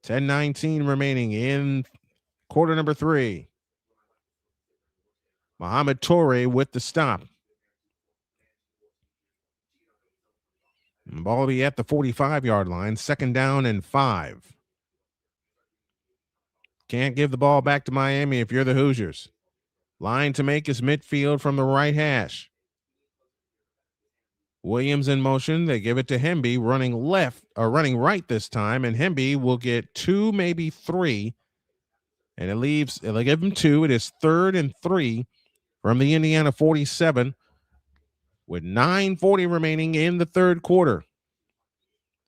10:19 remaining in quarter number 3. Mohamed Toure with the stop. Ball will be at the 45-yard line, second down and 5. Can't give the ball back to Miami if you're the Hoosiers. Line to make is midfield from the right hash. Williams in motion. They give it to Hemby, running right this time, and Hemby will get 2, maybe 3. And it'll give him 2. It is 3rd and 3 from the Indiana 47 with 9:40 remaining in the third quarter.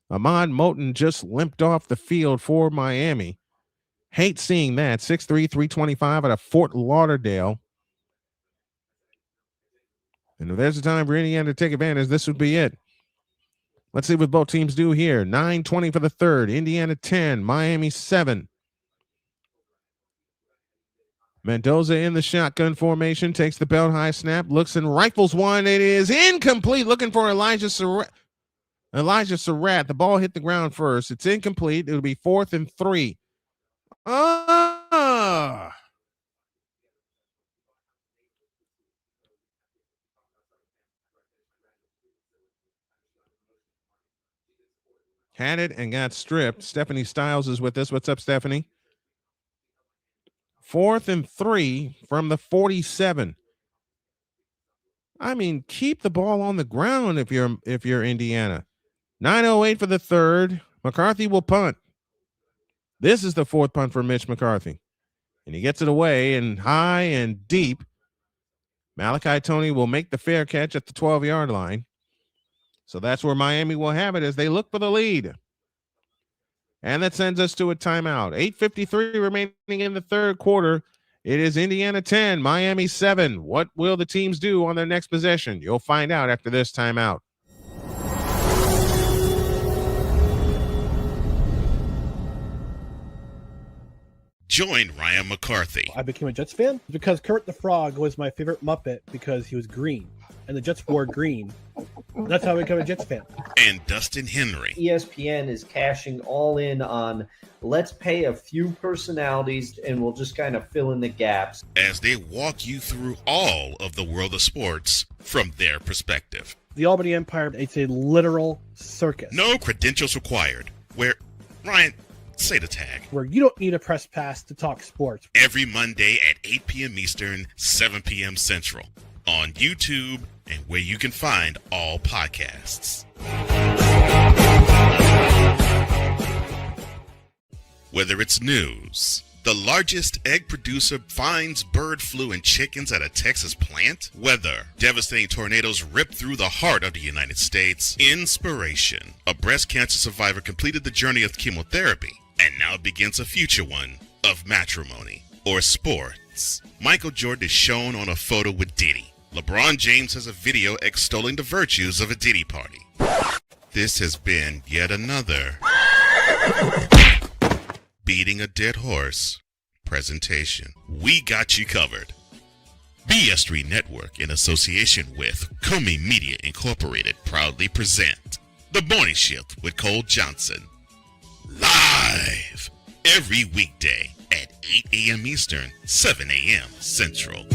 Ahmad Moten just limped off the field for Miami. Hate seeing that. 6'3", 325 out of Fort Lauderdale. And if there's a time for Indiana to take advantage, this would be it. Let's see what both teams do here. 9:20 for the third. Indiana 10, Miami 7. Mendoza in the shotgun formation, takes the belt high snap, looks and rifles one. It is incomplete. Looking for Elijah Surratt. The ball hit the ground first. It's incomplete. It'll be 4th and 3. Had it and got stripped. Stephanie Stiles is with us. What's up, Stephanie? 4th and 3 from the 47. I mean, keep the ball on the ground if you're Indiana. 9:08 for the third. McCarthy will punt. This is the 4th punt for Mitch McCarthy. And he gets it away and high and deep. Malachi Toney will make the fair catch at the 12-yard line. So that's where Miami will have it as they look for the lead. And that sends us to a timeout. 8:53 remaining in the third quarter. It is Indiana 10, Miami 7. What will the teams do on their next possession? You'll find out after this timeout. Join Ryan McCarthy. I became a Jets fan because Kurt the Frog was my favorite Muppet because he was green, and the Jets wore green. That's how I became a Jets fan. And Dustin Henry. ESPN is cashing all in on let's pay a few personalities and we'll just kind of fill in the gaps. As they walk you through all of the world of sports from their perspective. The Albany Empire, it's a literal circus. No credentials required. Ryan, Say the tag. where you don't need a press pass to talk sports. Every Monday at 8 p.m. Eastern, 7 p.m. Central. On YouTube and where you can find all podcasts. Whether it's news, the largest egg producer finds bird flu in chickens at a Texas plant, weather, devastating tornadoes rip through the heart of the United States, inspiration, a breast cancer survivor completed the journey of chemotherapy and now begins a future one of matrimony, or sports. Michael Jordan is shown on a photo with Diddy. LeBron James has a video extolling the virtues of a Diddy party. This has been yet another Beating a Dead Horse presentation. We got you covered. BS3 Network, in association with Comey Media Incorporated, proudly present The Morning Shift with Cole Johnson. Live every weekday at 8 a.m. Eastern, 7 a.m. Central.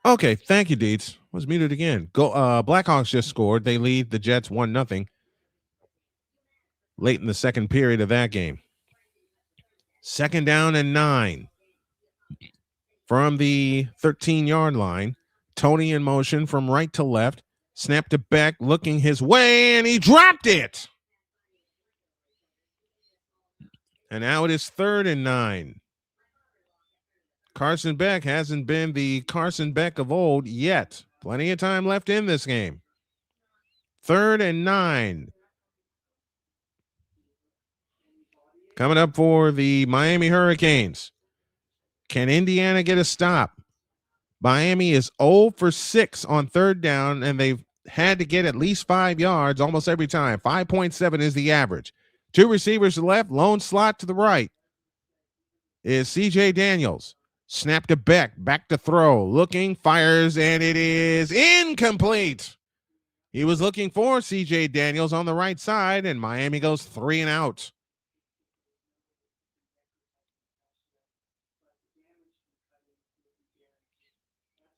Okay, thank you, Deeds. Was muted again. Blackhawks just scored. They lead the Jets 1-0 late in the second period of that game. 2nd down and 9 from the 13-yard line. Tony in motion from right to left. Snapped it back, looking his way, and he dropped it. And now it is 3rd and 9. Carson Beck hasn't been the Carson Beck of old yet. Plenty of time left in this game. 3rd and 9. Coming up for the Miami Hurricanes. Can Indiana get a stop? Miami is 0 for 6 on 3rd down, and they've had to get at least 5 yards almost every time. 5.7 is the average. 2 receivers to the left, lone slot to the right is CJ Daniels. Snap to Beck, back to throw, looking, fires, and it is incomplete. He was looking for CJ Daniels on the right side, and Miami goes 3 and out.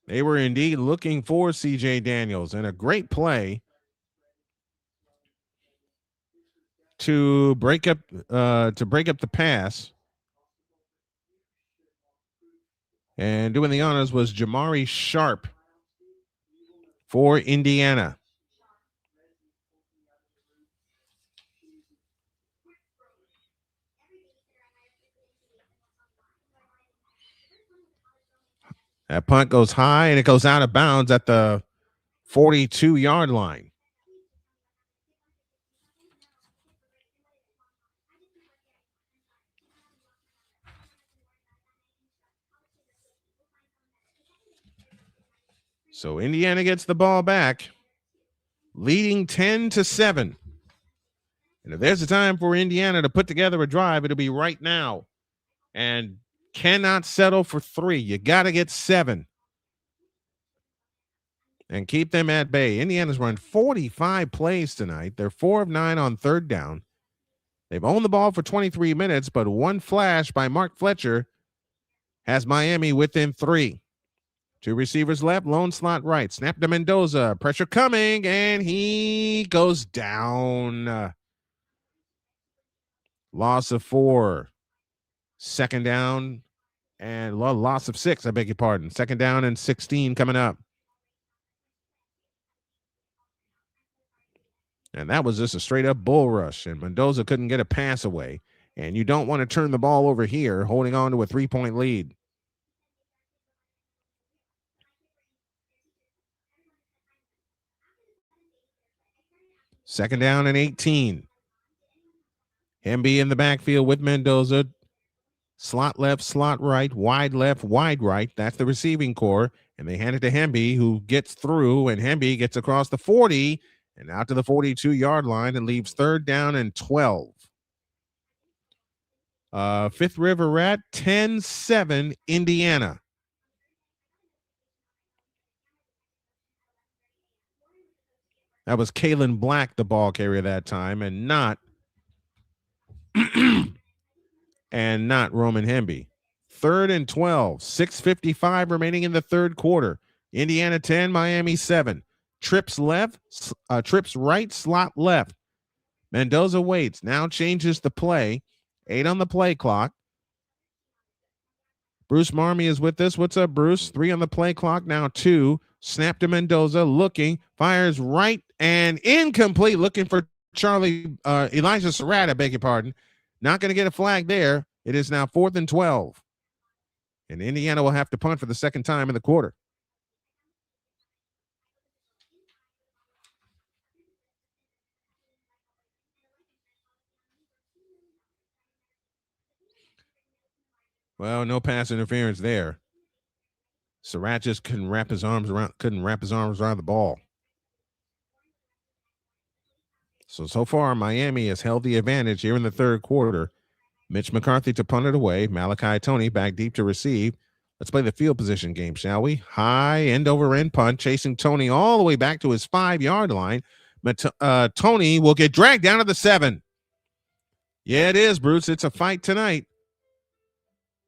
They were indeed looking for CJ Daniels, and a great play to break up the pass. And doing the honors was Jamari Sharp for Indiana. That punt goes high, and it goes out of bounds at the 42-yard line. So Indiana gets the ball back, leading 10-7. And if there's a time for Indiana to put together a drive, it'll be right now. And cannot settle for 3. You got to get 7. And keep them at bay. Indiana's run 45 plays tonight. They're 4 of 9 on third down. They've owned the ball for 23 minutes, but one flash by Mark Fletcher has Miami within 3. 2 receivers left, lone slot right. Snap to Mendoza. Pressure coming, and he goes down. Loss of 4. Second down and loss of 6, I beg your pardon. Second down and 16 coming up. And that was just a straight-up bull rush, and Mendoza couldn't get a pass away. And you don't want to turn the ball over here, holding on to a 3-point lead. Second down and 18. Hemby in the backfield with Mendoza. Slot left, slot right, wide left, wide right. That's the receiving core. And they hand it to Hemby, who gets through, and Hemby gets across the 40 and out to the 42-yard line and leaves third down and 12. Fifth River Rat, 10-7, Indiana. That was Kalen Black, the ball carrier that time, and not Roman Hemby. 3rd and 12, 6:55 remaining in the third quarter. Indiana 10, Miami 7. Trips left, trips right, slot left. Mendoza waits, now changes the play. 8 on the play clock. Bruce Marmy is with us. What's up, Bruce? 3 on the play clock, now 2. Snap to Mendoza, looking, fires right and incomplete, looking for Elijah Surratt, I beg your pardon. Not going to get a flag there. It is now 4th and 12. And Indiana will have to punt for the second time in the quarter. Well, no pass interference there. Surratt just couldn't wrap his arms around the ball. So far, Miami has held the advantage here in the third quarter. Mitch McCarthy to punt it away. Malachi Toney back deep to receive. Let's play the field position game, shall we? High end over end punt, chasing Toney all the way back to his 5-yard line. Toney will get dragged down to the 7. Yeah, it is, Bruce. It's a fight tonight.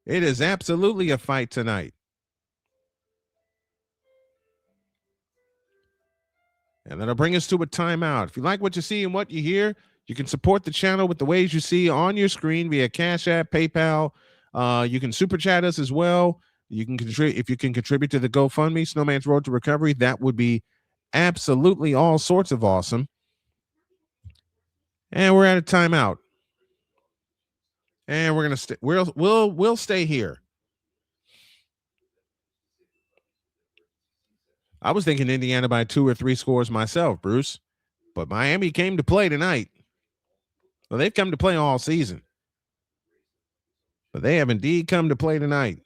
It is absolutely a fight tonight. And that'll bring us to a timeout. If you like what you see and what you hear, you can support the channel with the ways you see on your screen via Cash App, PayPal. You can super chat us as well. You can contribute if you can contribute to the GoFundMe, Snowman's Road to Recovery. That would be absolutely all sorts of awesome. And we're at a timeout. And we're gonna stay. We'll stay here. I was thinking Indiana by 2 or 3 scores myself, Bruce, but Miami came to play tonight. Well, they've come to play all season, but they have indeed come to play tonight.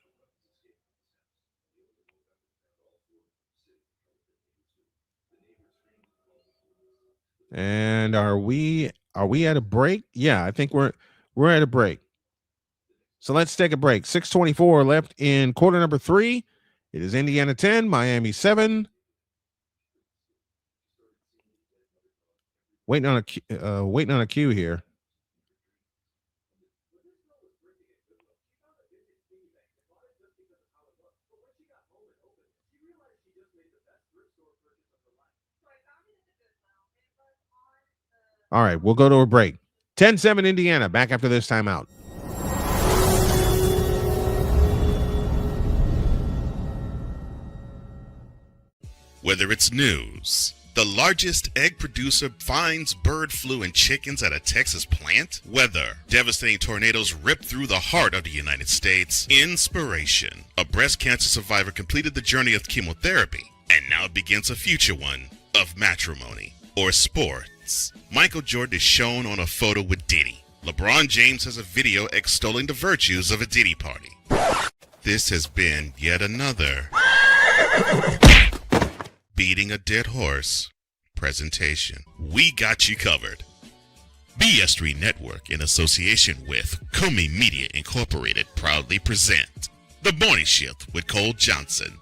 And are we at a break? Yeah, I think we're at a break. So let's take a break. 6:24 left in quarter number 3. It is Indiana 10, Miami 7. Waiting on a cue here. All right, we'll go to a break. 10-7 Indiana, back after this timeout. Whether it's news, the largest egg producer finds bird flu in chickens at a Texas plant, weather, devastating tornadoes rip through the heart of the United States, inspiration, a breast cancer survivor completed the journey of chemotherapy, and now begins a future one of matrimony or sports. Michael Jordan is shown on a photo with Diddy. LeBron James has a video extolling the virtues of a Diddy party. This has been yet another beating a dead horse presentation. We got you covered. BS3 Network, in association with Comey Media Incorporated, proudly present The Morning Shift with Cole Johnson.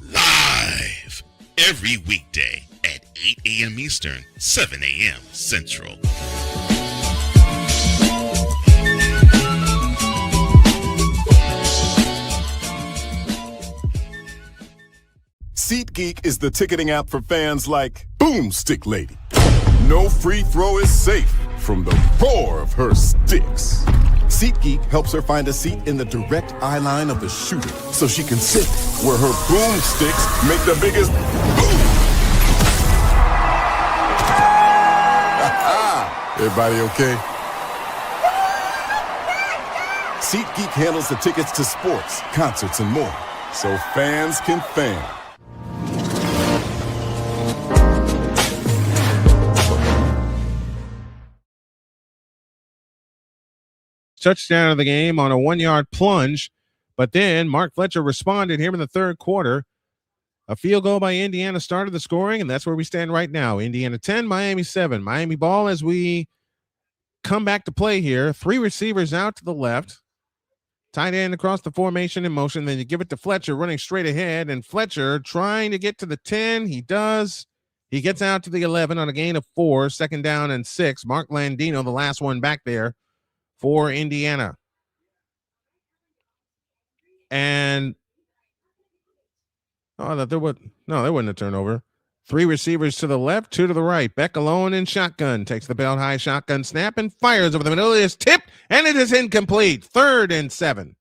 Live every weekday at 8 a.m. Eastern, 7 a.m. Central. SeatGeek is the ticketing app for fans like Boomstick Lady. No free throw is safe from the roar of her sticks. SeatGeek helps her find a seat in the direct eye line of the shooter so she can sit where her boomsticks make the biggest boom. Everybody okay? SeatGeek handles the tickets to sports, concerts, and more, so fans can fan. Touchdown of the game on a 1-yard plunge, but then Mark Fletcher responded here in the third quarter. A field goal by Indiana started the scoring, and that's where we stand right now. Indiana 10, Miami 7. Miami ball as we come back to play here. 3 receivers out to the left. Tight end across the formation in motion. Then you give it to Fletcher running straight ahead, and Fletcher trying to get to the 10. He does. He gets out to the 11 on a gain of 4, 2nd down and 6. Mark Landino, the last one back there for Indiana. And there wasn't a turnover. 3 receivers to the left, 2 to the right. Beck alone in shotgun. Takes the belt high shotgun snap and fires over the middle. It is tipped and it is incomplete. 3rd and 7.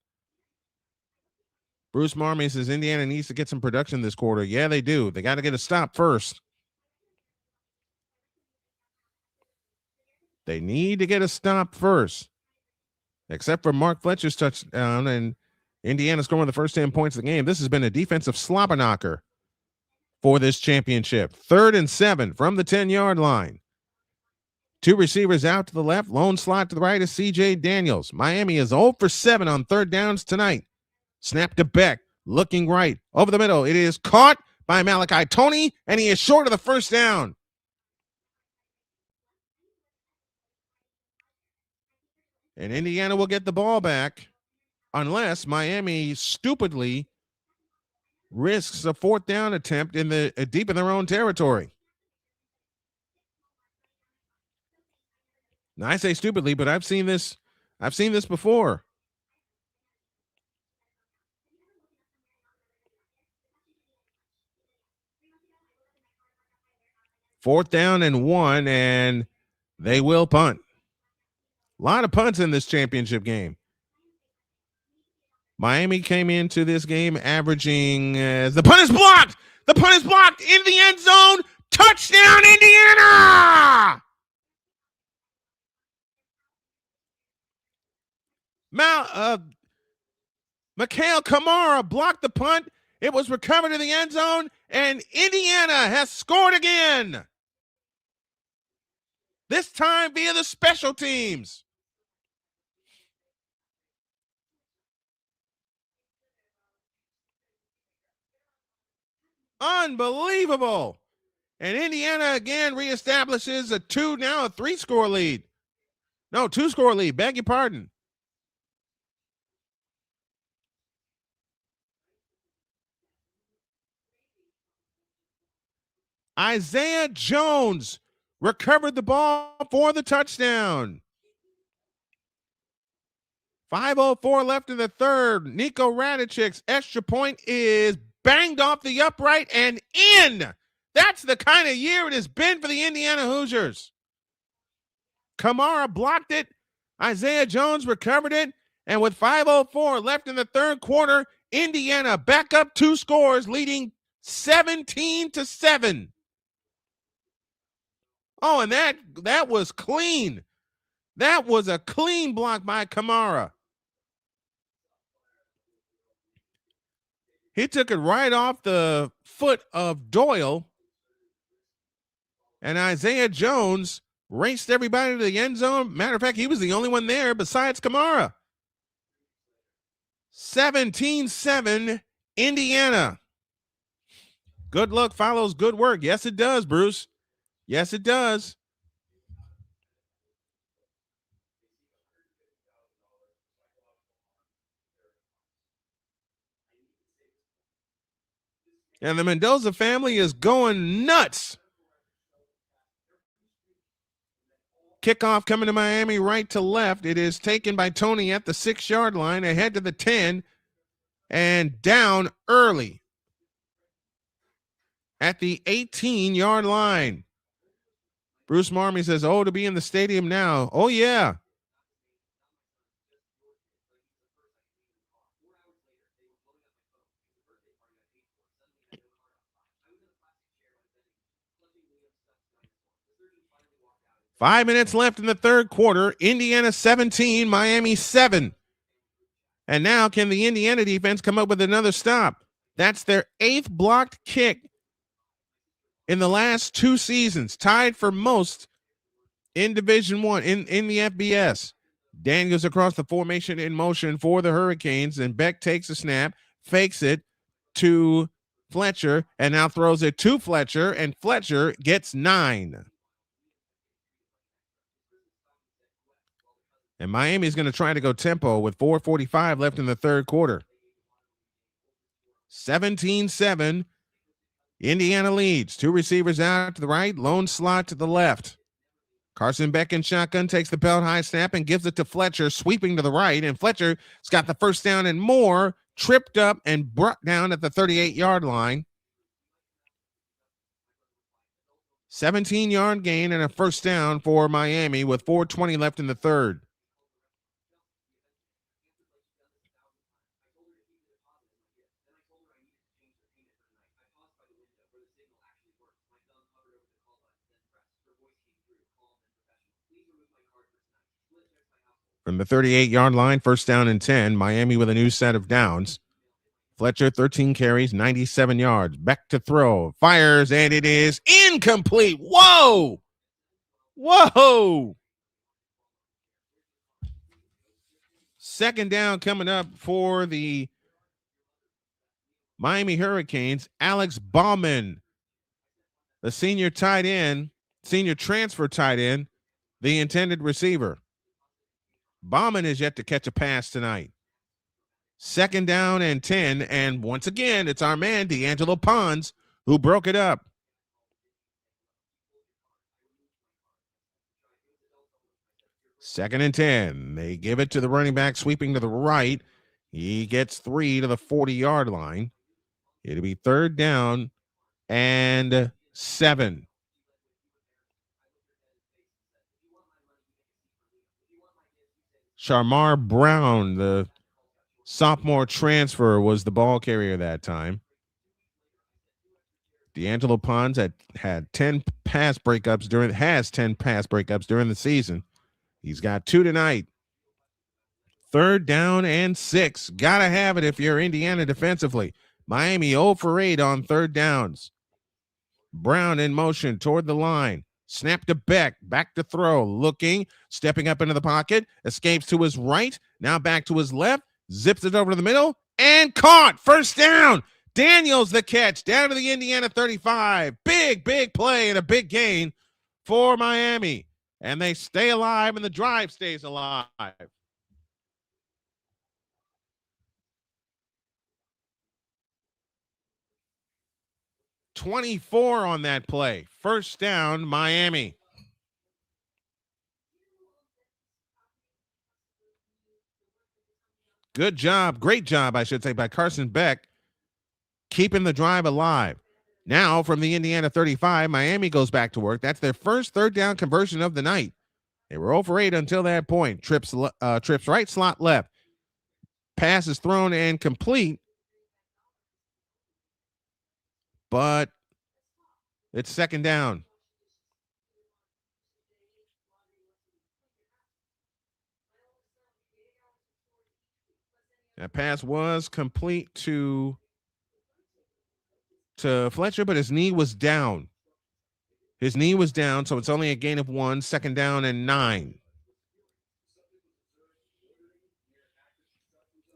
Bruce Marmy says Indiana needs to get some production this quarter. Yeah, they do. They got to get a stop first. They need to get a stop first. Except for Mark Fletcher's touchdown and Indiana scoring the first 10 points of the game. This has been a defensive slobber knocker for this championship. 3rd and 7 from the 10-yard line. 2 receivers out to the left. Lone slot to the right is C.J. Daniels. Miami is 0 for 7 on 3rd downs tonight. Snap to Beck. Looking right. Over the middle. It is caught by Malachi Toney, and he is short of the first down. And Indiana will get the ball back unless Miami stupidly risks a 4th down attempt in the deep in their own territory. Now I say stupidly, but I've seen this before. Fourth down and 1, and they will punt. A lot of punts in this championship game. Miami came into this game averaging the punt is blocked. The punt is blocked in the end zone. Touchdown, Indiana! Mikhail Kamara blocked the punt. It was recovered in the end zone, and Indiana has scored again. This time via the special teams. Unbelievable. And Indiana again reestablishes a 3-score lead. No, 2-score lead. Beg your pardon. Isaiah Jones recovered the ball for the touchdown. 5:04 left in the third. Nico Radicic's extra point is banged off the upright and in. That's the kind of year it has been for the Indiana Hoosiers. Kamara blocked it. Isaiah Jones recovered it. And with 5:04 left in the third quarter, Indiana back up 2 scores, leading 17-7. Oh, and that was clean. That was a clean block by Kamara. He took it right off the foot of Doyle. And Isaiah Jones raced everybody to the end zone. Matter of fact, he was the only one there besides Kamara. 17-7, Indiana. Good luck follows good work. Yes, it does, Bruce. Yes, it does. And the Mendoza family is going nuts. Kickoff coming to Miami right to left. It is taken by Tony at the 6-yard line, ahead to the 10, and down early at the 18-yard line. Bruce Marmy says, oh, to be in the stadium now. Oh, yeah. Five minutes left in the third quarter. Indiana 17, Miami 7. And now can the Indiana defense come up with another stop? That's their 8th blocked kick in the last 2 seasons, tied for most in Division I, in the FBS. Daniels across the formation in motion for the Hurricanes, and Beck takes a snap, fakes it to Fletcher, and now throws it to Fletcher, and Fletcher gets 9. And Miami's going to try to go tempo with 4:45 left in the third quarter. 17-7. Indiana leads. 2 receivers out to the right, lone slot to the left. Carson Beck in shotgun takes the belt high snap and gives it to Fletcher, sweeping to the right. And Fletcher's got the first down and more, tripped up and brought down at the 38-yard line. 17-yard gain and a first down for Miami with 4:20 left in the third. From the 38-yard line, first down and 10. Miami with a new set of downs. Fletcher, 13 carries, 97 yards. Back to throw. Fires, and it is incomplete. Whoa! Whoa! Second down coming up for the Miami Hurricanes. Alex Bauman, the senior tight end, senior transfer tight end, the intended receiver. Bauman is yet to catch a pass tonight. Second down and 10, and once again, it's our man, D'Angelo Pons, who broke it up. Second and 10. They give it to the running back sweeping to the right. He gets 3 to the 40-yard line. It'll be third down and 7. Shamar Brown, the sophomore transfer, was the ball carrier that time. D'Angelo Pons had 10 pass breakups during the season. He's got 2 tonight. Third down and 6. Gotta have it if you're Indiana defensively. Miami 0 for 8 on third downs. Brown in motion toward the line. Snap to Beck, back to throw, looking, stepping up into the pocket, escapes to his right, now back to his left, zips it over to the middle, and caught. First down. Daniels the catch, down to the Indiana 35. Big play and a big gain for Miami. And they stay alive, and the drive stays alive. .24 on that play. First down, Miami. Good job, great job, I should say, by Carson Beck, keeping the drive alive. Now, from the Indiana 35, Miami goes back to work. That's their first third down conversion of the night. They were 0 for 8 until that point. Trips right, slot left. Pass is thrown and complete. But it's second down. That pass was complete to Fletcher, but his knee was down. So it's only a gain of 1. Second down and 9.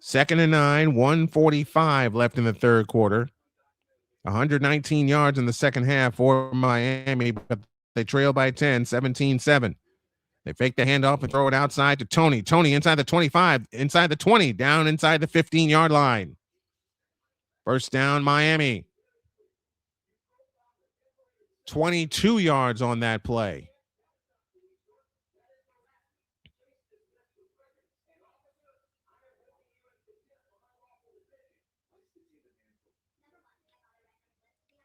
Second and 9, 1:45 left in the third quarter. 119 yards in the second half for Miami, but they trail by 10, 17-7. They fake the handoff and throw it outside to Tony. Tony inside the 25, inside the 20, down inside the 15-yard line. First down, Miami. 22 yards on that play.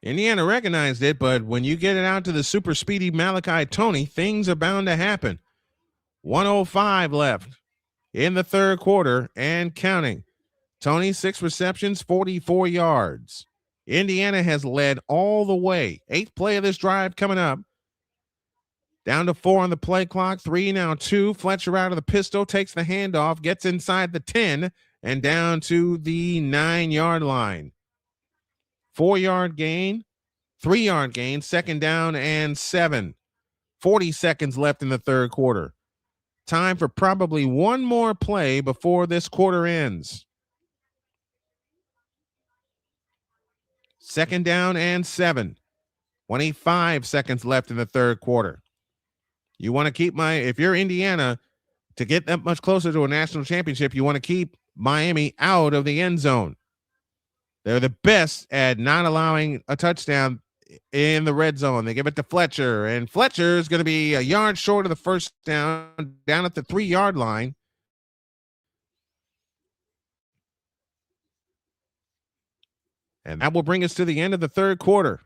Indiana recognized it, but when you get it out to the super speedy Malachi Tony, things are bound to happen. 1:05 left in the third quarter and counting. Tony, 6 receptions, 44 yards. Indiana has led all the way. 8th play of this drive coming up. Down to 4 on the play clock. 3 now 2. Fletcher out of the pistol, takes the handoff, gets inside the 10 and down to the 9-yard line. 4-yard gain, 3-yard gain, second down and 7. 40 seconds left in the third quarter. Time for probably one more play before this quarter ends. Second down and 7. 25 seconds left in the third quarter. You want to keep if you're Indiana, to get that much closer to a national championship, you want to keep Miami out of the end zone. They're the best at not allowing a touchdown in the red zone. They give it to Fletcher, and Fletcher is going to be a yard short of the first down at the 3-yard line. And that will bring us to the end of the third quarter.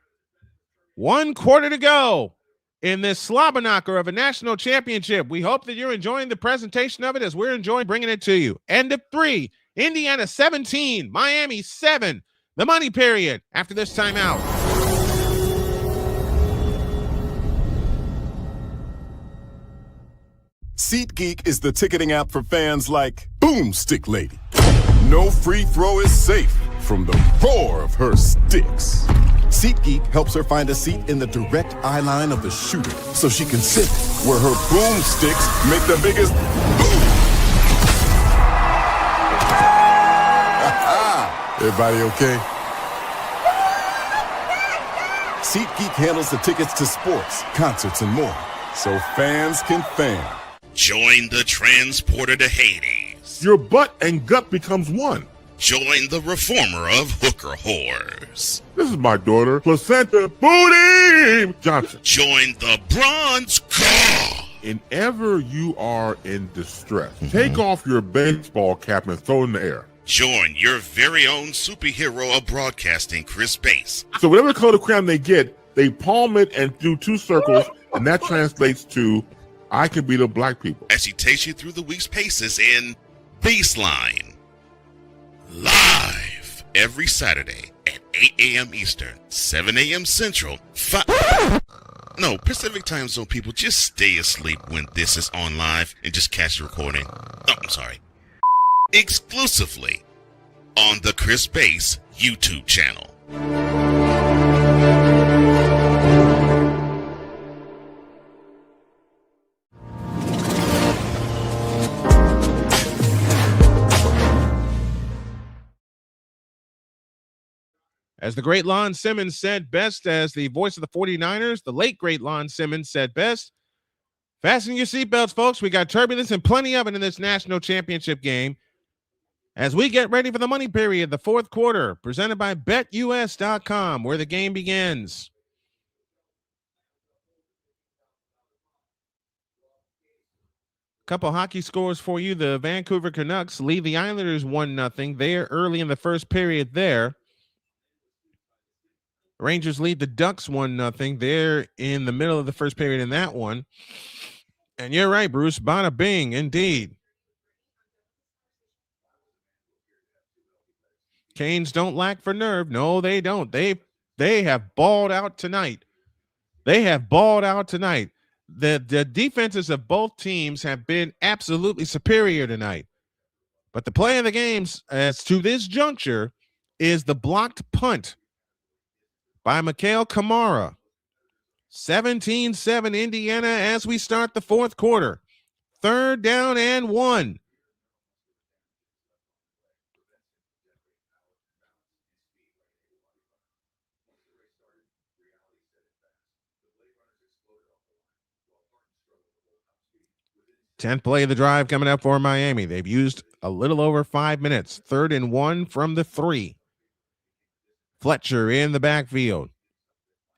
1 quarter to go in this slobber knocker of a national championship. We hope that you're enjoying the presentation of it as we're enjoying bringing it to you. End of 3, Indiana 17, Miami 7. The money period after this timeout. SeatGeek is the ticketing app for fans like Boomstick Lady. No free throw is safe from the roar of her sticks. SeatGeek helps her find a seat in the direct eye line of the shooter so she can sit where her boomsticks make the biggest boom. Everybody okay? SeatGeek handles the tickets to sports, concerts, and more, so fans can fan. Join the transporter to Hades. Your butt and gut becomes one. Join the reformer of hooker whores. This is my daughter, Placenta Booty Johnson. Join the bronze car. Whenever you are in distress, take off your baseball cap and throw it in the air. Join your very own superhero of broadcasting, Chris Bass. So whatever color crayon they get, they palm it and do 2 circles, and that translates to, I can beat up black people. As he takes you through the week's paces in Baseline. Live every Saturday at 8 a.m. Eastern, 7 a.m. Central, Pacific time zone people, just stay asleep when this is on live and just catch the recording. Oh, I'm sorry. Exclusively on the Chris Bass YouTube channel. As the great Lon Simmons said best, as the voice of the 49ers, the late great Lon Simmons said best, fasten your seatbelts, folks. We got turbulence and plenty of it in this national championship game. As we get ready for the money period, the fourth quarter, presented by BetUS.com, where the game begins. Couple hockey scores for you. The Vancouver Canucks lead the Islanders 1-0. They're early in the first period there. Rangers lead the Ducks 1-0. They're in the middle of the first period in that one. And you're right, Bruce. Bada bing, indeed. Canes don't lack for nerve. No, they don't. They have balled out tonight. The defenses of both teams have been absolutely superior tonight. But the play of the games, as to this juncture, is the blocked punt by Mikhail Kamara. 17-7 Indiana as we start the fourth quarter. 3rd down and 1. 10th play of the drive coming up for Miami. They've used a little over 5 minutes. 3rd and 1 from the 3. Fletcher in the backfield.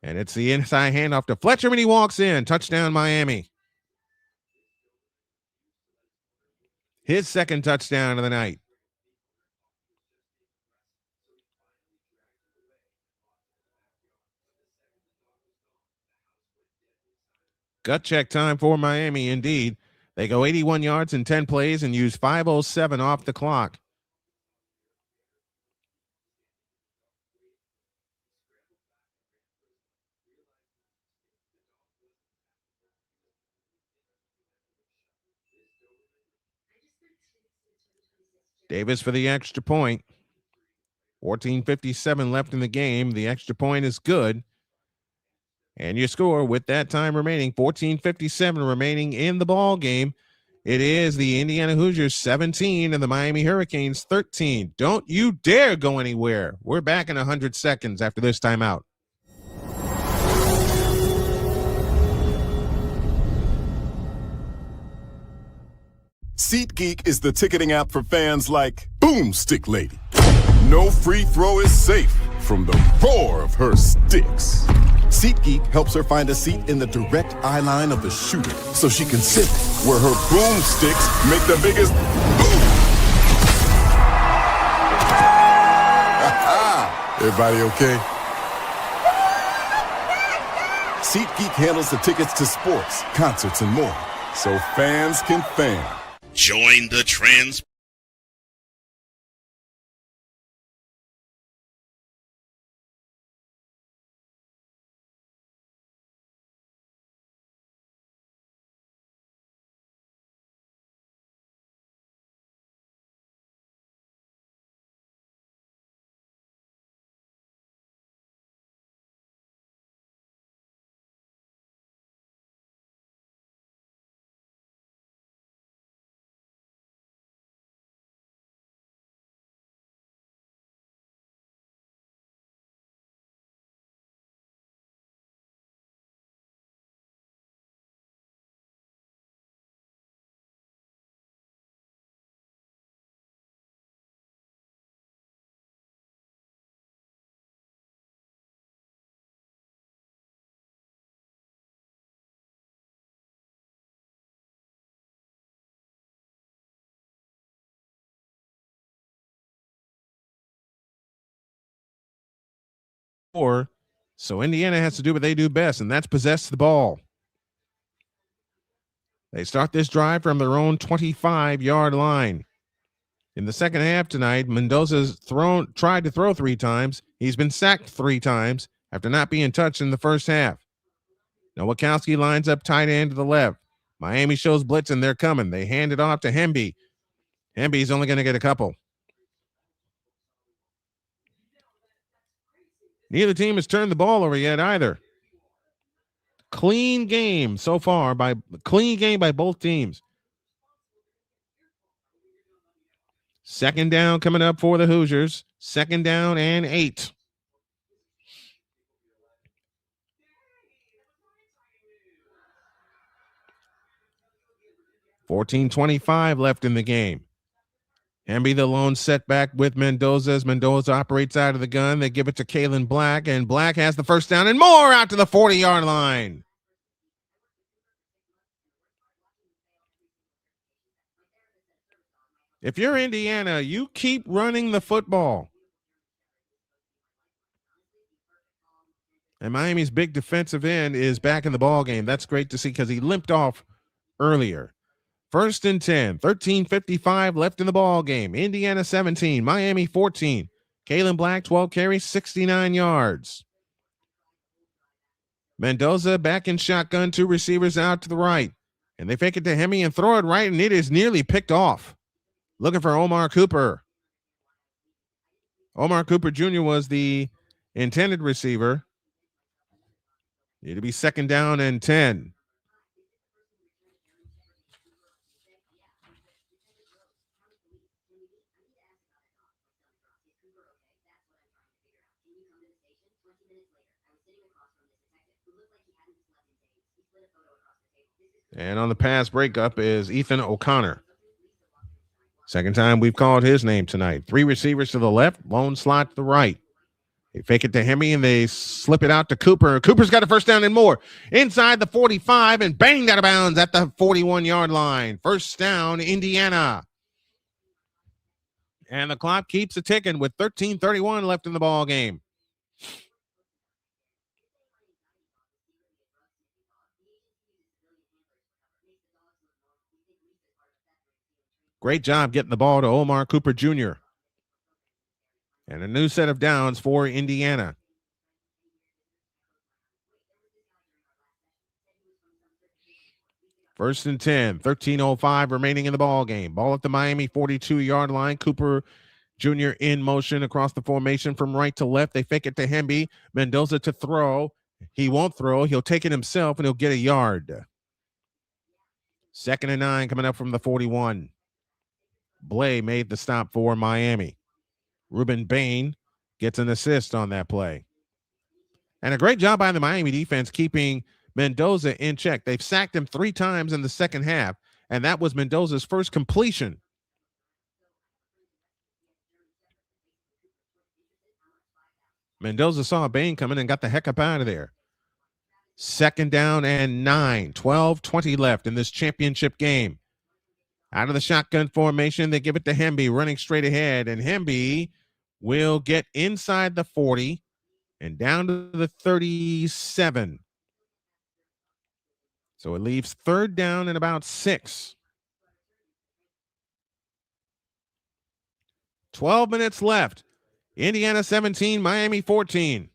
And it's the inside handoff to Fletcher when he walks in. Touchdown, Miami. His second touchdown of the night. Gut check time for Miami, indeed. They go 81 yards in 10 plays and use 5:07 off the clock. Davis for the extra point. 14:57 left in the game. The extra point is good. And your score with that time remaining, 14:57 remaining in the ball game. It is the Indiana Hoosiers 17 and the Miami Hurricanes 13. Don't you dare go anywhere. We're back in 100 seconds after this timeout. SeatGeek is the ticketing app for fans like Boomstick Lady. No free throw is safe from the roar of her sticks. SeatGeek helps her find a seat in the direct eye line of the shooter so she can sit where her boomsticks make the biggest boom. Everybody okay? SeatGeek handles the tickets to sports, concerts, and more, so fans can fan. Join the trans. So Indiana has to do what they do best, and that's possess the ball. They start this drive from their own 25-yard line. In the second half tonight, Mendoza's tried to throw 3 times. He's been sacked 3 times after not being touched in the first half. Nowakowski lines up tight end to the left. Miami shows blitz, and they're coming. They hand it off to Hemby. Hemby's only going to get a couple. Neither team has turned the ball over yet either. Clean game so far by both teams. Second down coming up for the Hoosiers. 2nd down and 8. $14:25 left in the game. Hemby the lone setback with Mendoza as Mendoza operates out of the gun. They give it to Kalen Black, and Black has the first down and more out to the 40-yard line. If you're Indiana, you keep running the football. And Miami's big defensive end is back in the ball game. That's great to see because he limped off earlier. 1st and 10, 13:55 left in the ball game. Indiana 17, Miami 14. Kalen Black 12 carries, 69 yards. Mendoza back in shotgun, 2 receivers out to the right. And they fake it to Hemmy and throw it right, and it is nearly picked off. Looking for Omar Cooper. Omar Cooper Jr. was the intended receiver. It'll be 2nd down and 10. And on the pass breakup is Ethan O'Connor. Second time we've called his name tonight. 3 receivers to the left, lone slot to the right. They fake it to Hemi and they slip it out to Cooper. Cooper's got a first down and more. Inside the 45 and banged out of bounds at the 41-yard line. First down, Indiana. And the clock keeps it ticking with 13:31 left in the ball game. Great job getting the ball to Omar Cooper Jr. And a new set of downs for Indiana. First and 10, 13:05 remaining in the ball game. Ball at the Miami 42-yard line. Cooper Jr. in motion across the formation from right to left. They fake it to Hemby. Mendoza to throw. He won't throw. He'll take it himself, and he'll get a yard. 2nd and 9 coming up from the 41. Blay made the stop for Miami. Ruben Bain gets an assist on that play. And a great job by the Miami defense keeping Mendoza in check. They've sacked him 3 times in the second half, and that was Mendoza's first completion. Mendoza saw Bain coming and got the heck up out of there. 2nd down and 9, 12:20 left in this championship game. Out of the shotgun formation, they give it to Hemby running straight ahead, and Hemby will get inside the 40 and down to the 37. So it leaves 3rd down and about 6. 12 minutes left. Indiana 17, Miami 14.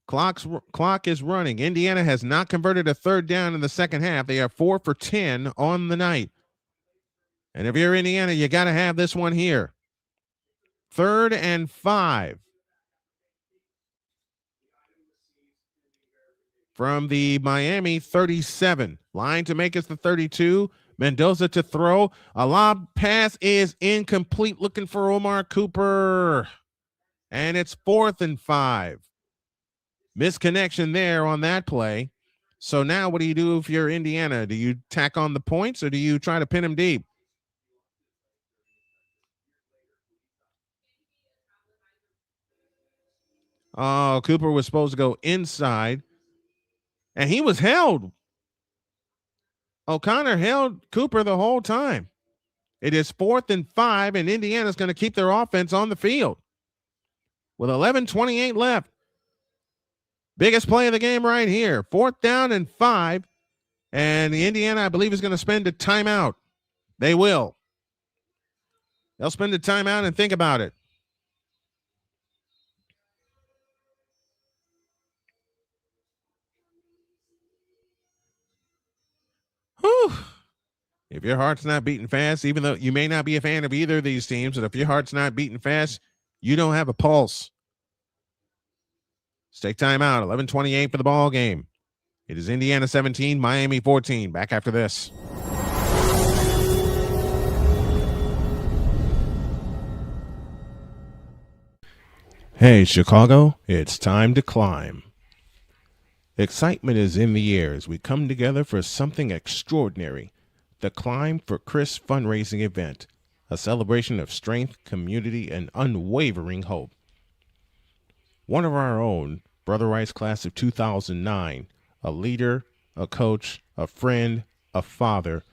Clock is running. Indiana has not converted a 3rd down in the second half. They are 4 for 10 on the night. And if you're Indiana, you got to have this one here. 3rd and 5. From the Miami 37. Line to make us the 32. Mendoza to throw. A lob pass is incomplete. Looking for Omar Cooper. And it's 4th and 5. Misconnection there on that play. So now what do you do if you're Indiana? Do you tack on the points or do you try to pin him deep? Oh, Cooper was supposed to go inside. And he was held. O'Connor held Cooper the whole time. It is 4th and 5, and Indiana's going to keep their offense on the field. With 11:28 left. Biggest play of the game right here. 4th down and 5. And the Indiana, I believe, is going to spend a timeout. They will. They'll spend a timeout and think about it. Whew. If your heart's not beating fast, even though you may not be a fan of either of these teams, but if your heart's not beating fast, you don't have a pulse. Let's take time out. 11:28 for the ball game. It is Indiana 17, Miami 14. Back after this. Hey, Chicago, it's time to climb. Excitement is in the air as we come together for something extraordinary. The Climb for Chris fundraising event, a celebration of strength, community, and unwavering hope. One of our own, Brother Rice class of 2009, a leader, a coach, a friend, a father,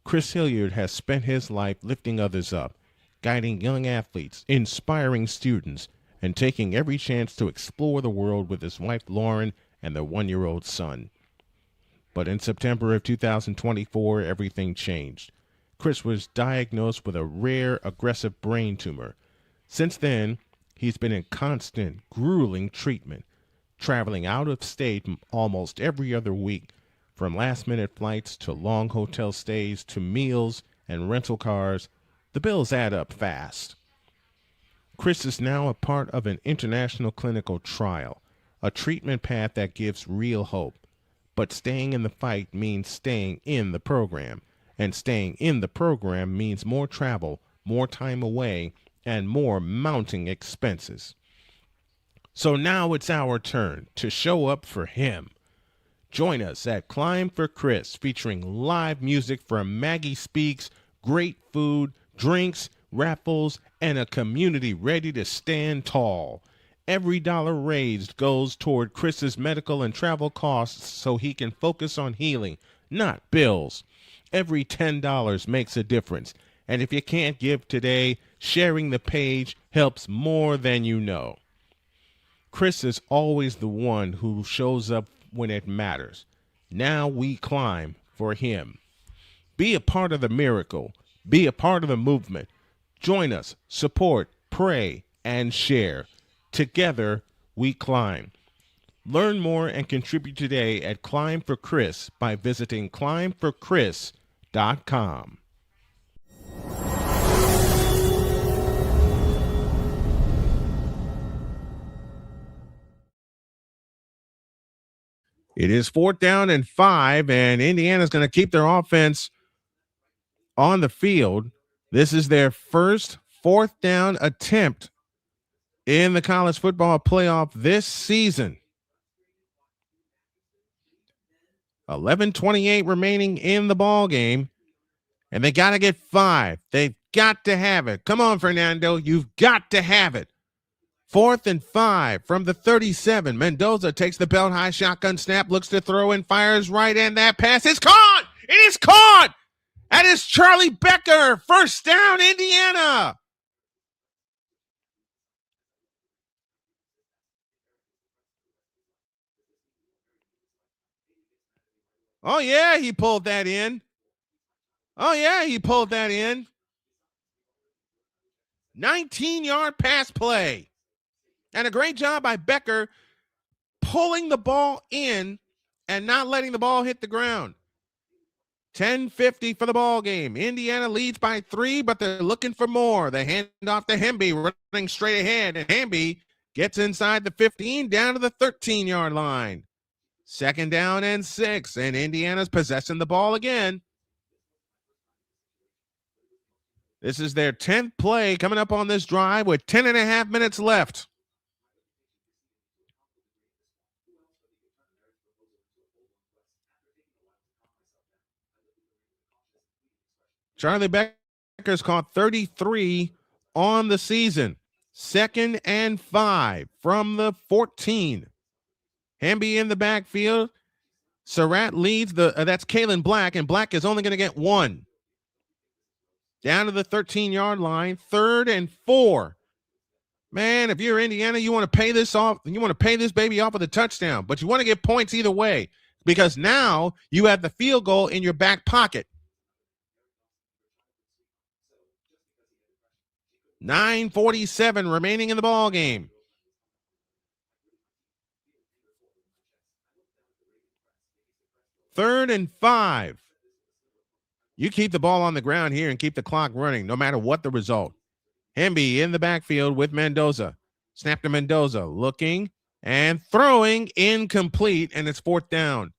Chris Hilliard has spent his life lifting others up, guiding young athletes, inspiring students, and taking every chance to explore the world with his wife Lauren and their 1-year-old son. But in September of 2024, everything changed. Chris was diagnosed with a rare, aggressive brain tumor. Since then, he's been in constant, grueling treatment, traveling out of state almost every other week, from last-minute flights to long hotel stays to meals and rental cars. The bills add up fast. Chris is now a part of an international clinical trial, a treatment path that gives real hope. But staying in the fight means staying in the program, and staying in the program means more travel, more time away, and more mounting expenses. So now it's our turn to show up for him. Join us at Climb for Chris, featuring live music from Maggie Speaks, great food, drinks, raffles, and a community ready to stand tall. Every dollar raised goes toward Chris's medical and travel costs so he can focus on healing, not bills. Every $10 makes a difference. And if you can't give today, sharing the page helps more than you know. Chris is always the one who shows up when it matters. Now we climb for him. Be a part of the miracle. Be a part of the movement. Join us, support, pray, and share. Together, we climb. Learn more and contribute today at Climb for Chris by visiting climbforchris.com. It is 4th down and 5, and Indiana's going to keep their offense on the field. This is their first 4th down attempt in the college football playoff this season. 11:28 remaining in the ball game, and they got to get 5. They've got to have it. Come on, Fernando. You've got to have it. 4th and 5 from the 37. Mendoza takes the belt high shotgun snap, looks to throw and fires right, and that pass is caught. It is caught. That is Charlie Becker. First down, Indiana. Oh, yeah, he pulled that in. 19-yard pass play. And a great job by Becker pulling the ball in and not letting the ball hit the ground. 10:50 for the ball game. Indiana leads by 3, but they're looking for more. They hand off to Hemby, running straight ahead, and Hemby gets inside the 15 down to the 13-yard line. 2nd down and 6, and Indiana's possessing the ball again. This is their 10th play coming up on this drive with 10.5 minutes left. Charlie Becker's caught 33 on the season. 2nd and 5 from the 14. Hemby in the backfield. Surratt leads that's Kalen Black, and Black is only going to get 1. Down to the 13-yard line. 3rd and 4. Man, if you're Indiana, you want to pay this off. You want to pay this baby off with a touchdown, but you want to get points either way because now you have the field goal in your back pocket. 9:47 remaining in the ball game. Third and 5. You keep the ball on the ground here and keep the clock running no matter what the result. Hemby in the backfield with Mendoza. Snap to Mendoza, looking and throwing, incomplete, and it's 4th down.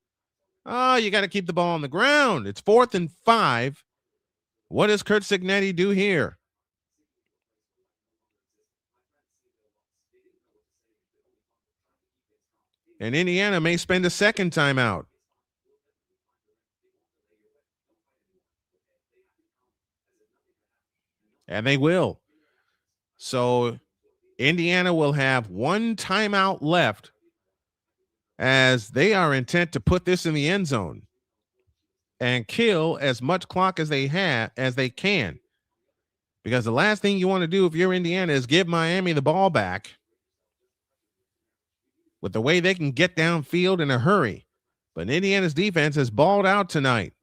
Oh, you got to keep the ball on the ground. It's 4th and 5. What does Curt Cignetti do here? And Indiana may spend a second timeout. And they will. So Indiana will have 1 timeout left as they are intent to put this in the end zone and kill as much clock as they can. Because the last thing you want to do if you're Indiana is give Miami the ball back with the way they can get downfield in a hurry. But Indiana's defense has balled out tonight.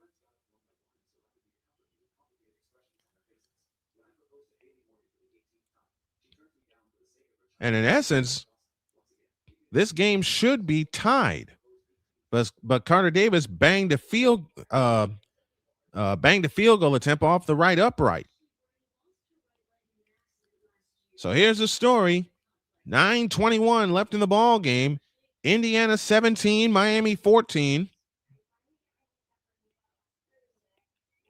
And in essence, this game should be tied. But Carter Davis banged a field goal attempt off the right upright. So here's the story. 9:21 left in the ball game. Indiana 17, Miami 14.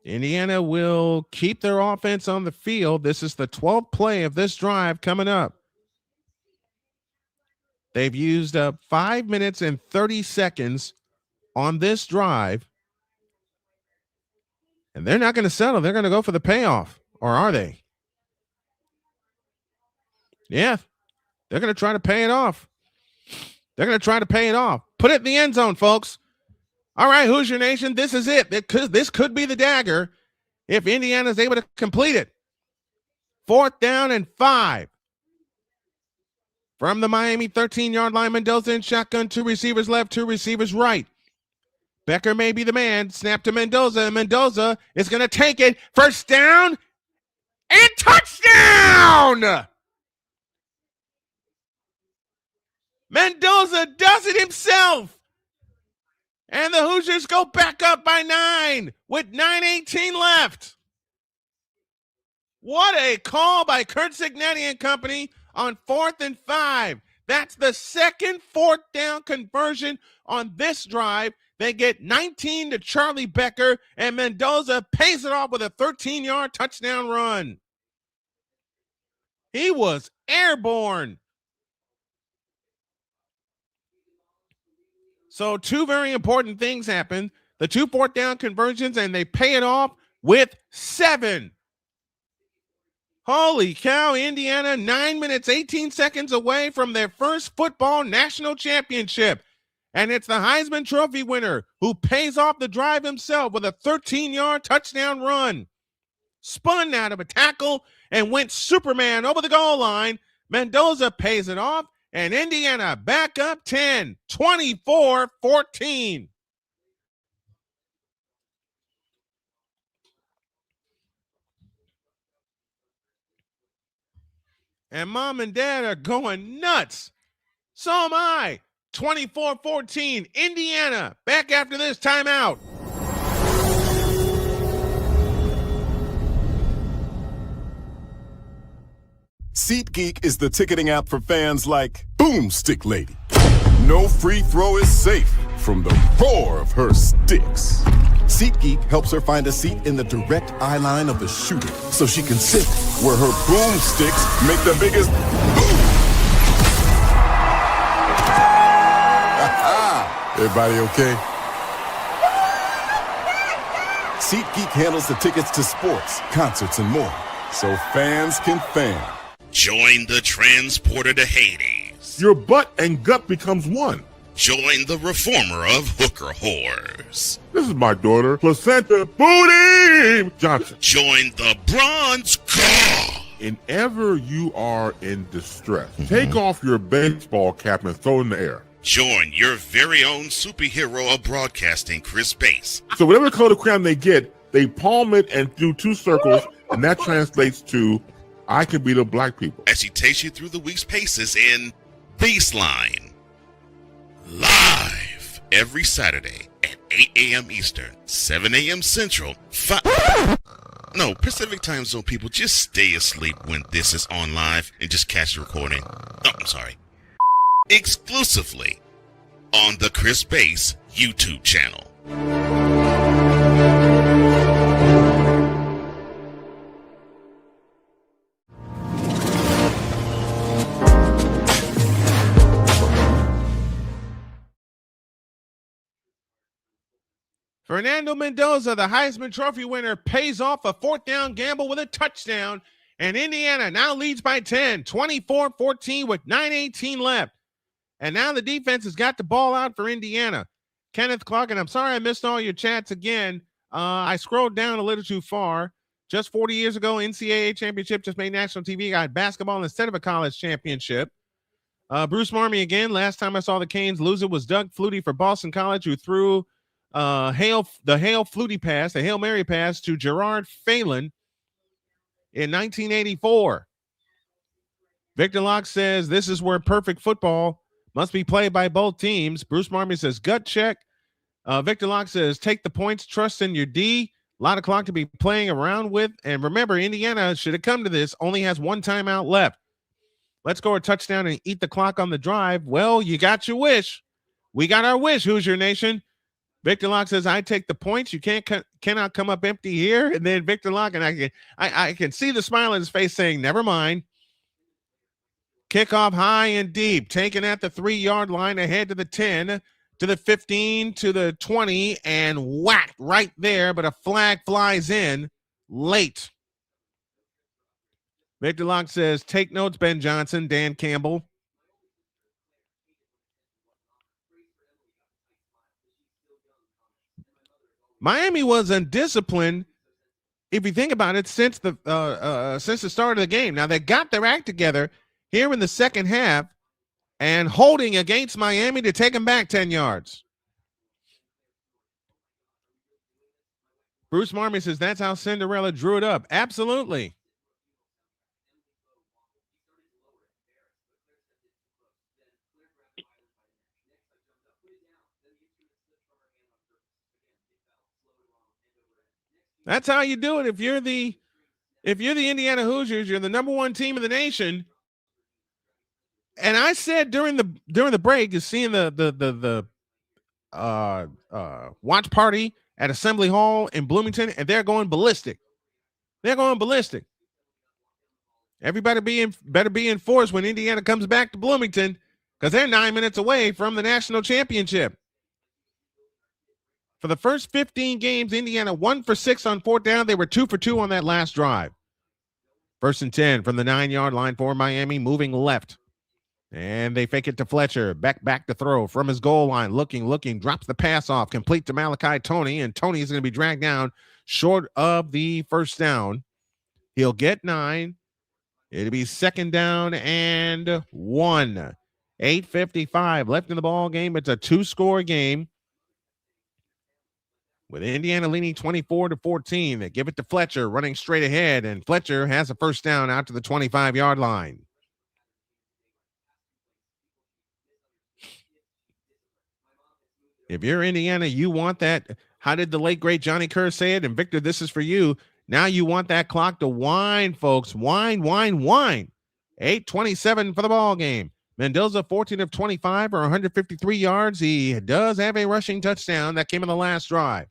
Indiana will keep their offense on the field. This is the 12th play of this drive coming up. They've used up 5 minutes and 30 seconds on this drive. And they're not going to settle. They're going to go for the payoff. Or are they? Yeah. They're going to try to pay it off. They're going to try to pay it off. Put it in the end zone, folks. All right, Hoosier Nation, this is it. This could be the dagger if Indiana is able to complete it. 4th down and 5. From the Miami 13-yard line, Mendoza in shotgun, 2 receivers left, 2 receivers right. Becker may be the man. Snap to Mendoza, and Mendoza is going to take it. 1st down and touchdown! Mendoza does it himself. And the Hoosiers go back up by 9 with 9:18 left. What a call by Kurt Signetti and company on 4th and 5. That's the second 4th down conversion on this drive. They get 19 to Charlie Becker, and Mendoza pays it off with a 13-yard touchdown run. He was airborne. So 2 very important things happen. The 2 4th down conversions, and they pay it off with 7. Holy cow, Indiana, 9 minutes, 18 seconds away from their first football national championship. And it's the Heisman Trophy winner who pays off the drive himself with a 13-yard touchdown run. Spun out of a tackle and went Superman over the goal line. Mendoza pays it off, and Indiana back up 10, 24-14. And mom and dad are going nuts. So am I. 24-14, Indiana, back after this timeout. SeatGeek is the ticketing app for fans like Boomstick Lady. No free throw is safe from the roar of her sticks. SeatGeek helps her find a seat in the direct eye line of the shooter so she can sit where her boomsticks make the biggest boom. Everybody okay? SeatGeek handles the tickets to sports, concerts, and more, so fans can fan. Join the transporter to Hades. Your butt and gut becomes one. Join the reformer of hooker whores. This is my daughter, Placenta Booty Johnson. Join the bronze car. Whenever you are in distress, take off your baseball cap and throw it in the air. Join your very own superhero of broadcasting, Chris Bass. So whatever color crayon they get, they palm it and do 2 circles, and that translates to, I can be the black people. As he takes you through the week's paces in Baseline. Live every Saturday at 8 a.m. Eastern, 7 a.m. Central, Pacific Time Zone people, just stay asleep when this is on live and just catch the recording. Oh, I'm sorry. Exclusively on the Chris Bass YouTube channel. Fernando Mendoza, the Heisman Trophy winner, pays off a 4th down gamble with a touchdown, and Indiana now leads by 10, 24-14 with 9:18 left. And now the defense has got the ball out for Indiana. Kenneth Clark, and I'm sorry I missed all your chats again. I scrolled down a little too far. Just 40 years ago, NCAA championship just made national TV. Got basketball instead of a college championship. Bruce Marmy again. Last time I saw the Canes lose it was Doug Flutie for Boston College, who threw the Hail Flutie pass, the Hail Mary pass to Gerard Phelan in 1984. Victor Locke says this is where perfect football must be played by both teams. Bruce Marmy says gut check. Victor Locke says take the points, trust in your D. A lot of clock to be playing around with. And remember, Indiana, should it come to this, only has 1 timeout left. Let's go a touchdown and eat the clock on the drive. Well, you got your wish. We got our wish, Hoosier Nation. Victor Locke says, I take the points. You cannot come up empty here. And then Victor Locke, and I can see the smile on his face saying, never mind. Kickoff high and deep, taken at the 3-yard line, ahead to the 10, to the 15, to the 20, and whacked right there, but a flag flies in late. Victor Locke says, take notes, Ben Johnson, Dan Campbell. Miami was undisciplined, if you think about it, since the start of the game. Now, they got their act together here in the second half and holding against Miami to take them back 10 yards. Bruce Marmy says that's how Cinderella drew it up. Absolutely. That's how you do it. If you're the Indiana Hoosiers, you're the number one team in the nation. And I said during the break, is seeing the watch party at Assembly Hall in Bloomington, and they're going ballistic. They're going ballistic. Everybody better be in force when Indiana comes back to Bloomington, because they're 9 minutes away from the national championship. For the first 15 games, Indiana 1 for 6 on fourth down. They were 2 for 2 on that last drive. 1st and 10 from the 9-yard line for Miami, moving left. And they fake it to Fletcher. Back to throw from his goal line. Looking, drops the pass off, complete to Malachi Tony, and Tony is going to be dragged down short of the first down. He'll get 9. It'll be 2nd down and 1. 8:55 left in the ball game. It's a 2-score game, with Indiana leading 24-14. They give it to Fletcher, running straight ahead, and Fletcher has a first down out to the 25-yard line. If you're Indiana, you want that. How did the late, great Johnny Kerr say it? And Victor, this is for you. Now you want that clock to wind, folks. Wind. 8:27 for the ball game. Mendoza, 14 of 25 or 153 yards. He does have a rushing touchdown that came in the last drive.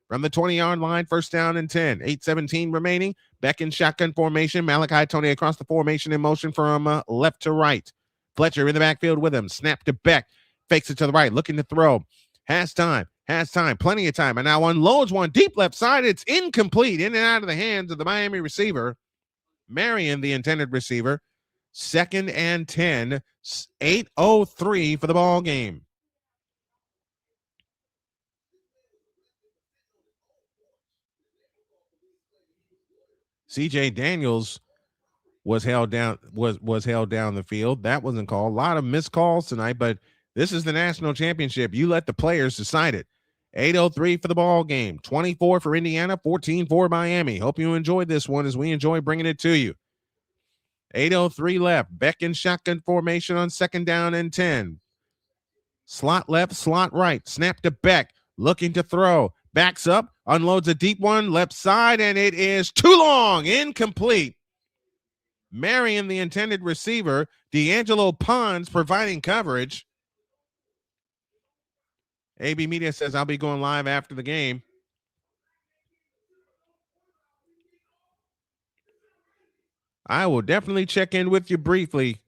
From the 20-yard line, 1st down and 10. 8:17 remaining. Beck in shotgun formation. Malachi Tony across the formation in motion from left to right. Fletcher in the backfield with him. Snap to Beck. Fakes it to the right. Looking to throw. Has time. Plenty of time. And now unloads one deep left side. It's incomplete. In and out of the hands of the Miami receiver. Marion, the intended receiver. 2nd and 10. 8:03 for the ball game. CJ Daniels was held down the field. That wasn't called. A lot of missed calls tonight, but this is the national championship. You let the players decide it. 8:03 for the ball game. 24 for Indiana, 14 for Miami. Hope you enjoyed this one as we enjoy bringing it to you. 8:03 left. Beck in shotgun formation on 2nd down and 10. Slot left, slot right. Snap to Beck. Looking to throw. Backs up. Unloads a deep one. Left side, and it is too long. Incomplete. Marion, the intended receiver. D'Angelo Pons providing coverage. AB Media says, I'll be going live after the game. I will definitely check in with you briefly.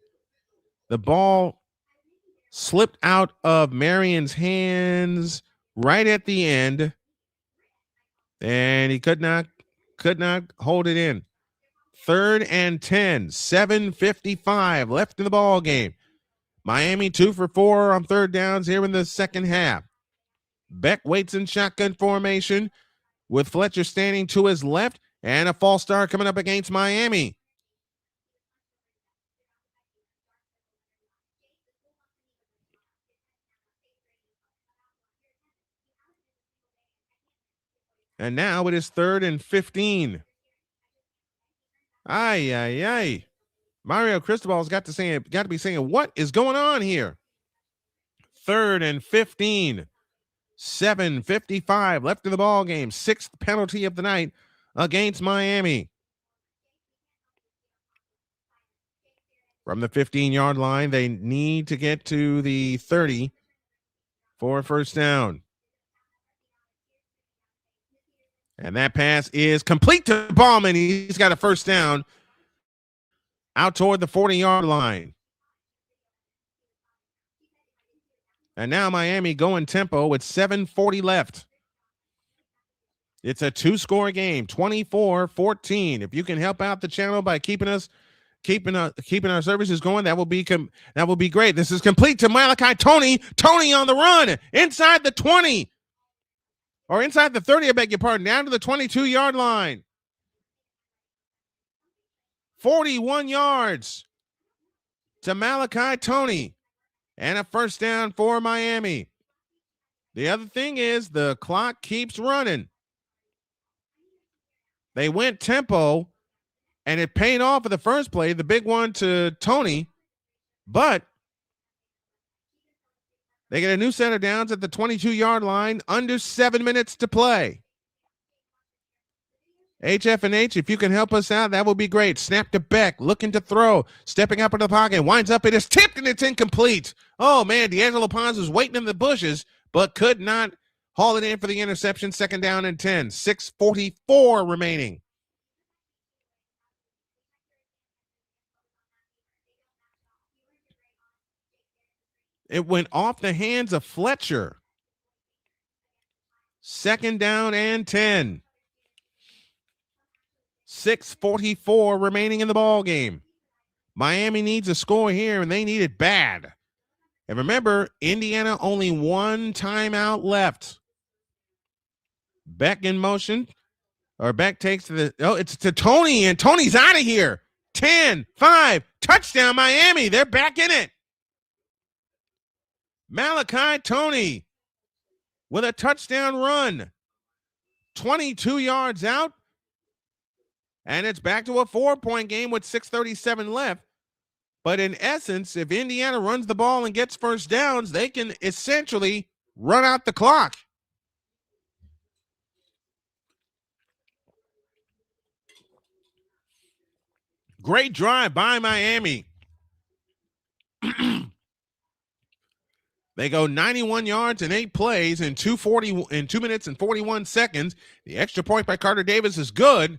The ball slipped out of Marion's hands right at the end, and he could not hold it in. 3rd and 10, 7:55 left in the ball game. Miami 2 for 4 on 3rd downs here in the second half. Beck waits in shotgun formation with Fletcher standing to his left, and a false start coming up against Miami. And now it is 3rd and 15. Ay. Mario Cristobal's got to be saying, what is going on here? 3rd and 15. 7:55 left in the ball game. 6th penalty of the night against Miami. From the 15-yard line, they need to get to the 30 for a first down. And that pass is complete to Ballman. He's got a first down out toward the 40-yard line. And now Miami going tempo with 7:40 left. It's a 2-score game, 24-14. If you can help out the channel by keeping our services going, that will be great. This is complete to Malachi Tony. Tony on the run inside the 20 or inside the 30. I beg your pardon. Down to the 22-yard line. 41 yards to Malachi Tony and a first down for Miami. The other thing is the clock keeps running. They went tempo, and it paid off for the first play, the big one to Tony, but they get a new set of downs at the 22-yard line, under 7 minutes to play. HF&H, if you can help us out, that would be great. Snap to Beck, looking to throw, stepping up into the pocket, winds up, it is tipped, and it's incomplete. Oh, man, D'Angelo Pons was waiting in the bushes, but could not haul it in for the interception. Second down and 10. 6:44 remaining. It went off the hands of Fletcher. Second down and 10. 6:44 remaining in the ball game. Miami needs a score here, and they need it bad. And remember, Indiana only one timeout left. Beck in motion, or Beck takes it's to Tony, and Tony's out of here. 10-5, touchdown Miami. They're back in it. Malachi Tony with a touchdown run. 22 yards out. And it's back to a 4-point game with 6:37 left. But in essence, if Indiana runs the ball and gets first downs, they can essentially run out the clock. Great drive by Miami. They go 91 yards in 8 plays in 2 minutes and 41 seconds. The extra point by Carter Davis is good.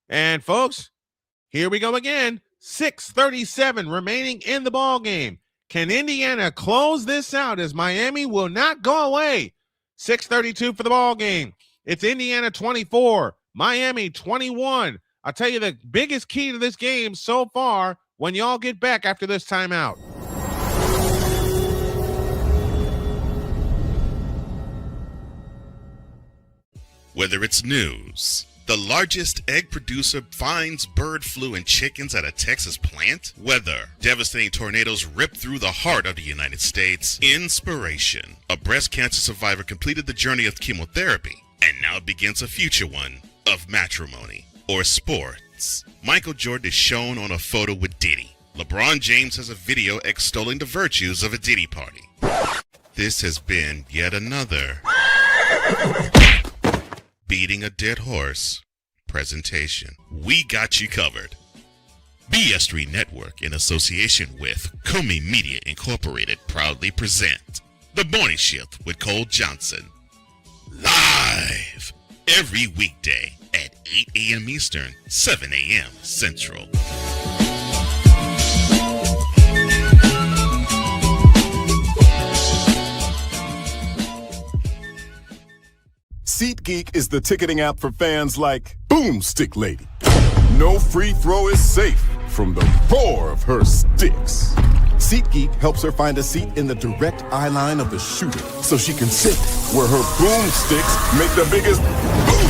And folks, here we go again. 6:37 remaining in the ball game. Can Indiana close this out, as Miami will not go away? 6:32 for the ball game. It's Indiana 24, Miami 21. I'll tell you the biggest key to this game so far when y'all get back after this timeout. Whether it's news, the largest egg producer finds bird flu in chickens at a Texas plant, weather, devastating tornadoes rip through the heart of the United States, inspiration, a breast cancer survivor completed the journey of chemotherapy, and now begins a future one of matrimony or sports. Michael Jordan is shown on a photo with Diddy. LeBron James has a video extolling the virtues of a Diddy party. This has been yet another beating a dead horse presentation. We got you covered. BS3 Network, in association with Comey Media Incorporated, proudly present The Morning Shift with Cole Johnson. Live every weekday at 8 a.m. Eastern, 7 a.m. Central. SeatGeek is the ticketing app for fans like Boomstick Lady. No free throw is safe from the roar of her sticks. SeatGeek helps her find a seat in the direct eye line of the shooter, so she can sit where her boomsticks make the biggest boom.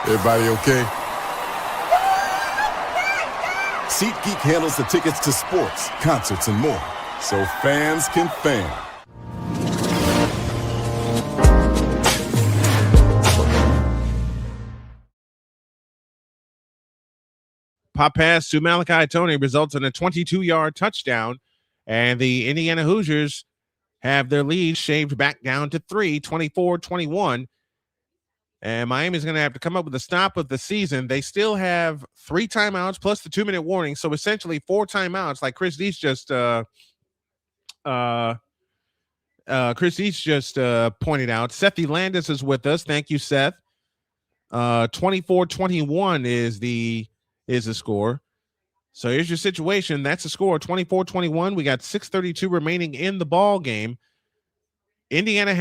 Everybody okay? SeatGeek handles the tickets to sports, concerts, and more, so fans can fan. Pop pass to Malachi Tony results in a 22-yard touchdown, and the Indiana Hoosiers have their lead shaved back down to 3, 24-21. And Miami's going to have to come up with the stop of the season. They still have 3 timeouts plus the 2-minute warning, so essentially 4 timeouts, like Chris Deitch just pointed out. Seth Elandis is with us. Thank you, Seth. 24-21 is the score. So here's your situation. That's the score, 24-21. We got 6:32 remaining in the ball game. Indiana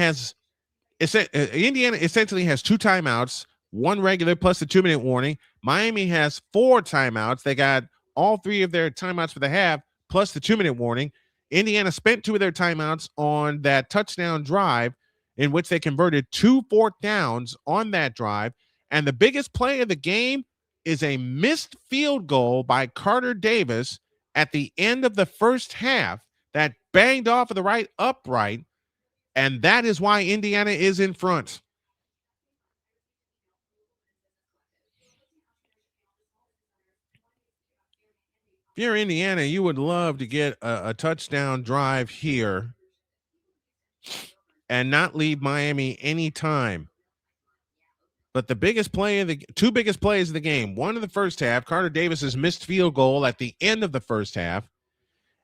essentially has 2 timeouts, 1 regular plus the 2-minute warning. Miami has 4 timeouts. They got all 3 of their timeouts for the half plus the 2-minute warning. Indiana spent 2 of their timeouts on that touchdown drive in which they converted 2 fourth downs on that drive. And the biggest play of the game is a missed field goal by Carter Davis at the end of the first half that banged off of the right upright. And that is why Indiana is in front. If you're Indiana, you would love to get a touchdown drive here and not leave Miami any time. But the biggest play of the 2 biggest plays of the game, one in the first half, Carter Davis's missed field goal at the end of the first half,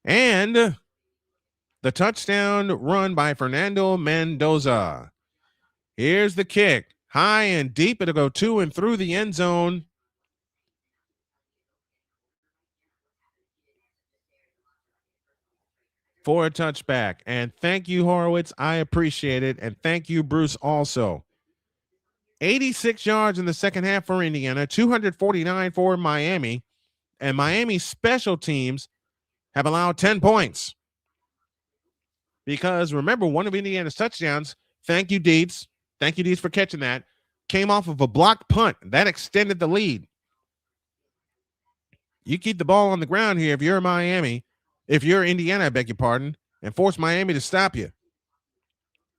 and the touchdown run by Fernando Mendoza. Here's the kick. High and deep. It'll go to and through the end zone. For a touchback. And thank you, Horowitz. I appreciate it. And thank you, Bruce, also. 86 yards in the second half for Indiana, 249 for Miami. And Miami's special teams have allowed 10 points. Because remember, one of Indiana's touchdowns, thank you, Dietz. Thank you, Dietz, for catching that, came off of a blocked punt. That extended the lead. You keep the ball on the ground here if you're Miami. If you're Indiana, I beg your pardon, and force Miami to stop you.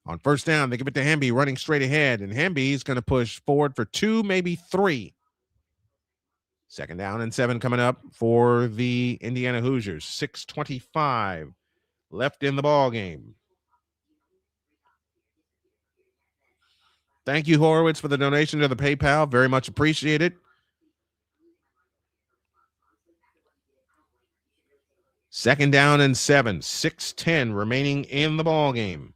On first down, they give it to Hemby running straight ahead, and Hemby's going to push forward for 2, maybe 3. Second down and 7 coming up for the Indiana Hoosiers. 6:25 left in the ball game. Thank you, Horowitz, for the donation to the PayPal. Very much appreciated. Second down and 7, 6:10 remaining in the ball game.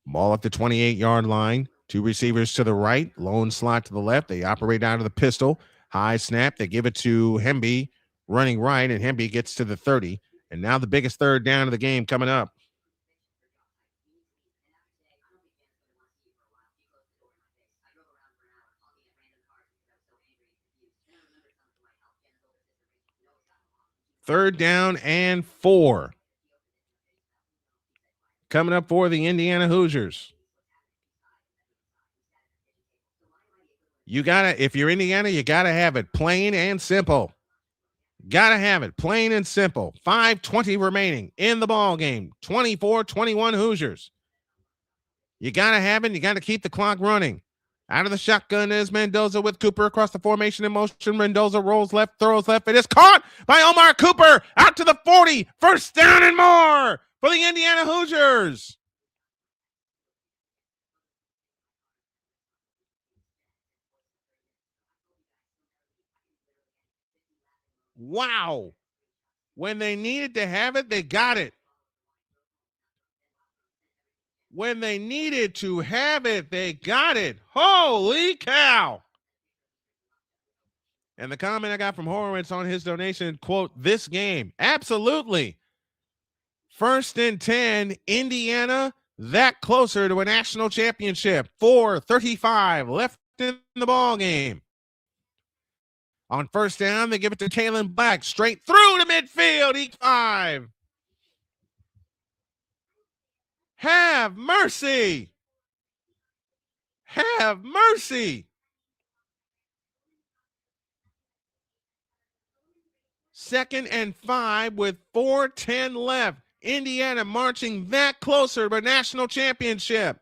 Ball at the 28-yard line. 2 receivers to the right, lone slot to the left. They operate out of the pistol. High snap. They give it to Hemby running right, and Hemby gets to the 30. And now the biggest third down of the game coming up. Third down and 4. Coming up for the Indiana Hoosiers. You gotta, if you're Indiana, you gotta have it plain and simple. Gotta have it plain and simple. 5:20 remaining in the ball game. 24-21 Hoosiers. You gotta have it. You gotta keep the clock running. Out of the shotgun is Mendoza with Cooper across the formation in motion. Mendoza rolls left, throws left. It is caught by Omar Cooper out to the 40. First down and more for the Indiana Hoosiers. Wow. When they needed to have it, they got it. When they needed to have it, they got it. Holy cow. And the comment I got from Horowitz on his donation, quote, this game. Absolutely. 1st and 10, Indiana, that closer to a national championship. 4:35 left in the ball game. On first down, they give it to Kalen Black, straight through to midfield, E5. Have mercy. Have mercy. 2nd and 5 with 4:10 left. Indiana marching that closer to a national championship.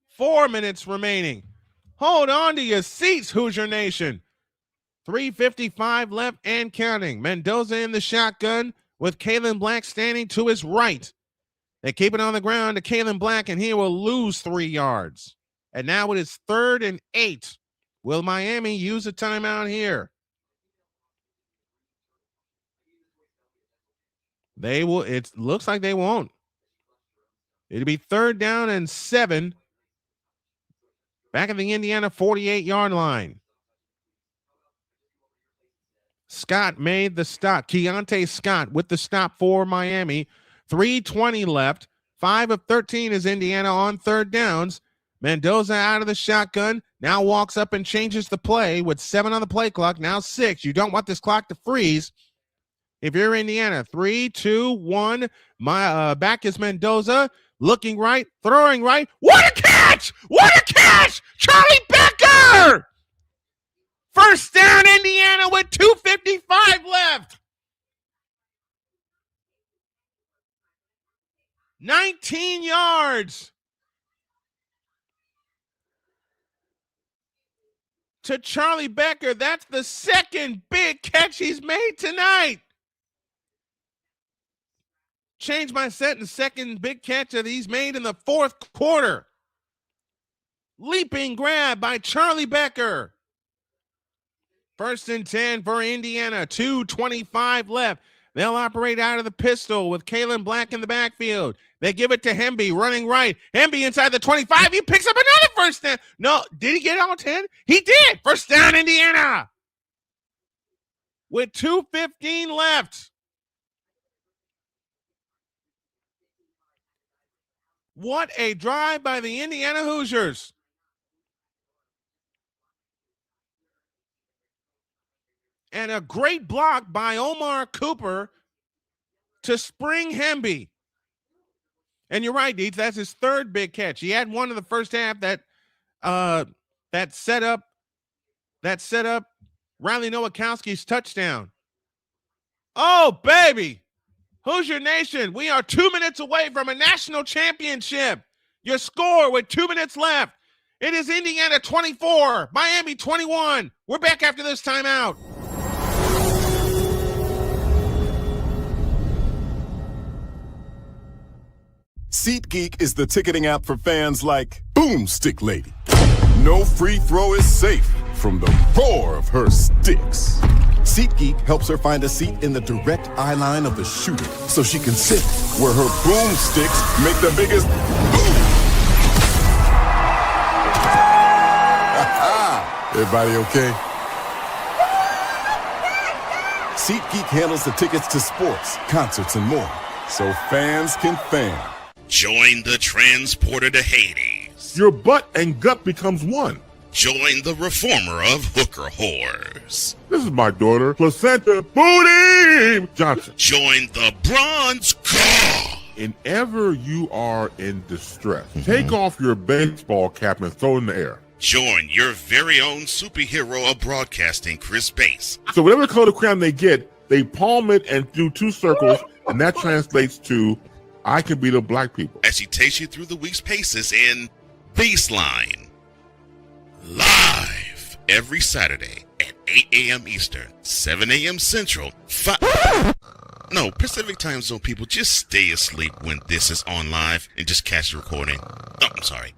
Four minutes remaining. Hold on to your seats, Hoosier Nation. 3:55 left and counting. Mendoza in the shotgun with Kalen Black standing to his right. They keep it on the ground to Kalen Black, and he will lose 3 yards. And now it is 3rd and 8. Will Miami use a timeout here? They will. It looks like they won't. It'll be 3rd down and 7. Back at the Indiana 48-yard line. Scott made the stop. Keontae Scott with the stop for Miami. 3:20 left. 5 of 13 is Indiana on 3rd downs. Mendoza out of the shotgun. Now walks up and changes the play with 7 on the play clock. Now 6. You don't want this clock to freeze. If you're Indiana, 3, 2, 1. Back is Mendoza. Looking right, throwing right. What a catch! What a catch! Charlie Becker! 1st down, Indiana with 2:55 left. 19 yards to Charlie Becker. That's the 2nd big catch he's made tonight. Change my sentence. 2nd big catch that he's made in the 4th quarter. Leaping grab by Charlie Becker. 1st and 10 for Indiana. 2:25 left. They'll operate out of the pistol with Kalen Black in the backfield. They give it to Hemby running right. Hemby inside the 25. He picks up another 1st down. No, did he get all 10? He did. 1st down, Indiana. With 2:15 left. What a drive by the Indiana Hoosiers. And a great block by Omar Cooper to spring Hemby. And you're right, Deets, that's his 3rd big catch. He had one in the first half that set up Riley Nowakowski's touchdown. Oh, baby. Hoosier Nation, we are 2 minutes away from a national championship. Your score with 2 minutes left. It is Indiana 24, Miami 21. We're back after this timeout. SeatGeek is the ticketing app for fans like Boomstick Lady. No free throw is safe from the roar of her sticks. SeatGeek helps her find a seat in the direct eye line of the shooter so she can sit where her boomsticks make the biggest boom. Everybody okay? SeatGeek handles the tickets to sports, concerts, and more, so fans can fan. Join the transporter to Hades. Your butt and gut becomes one. Join the reformer of hooker whores. This is my daughter, Placenta Booty Johnson. Join the bronze car. Whenever you are in distress, take off your baseball cap and throw it in the air. Join your very own superhero of broadcasting, Chris Bass. So whatever color crayon they get, they palm it and do 2 circles, and that translates to I can beat up black people. As he takes you through the week's paces in Baseline. Live every Saturday at 8 a.m. Eastern, 7 a.m. Central, Pacific Time Zone people, just stay asleep when this is on live and just catch the recording. Oh, I'm sorry.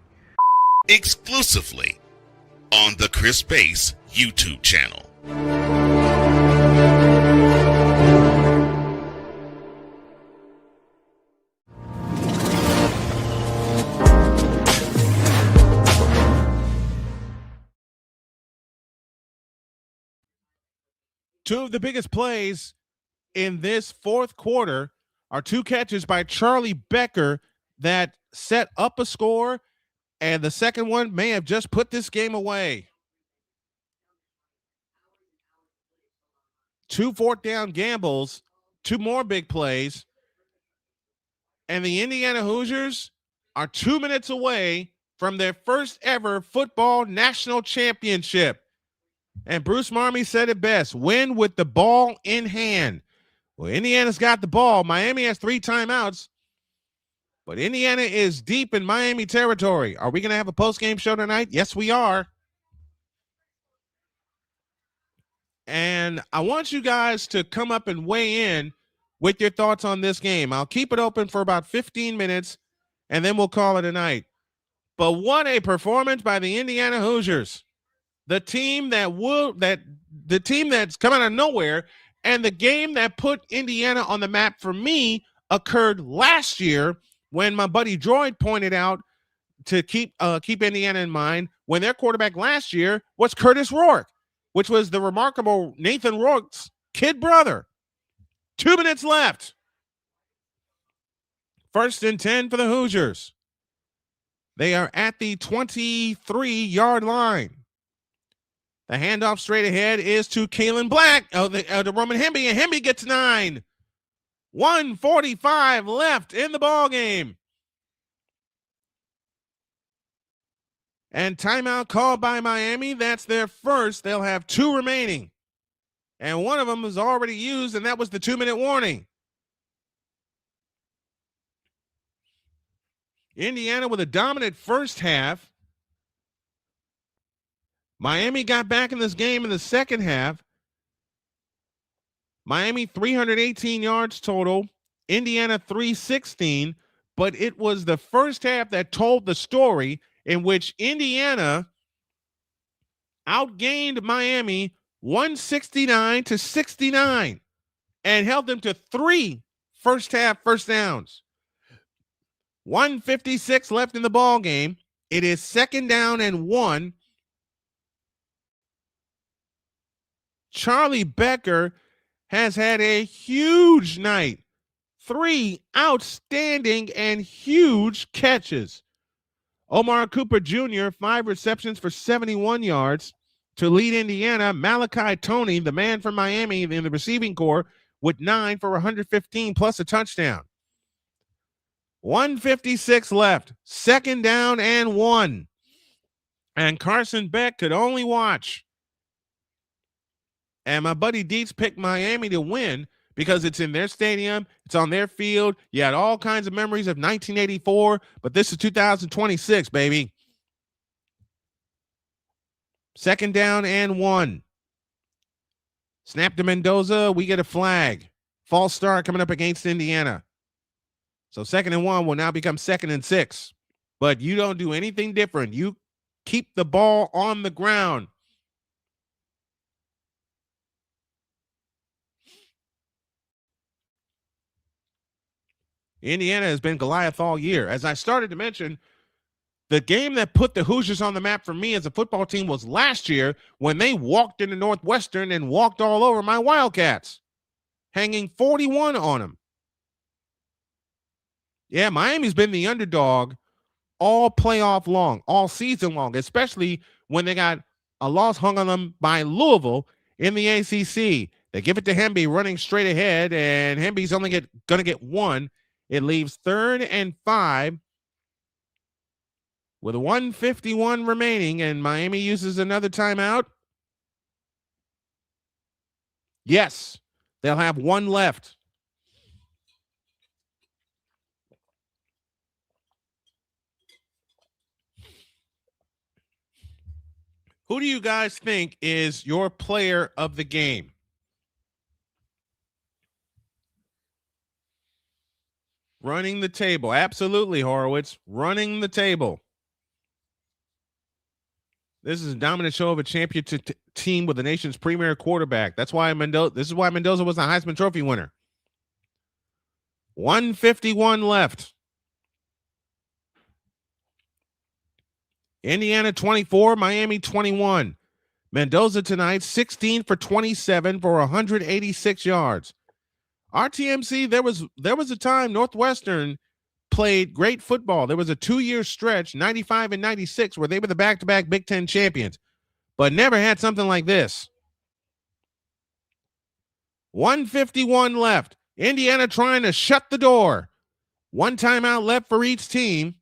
Exclusively on the Chris Bass YouTube channel. Two of the biggest plays in this 4th quarter are 2 catches by Charlie Becker that set up a score, and the second one may have just put this game away. 2 4th down gambles, 2 more big plays, and the Indiana Hoosiers are 2 minutes away from their first ever football national championship. And Bruce Marmy said it best, win with the ball in hand. Well, Indiana's got the ball. Miami has 3 timeouts, but Indiana is deep in Miami territory. Are we going to have a post-game show tonight? Yes, we are. And I want you guys to come up and weigh in with your thoughts on this game. I'll keep it open for about 15 minutes, and then we'll call it a night. But what a performance by the Indiana Hoosiers. The team that's come out of nowhere And the game that put Indiana on the map for me occurred last year when my buddy Droid pointed out to keep Indiana in mind when their quarterback last year was Curtis Rourke, which was the remarkable Nathan Rourke's kid brother. 2 minutes left. 1st and 10 for the Hoosiers. They are at the 23-yard line. The handoff straight ahead is to Kalen Black, the Roman Hemby, and Hemby gets 9. 1:45 left in the ball game. And timeout called by Miami. That's their first. They'll have 2 remaining. And one of them was already used, and that was the 2-minute warning. Indiana with a dominant first half. Miami got back in this game in the second half. Miami 318 yards total. Indiana 316. But it was the first half that told the story, in which Indiana outgained Miami 169-69 and held them to 3 first-half first downs. 1:56 left in the ball game. It is 2nd down and 1. Charlie Becker has had a huge night. 3 outstanding and huge catches. Omar Cooper Jr., 5 receptions for 71 yards. To lead Indiana, Malachi Toney, the man from Miami in the receiving corps, with 9 for 115 plus a touchdown. 1:56 left. 2nd down and 1. And Carson Beck could only watch. And my buddy Dietz picked Miami to win because it's in their stadium. It's on their field. You had all kinds of memories of 1984, but this is 2026, baby. 2nd down and 1. Snap to Mendoza. We get a flag. False start coming up against Indiana. So 2nd and 1 will now become 2nd and 6. But you don't do anything different. You keep the ball on the ground. Indiana has been Goliath all year. As I started to mention, the game that put the Hoosiers on the map for me as a football team was last year when they walked into Northwestern and walked all over my Wildcats, hanging 41 on them. Yeah, Miami's been the underdog all playoff long, all season long, especially when they got a loss hung on them by Louisville in the ACC. They give it to Hemby running straight ahead, and Hemby's only going to get 1. It leaves 3rd and 5 with 1:51 remaining, and Miami uses another timeout. Yes, they'll have 1 left. Who do you guys think is your player of the game? Running the table. Absolutely, Horowitz. Running the table. This is a dominant show of a championship team with the nation's premier quarterback. This is why Mendoza was a Heisman Trophy winner. 1:51 left. Indiana 24, Miami 21. Mendoza tonight 16 for 27 for 186 yards. RTMC, there was a time Northwestern played great football. There was a 2-year stretch, 95 and 96, where they were the back-to-back Big Ten champions, but never had something like this. 1:51 left. Indiana trying to shut the door. 1 timeout left for each team.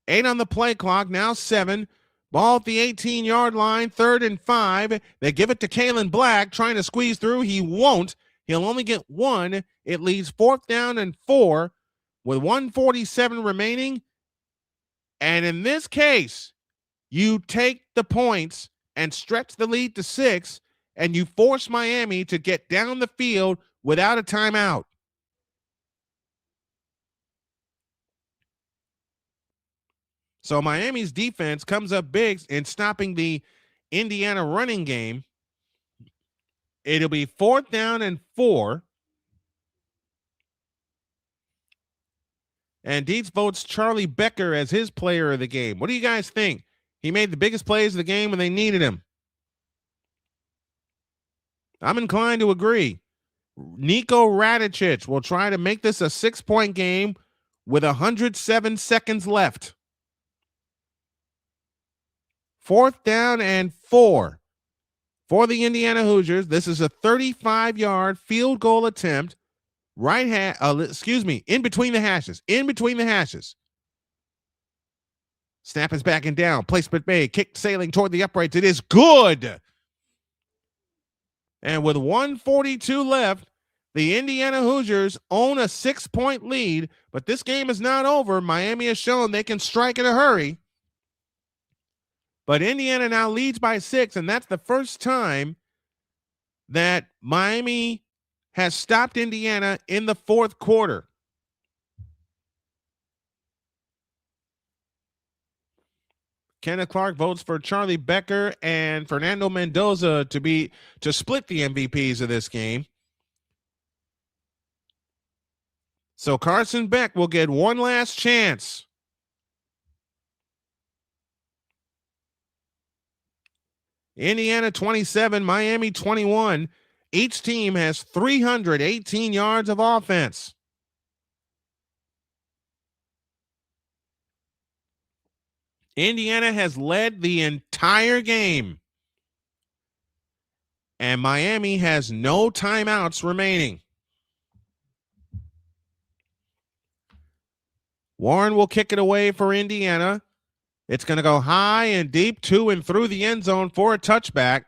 8 on the play clock, now 7. Ball at the 18-yard line, 3rd and 5. They give it to Kalen Black, trying to squeeze through. He won't. He'll only get 1. It leaves 4th down and 4 with 1:47 remaining. And in this case, you take the points and stretch the lead to 6, and you force Miami to get down the field without a timeout. So Miami's defense comes up big in stopping the Indiana running game. It'll be 4th down and 4. And Dietz votes Charlie Becker as his player of the game. What do you guys think? He made the biggest plays of the game when they needed him. I'm inclined to agree. Niko Radicic will try to make this a 6-point game with 107 seconds left. 4th down and 4 for the Indiana Hoosiers. This is a 35-yard field goal attempt. In between the hashes. In between the hashes. Snap is backing down. Placement made. Kick sailing toward the uprights. It is good. And with 1:42 left, the Indiana Hoosiers own a 6-point lead, but this game is not over. Miami has shown they can strike in a hurry. But Indiana now leads by 6, and that's the first time that Miami has stopped Indiana in the 4th quarter. Kenneth Clark votes for Charlie Becker and Fernando Mendoza to split the MVPs of this game. So Carson Beck will get one last chance. Indiana 27, Miami 21. Each team has 318 yards of offense. Indiana has led the entire game. And Miami has no timeouts remaining. Warren will kick it away for Indiana. It's going to go high and deep to and through the end zone for a touchback.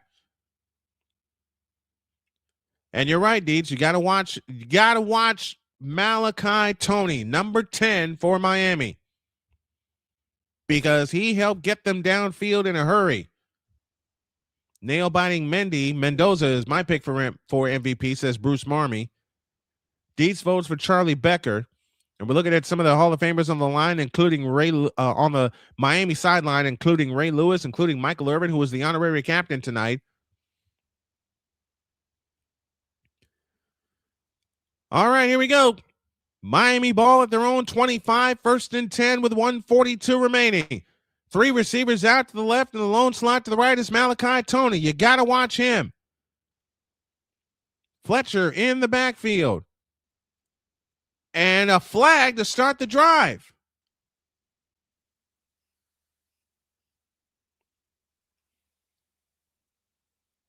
And you're right, Deeds. You got to watch Malachi Toney, number 10 for Miami, because he helped get them downfield in a hurry. Nail-biting Mendoza is my pick for MVP, says Bruce Marmie. Deeds votes for Charlie Becker. And we're looking at some of the Hall of Famers on the line, including on the Miami sideline, including Ray Lewis, including Michael Irvin, who was the honorary captain tonight. All right, here we go. Miami ball at their own 25, 1st and 10 with 1:42 remaining. 3 receivers out to the left and the lone slot to the right is Malachi Toney. You got to watch him. Fletcher in the backfield. And a flag to start the drive.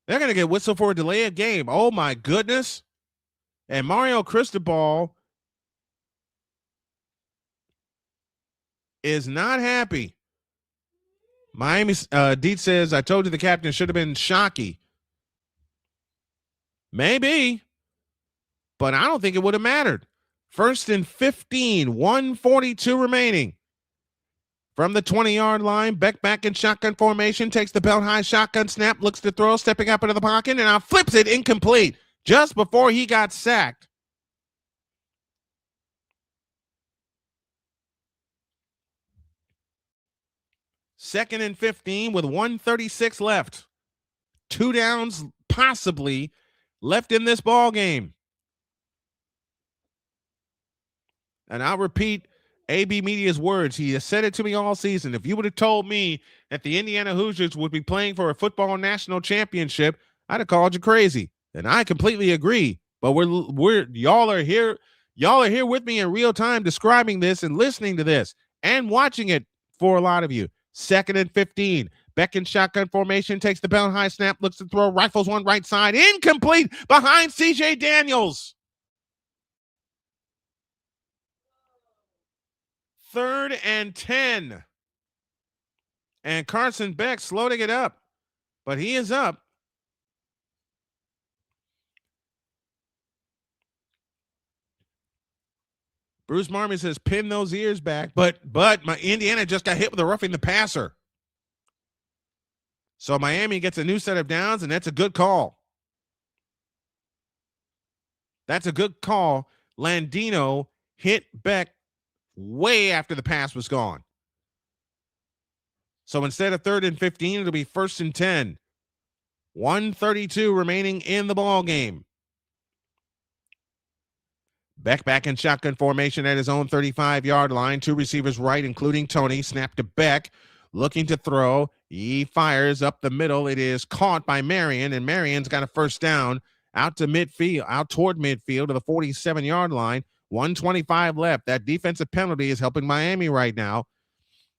They're going to get whistled for a delay of game. Oh, my goodness. And Mario Cristobal is not happy. Miami, Dietz says, I told you the captain should have been Shockey. Maybe, but I don't think it would have mattered. 1st and 15, 1:42 remaining. From the 20-yard line, Beck back in shotgun formation, takes the belt high shotgun snap, looks to throw, stepping up into the pocket, and now flips it incomplete just before he got sacked. Second and 15 with 1:36 left. 2 downs possibly left in this ball game. And I'll repeat AB Media's words. He has said it to me all season. If you would have told me that the Indiana Hoosiers would be playing for a football national championship, I'd have called you crazy. And I completely agree. But y'all are here with me in real time describing this and listening to this and watching it for a lot of you. 2nd and 15. Beck in shotgun formation, takes the belt high snap, looks to throw, rifles one right side, incomplete behind CJ Daniels. 3rd and 10. And Carson Beck slow to get up, but he is up. Bruce Marmie says, pin those ears back, but my Indiana just got hit with a roughing the passer. So Miami gets a new set of downs, and that's a good call. That's a good call. Landino hit Beck way after the pass was gone. So instead of 3rd and 15, it'll be 1st and 10. 1:32 remaining in the ball game. Beck back in shotgun formation at his own 35-yard line. 2 receivers right, including Tony. Snap to Beck, looking to throw. He fires up the middle. It is caught by Marion, and Marion's got a first down out toward midfield to the 47-yard line. 1:25 left. That defensive penalty is helping Miami right now.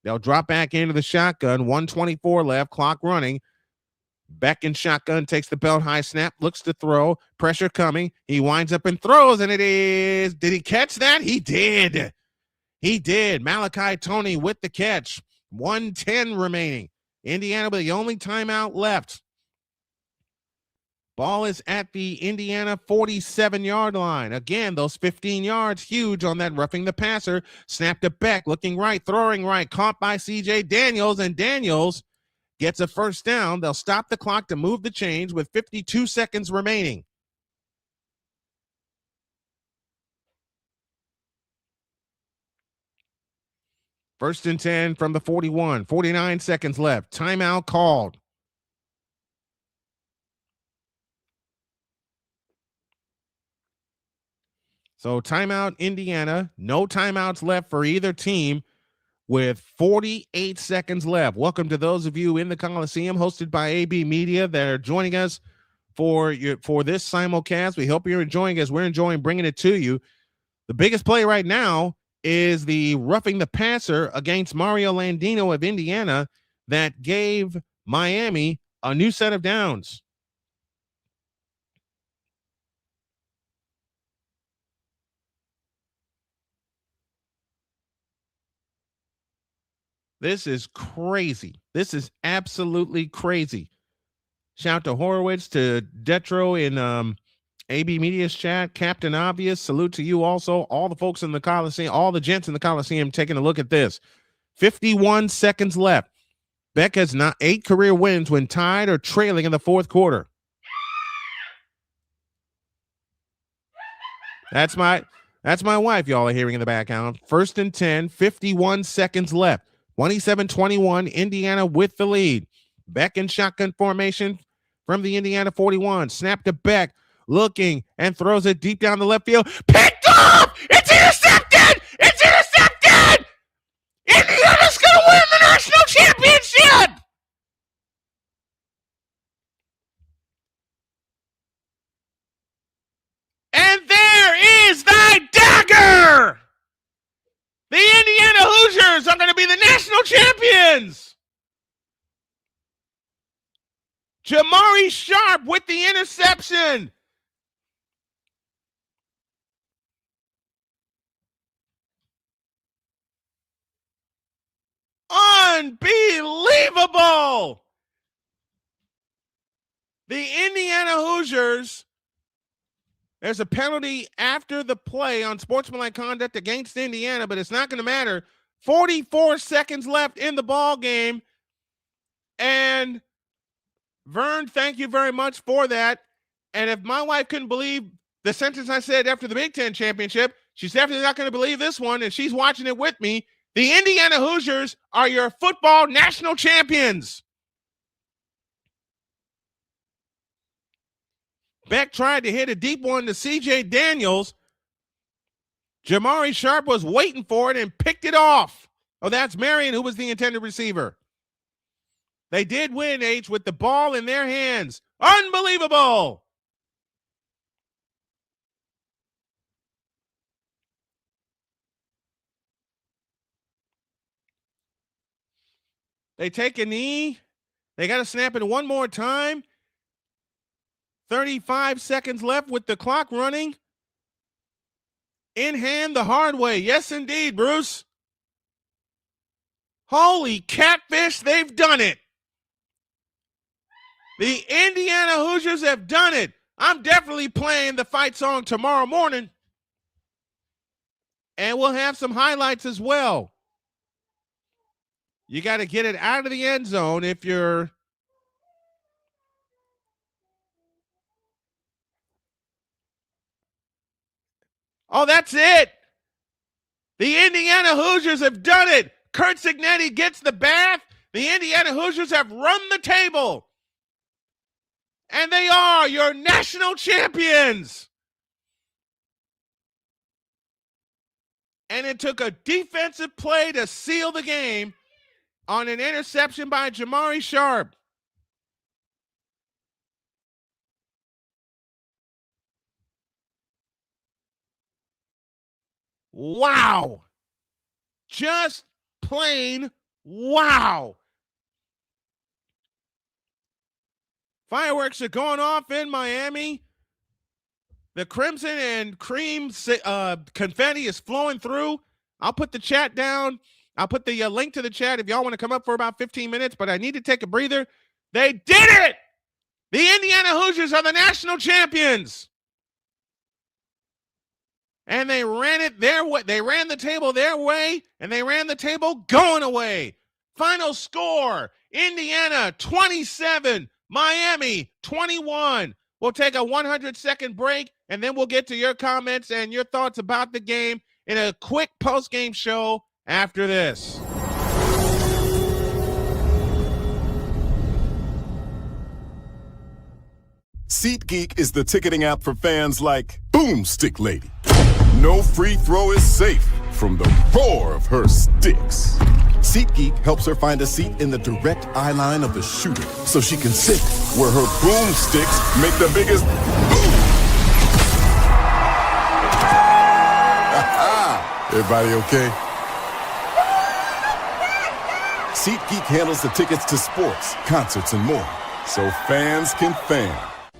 They'll drop back into the shotgun. 1:24 left. Clock running. Beck in shotgun, takes the belt high snap, looks to throw, pressure coming. He winds up and throws, and it is. Did he catch that? He did. He did. Malachi Tony with the catch. 1:10 remaining. Indiana with the only timeout left. Ball is at the Indiana 47-yard line. Again, those 15 yards, huge on that roughing the passer. Snap to Beck, looking right, throwing right, caught by C.J. Daniels, and Daniels gets a first down. They'll stop the clock to move the chains with 52 seconds remaining. First and 10 from the 41. 49 seconds left. Timeout called. So timeout Indiana. No timeouts left for either team with 48 seconds left. Welcome to those of you in the Coliseum, hosted by AB Media, that are joining us for this simulcast. We hope you're enjoying us. We're enjoying bringing it to you. The biggest play right now is the roughing the passer against Mario Landino of Indiana that gave Miami a new set of downs. This is crazy. This is absolutely crazy. Shout out to Horowitz, to Detro in AB Media's chat, Captain Obvious. Salute to you also. All the folks in the Coliseum, all the gents in the Coliseum taking a look at this. 51 seconds left. Beck has 8 career wins when tied or trailing in the fourth quarter. That's my wife y'all are hearing in the background. First and 10, 51 seconds left. 27-21, Indiana with the lead. Beck in shotgun formation from the Indiana 41. Snap to Beck, looking, and throws it deep down the left field. Picked off! It's intercepted! It's intercepted! Indiana's going to win the national championship! And there is thy dagger! The Indiana Hoosiers are going to be the national champions. Jamari Sharp with the interception. Unbelievable. The Indiana Hoosiers. There's a penalty after the play on sportsmanlike conduct against Indiana, but it's not going to matter. 44 seconds left in the ball game. And Vern, thank you very much for that. And if my wife couldn't believe the sentence I said after the Big Ten championship, she's definitely not going to believe this one, and she's watching it with me. The Indiana Hoosiers are your football national champions. Beck tried to hit a deep one to C.J. Daniels. Jamari Sharp was waiting for it and picked it off. Oh, that's Marion, who was the intended receiver. They did win, H, with the ball in their hands. Unbelievable. They take a knee. They got to snap it one more time. 35 seconds left with the clock running. In hand the hard way. Yes, indeed, Bruce. Holy catfish, they've done it. The Indiana Hoosiers have done it. I'm definitely playing the fight song tomorrow morning. And we'll have some highlights as well. You got to get it out of the end zone if you're... Oh, that's it. The Indiana Hoosiers have done it. Kurt Signetti gets the bath. The Indiana Hoosiers have run the table. And they are your national champions. And it took a defensive play to seal the game on an interception by Jamari Sharp. Wow. Just plain wow. Fireworks are going off in Miami. The crimson and cream confetti is flowing through. I'll put the chat down. I'll put the link to the chat if y'all want to come up for about 15 minutes, but I need to take a breather. They did it! The Indiana Hoosiers are the national champions. And they ran it their way. They ran the table their way, and they ran the table going away. Final score, Indiana 27, Miami 21. We'll take a 100-second break, and then we'll get to your comments and your thoughts about the game in a quick post-game show after this. SeatGeek is the ticketing app for fans like Boomstick Lady. No free throw is safe from the roar of her sticks. SeatGeek helps her find a seat in the direct eye line of the shooter so she can sit where her boomsticks make the biggest boom. Everybody okay? SeatGeek handles the tickets to sports, concerts, and more, so fans can fan.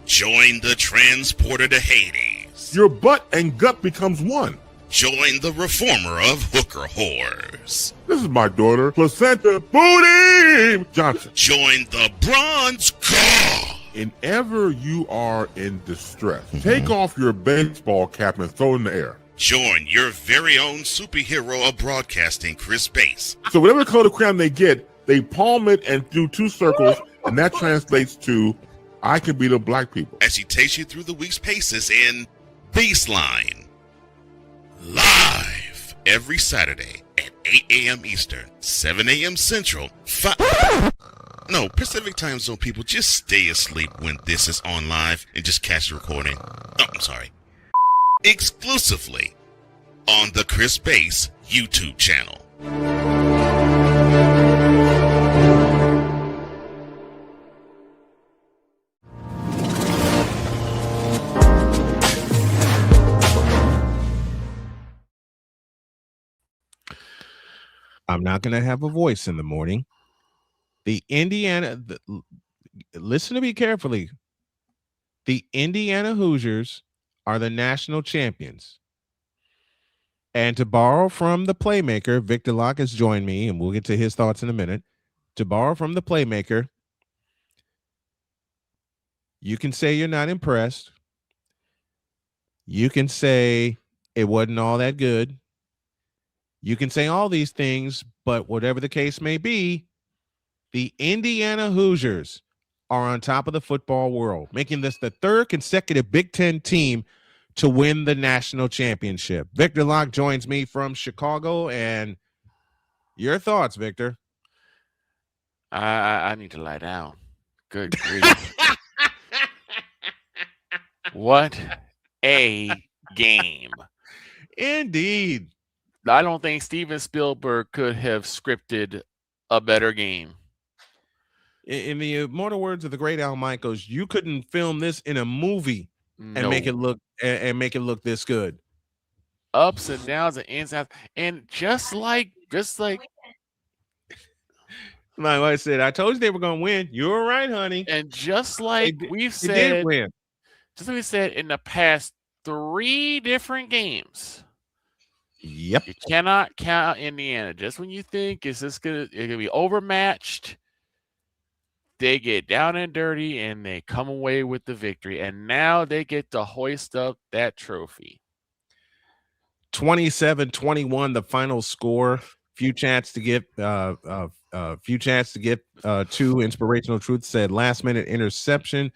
Join the transporter to Hades. Your butt and gut becomes one. Join the reformer of hooker whores. This is my daughter, Placenta Booty Johnson. Join the bronze god. Whenever you are in distress, take off your baseball cap and throw it in the air. Join your very own superhero of broadcasting, Chris Bass. So whatever color crayon they get, they palm it and do two circles, and that translates to, I can beat up black people. As he takes you through the week's paces in Baseline. Live every Saturday at 8 a.m. Eastern, 7 a.m. Central, Pacific time zone people, just stay asleep when this is on live and just catch the recording. Oh, I'm sorry. Exclusively on the Chris Bass YouTube channel. I'm not going to have a voice in the morning. Listen to me carefully. The Indiana Hoosiers are the national champions. And to borrow from the playmaker, Victor Locke has joined me, and we'll get to his thoughts in a minute. To borrow from the playmaker, you can say you're not impressed. You can say it wasn't all that good. You can say all these things, but whatever the case may be, the Indiana Hoosiers are on top of the football world, making this the third consecutive Big Ten team to win the national championship. Victor Locke joins me from Chicago, and your thoughts, Victor? I need to lie down. Good grief. What a game. Indeed. I don't think Steven Spielberg could have scripted a better game. In the immortal words of the great Al Michaels, you couldn't film this in a movie and make it look this good. Ups and downs and ins and outs. And just like I said, I told you they were gonna win. You were right, honey. And just like we've They did win. just like we said in the past 3 different games. Yep. You cannot count Indiana. Just when you think it's gonna be overmatched, they get down and dirty and they come away with the victory. And now they get to hoist up that trophy. 27-21, the final score. Few chance to get 2 inspirational truths said. Last minute interception.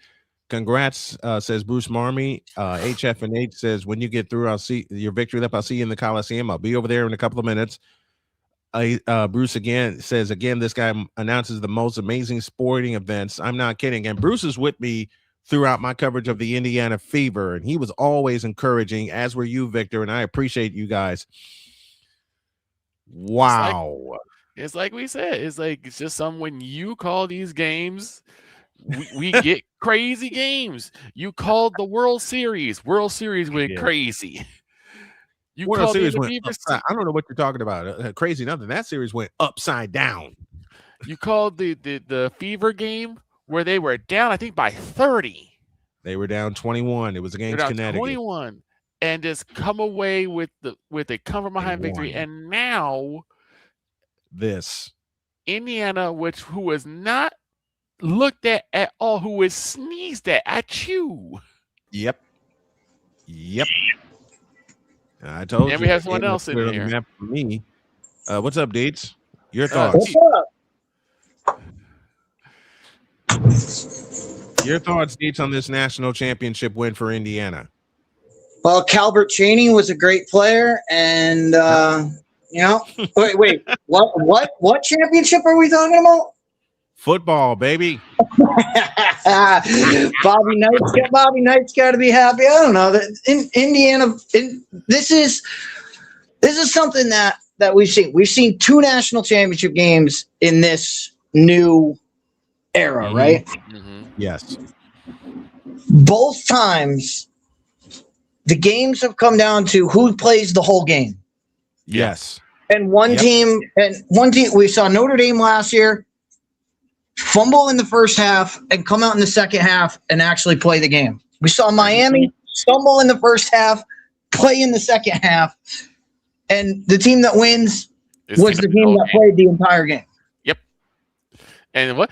Congrats, says Bruce Marmy. HF and H says, when you get through, I'll see your victory lap. I'll see you in the Coliseum. I'll be over there in a couple of minutes. Bruce again says, this guy announces the most amazing sporting events. I'm not kidding. And Bruce is with me throughout my coverage of the Indiana Fever, and he was always encouraging, as were you, Victor, and I appreciate you guys. Wow. It's like we said, it's just when you call these games, we get crazy games. You called the World Series. World Series went crazy. You World Series the went Fever. I don't know what you're talking about. Crazy nothing. That series went upside down. You called the Fever game where they were down, I think, by 30. They were down 21. It was against Connecticut. 21, and just come away with a come from behind victory. And now this Indiana, who was not looked at all, who was sneezed at you. Yep. I told you. And we have someone else in here. For me. What's up, Deets? Your thoughts? Your thoughts, Deets, on this national championship win for Indiana? Well, Calvert Chaney was a great player, and wait, what championship are we talking about? Football, baby. Bobby Knight's got to be happy. I don't know. Indiana. This is something that we've seen. We've seen 2 national championship games in this new era, right? Mm-hmm. Yes. Both times, the games have come down to who plays the whole game. Yes. And one team, we saw Notre Dame last year fumble in the first half and come out in the second half and actually play the game. We saw Miami stumble in the first half, play in the second half, and the team that wins was the team that played the entire game. Yep. And what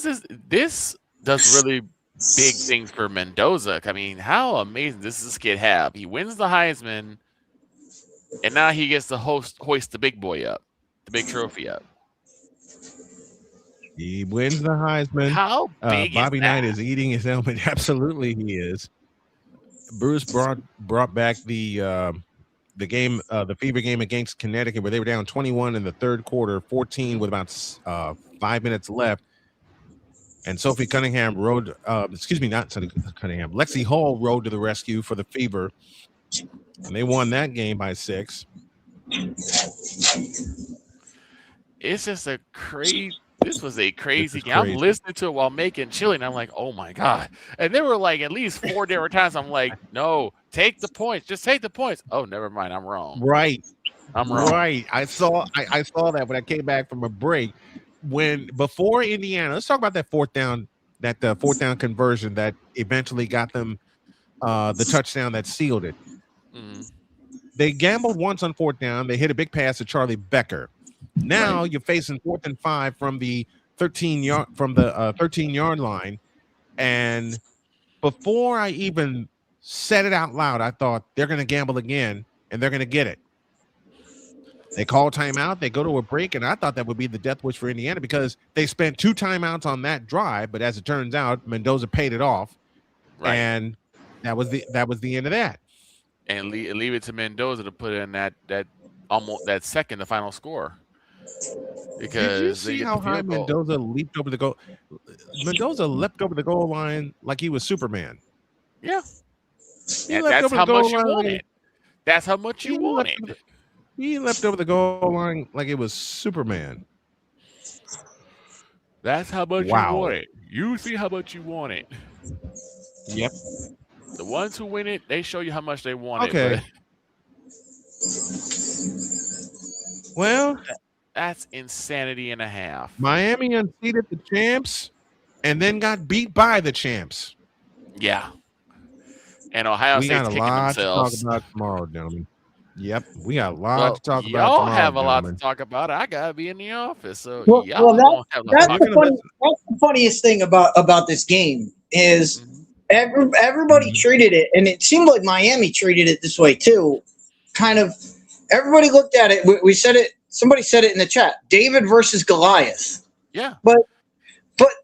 is this? This does really big things for Mendoza. I mean, how amazing does this kid have? He wins the Heisman, and now he gets to hoist the big boy up, the big trophy up. He wins the Heisman. How big Bobby Knight is eating his helmet. Absolutely, he is. Bruce brought back the game, the Fever game against Connecticut, where they were down 21 in the third quarter, 14 with about 5 minutes left. And Sophie Cunningham rode, not Sophie Cunningham, Lexi Hall rode to the rescue for the Fever. And they won that game by 6. It's just this was a crazy game. I'm listening to it while making chili, and I'm like, oh my God. And there were like at least 4 different times I'm like, no, take the points. Just take the points. Oh, never mind. I'm wrong. Right. I'm wrong. Right. I saw that when I came back from a break. Before Indiana, let's talk about that fourth down conversion that eventually got them the touchdown that sealed it. Mm-hmm. They gambled once on fourth down. They hit a big pass to Charlie Becker. Now you're facing 4th and 5 from the 13-yard line, and before I even said it out loud, I thought they're going to gamble again and they're going to get it. They call timeout. They go to a break, and I thought that would be the death wish for Indiana because they spent 2 timeouts on that drive. But as it turns out, Mendoza paid it off, and that was the end of that. And leave it to Mendoza to put in that second, the final score. Because did you see how high Mendoza leaped over the goal? Mendoza leapt over the goal line like he was Superman. Yeah, that's how much you wanted. That's how much you wanted. He leapt over the goal line like it was Superman. That's how much you want it. You see how much you want it. Yep. The ones who win it, they show you how much they want it. Okay. Well, that's insanity and a half. Miami unseated the champs and then got beat by the champs. Yeah. And Ohio State's kicking themselves. We got a lot to talk about tomorrow, gentlemen. Yep, we got a lot to talk about. Y'all have a lot to talk about. I gotta be in the office, so that's the funniest thing about this game is everybody treated it, and it seemed like Miami treated it this way too. Kind of, everybody looked at it. We said it. Somebody said it in the chat. David versus Goliath. Yeah, but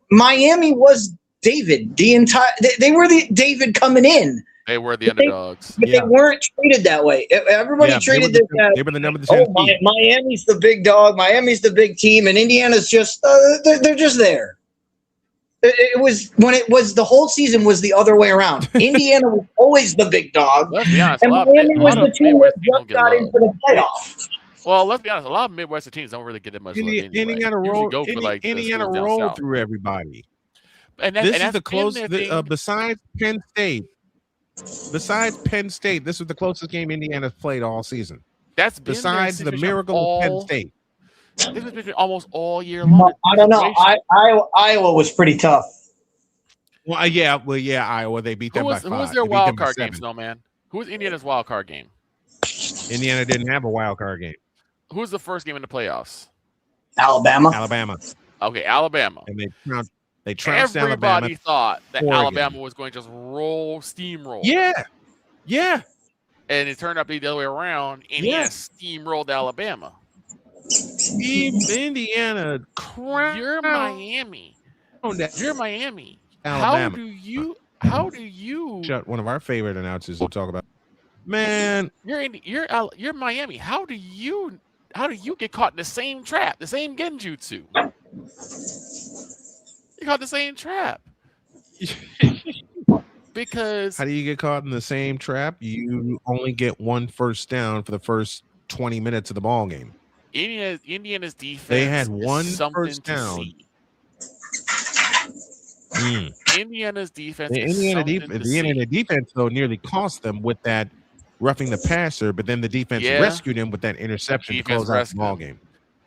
Miami was David. They were the David coming in. They were the underdogs. But they weren't treated that way. Everybody treated this as, they were the number 10 team. Miami's the big dog. Miami's the big team. And Indiana's just, they're just there. It was when it was the whole season was the other way around. Indiana was always the big dog, Let's be honest. and Miami was the team that just got into the playoffs. Well, let's be honest. A lot of Midwestern teams don't really get that much love anyway. Indiana Usually rolled. go for like the Indiana schools down rolled south. through everybody. And This is the closest. Besides Penn State, this is the closest game Indiana's played all season. That's been besides the miracle of Penn State. This has been almost all year long. I don't know. Iowa was pretty tough. Well, yeah, Iowa. They beat them by 5. Who was their wild card game, Snowman? Who was Indiana's wild card game? Indiana didn't have a wild card game. Who was the first game in the playoffs? Alabama. Okay, Alabama. And they trounced Alabama. Everybody thought that Oregon. Alabama was going to just steamroll. Yeah. And it turned out to be the other way around. Indiana steamrolled Alabama. Indiana. You're Miami. You're Miami. Alabama. How do you? Shut one of our favorite announcers to talk about. Man, you're Miami. How do you get caught in the same trap, the same genjutsu? You caught the same trap. Because how do you get caught in the same trap? You only get one first down for the first 20 minutes of the ball game. Indiana's defense. They had one first down. Indiana's defense. The Indiana defense though nearly cost them with that roughing the passer, but then the defense rescued him with that interception to close out the ball game.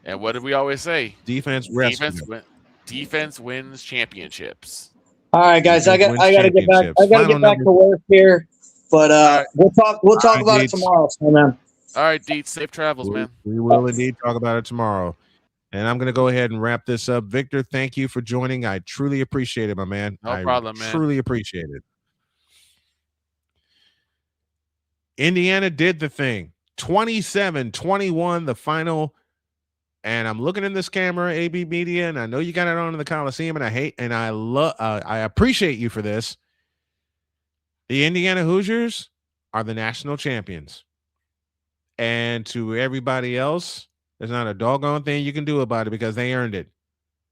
And what did we always say? Defense wins championships. All right, guys, I got to get back. I got to get back to work here, but we'll talk about it tomorrow, man. All right, Deets, safe travels, man. We will indeed talk about it tomorrow. And I'm going to go ahead and wrap this up. Victor, thank you for joining. I truly appreciate it, my man. No problem, man. Truly appreciate it. Indiana did the thing. 27-21, the final. And I'm looking in this camera, AB Media, and I know you got it on in the Coliseum, and I appreciate you for this. The Indiana Hoosiers are the national champions. And to everybody else, there's not a doggone thing you can do about it because they earned it.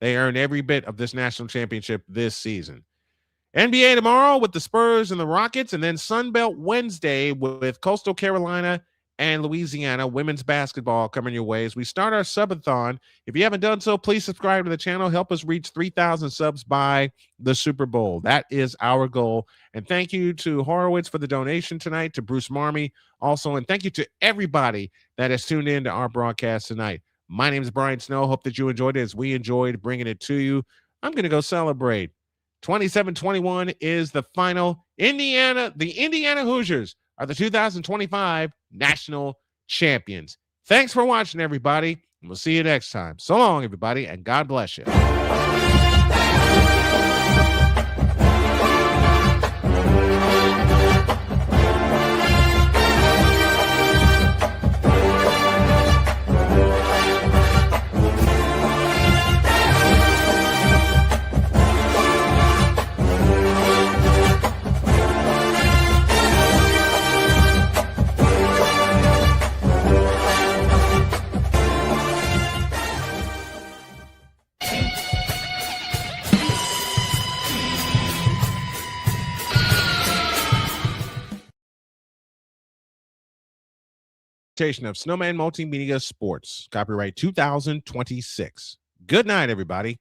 They earned every bit of this national championship this season. NBA tomorrow with the Spurs and the Rockets, and then Sunbelt Wednesday with Coastal Carolina and Louisiana women's basketball coming your way as we start our subathon. If you haven't done so, please subscribe to the channel. Help us reach 3,000 subs by the Super Bowl. That is our goal. And thank you to Horowitz for the donation tonight, to Bruce Marmey also, and thank you to everybody that has tuned in to our broadcast tonight. My name is Brian Snow. Hope that you enjoyed it as we enjoyed bringing it to you. I'm going to go celebrate. 27-21 is the final. The Indiana Hoosiers are the 2025 national champions. Thanks for watching, everybody. And we'll see you next time. So long, everybody, and God bless you. Of Snowman Multimedia Sports, copyright 2026. Good night, everybody.